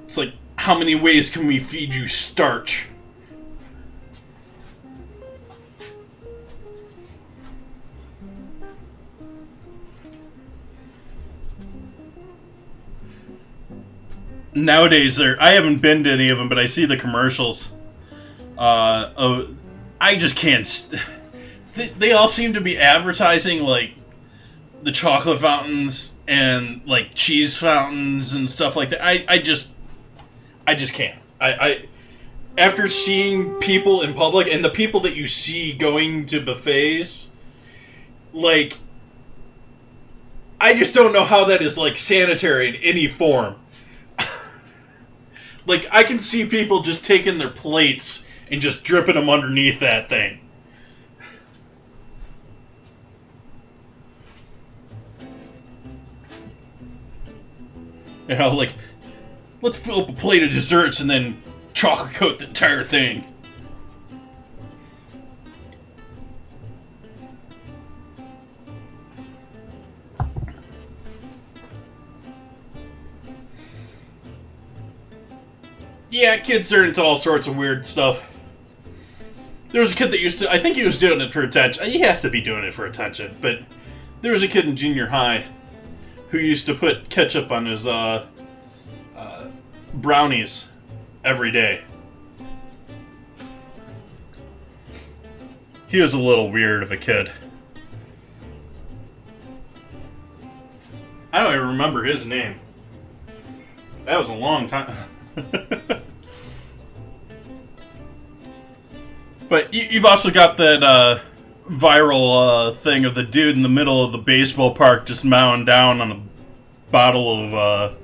It's like, how many ways can we feed you starch? Nowadays, I haven't been to any of them, but I see the commercials. I just can't... They all seem to be advertising, like, the chocolate fountains and, like, cheese fountains and stuff like that. I just can't. I after seeing people in public and the people that you see going to buffets, like, I just don't know how that is, like, sanitary in any form. Like, I can see people just taking their plates and just dripping them underneath that thing. You know, like, let's fill up a plate of desserts and then chocolate coat the entire thing. Yeah, kids are into all sorts of weird stuff. There was a kid that used to... I think he was doing it for attention. You have to be doing it for attention. But there was a kid in junior high who used to put ketchup on his brownies every day. He was a little weird of a kid. I don't even remember his name. That was a long time. But you've also got that viral thing of the dude in the middle of the baseball park just mowing down on a bottle of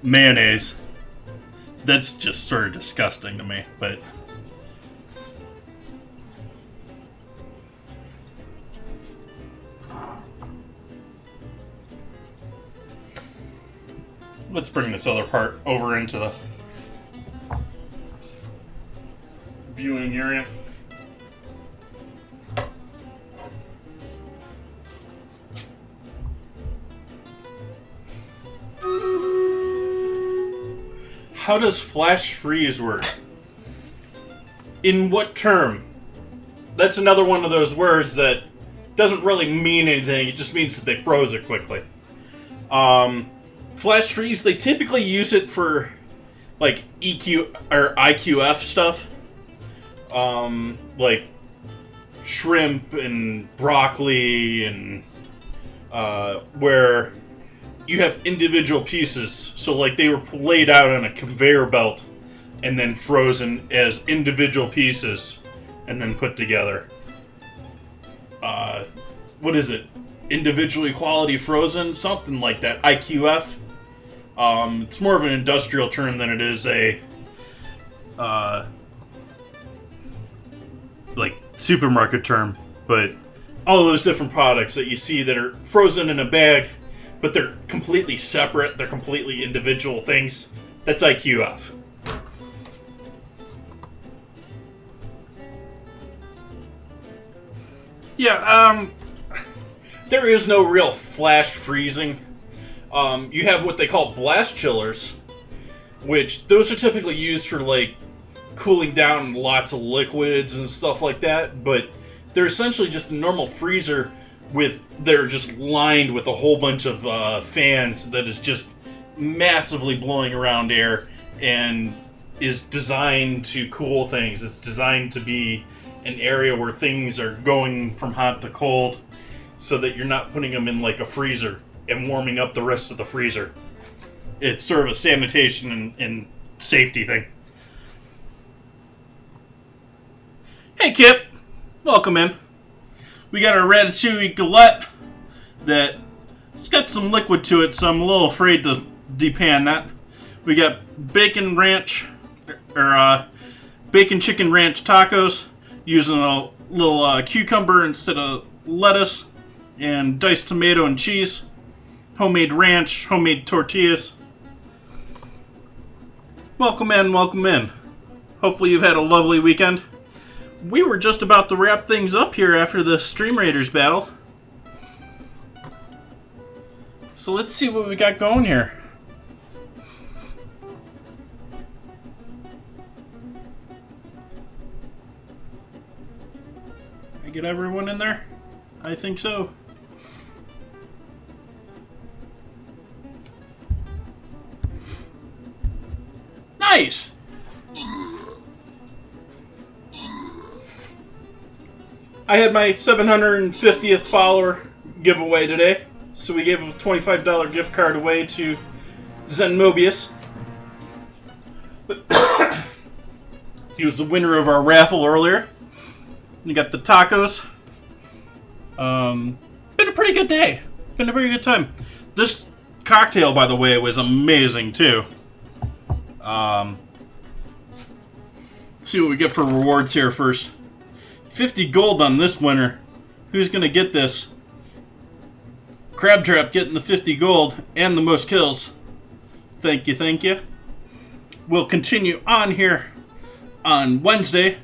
mayonnaise. That's just sort of disgusting to me, but... Let's bring this other part over into the viewing area. How does flash freeze work? In what term? That's another one of those words that doesn't really mean anything. It just means that they froze it quickly. Flash freeze, they typically use it for, like, EQ or IQF stuff. Like shrimp and broccoli and where you have individual pieces. So, like, they were laid out on a conveyor belt and then frozen as individual pieces and then put together. What is it? Individually quality frozen? Something like that. IQF. It's more of an industrial term than it is a, like, supermarket term. But all of those different products that you see that are frozen in a bag, but they're completely separate, they're completely individual things, that's IQF. Yeah, there is no real flash freezing. You have what they call blast chillers, which those are typically used for like cooling down lots of liquids and stuff like that, but they're essentially just a normal freezer they're just lined with a whole bunch of fans that is just massively blowing around air and is designed to cool things. It's designed to be an area where things are going from hot to cold so that you're not putting them in like a freezer and warming up the rest of the freezer. It's sort of a sanitation and safety thing. Hey Kip, welcome in. We got our Ratatouille Galette that's got some liquid to it, so I'm a little afraid to depan that. We got bacon chicken ranch tacos using a little cucumber instead of lettuce, and diced tomato and cheese, homemade ranch, homemade tortillas. Welcome in, welcome in. Hopefully you've had a lovely weekend. We were just about to wrap things up here after the Stream Raiders battle. So let's see what we got going here. I get everyone in there? I think so. Nice! I had my 750th follower giveaway today, so we gave a $25 gift card away to Zen Mobius. He was the winner of our raffle earlier. You got the tacos. Been a pretty good day. Been a pretty good time. This cocktail, by the way, was amazing too. Let's see what we get for rewards here first. 50 gold on this winner. Who's gonna get this? Crabtrap getting the 50 gold and the most kills. Thank you, thank you. We'll continue on here on Wednesday.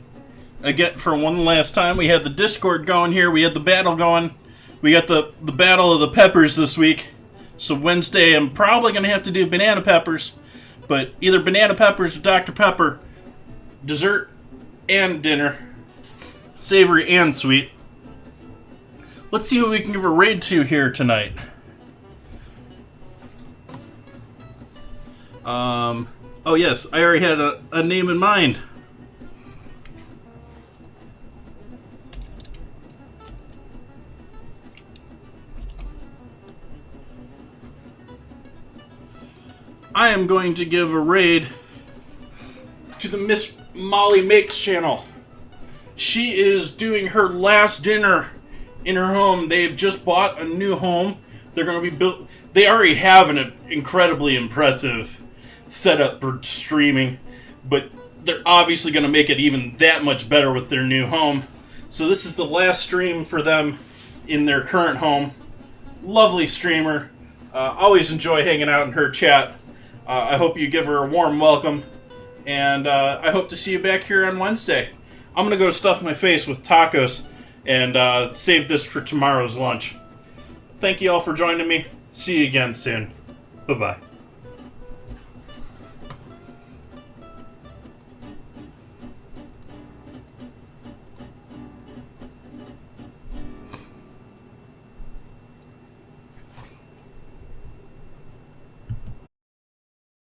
Again, for one last time, we had the Discord going here. We had the battle going. We got the Battle of the Peppers this week. So Wednesday, I'm probably going to have to do banana peppers. But either banana peppers or Dr. Pepper. Dessert and dinner. Savory and sweet. Let's see who we can give a raid to here tonight. Oh yes, I already had a name in mind. I am going to give a raid to the Miss Molly Makes channel. She is doing her last dinner in her home. They've just bought a new home. They're going to be built. They already have an incredibly impressive setup for streaming, but they're obviously going to make it even that much better with their new home. So this is the last stream for them in their current home. Lovely streamer. Always enjoy hanging out in her chat. I hope you give her a warm welcome, and I hope to see you back here on Wednesday. I'm going to go stuff my face with tacos and save this for tomorrow's lunch. Thank you all for joining me. See you again soon. Bye-bye.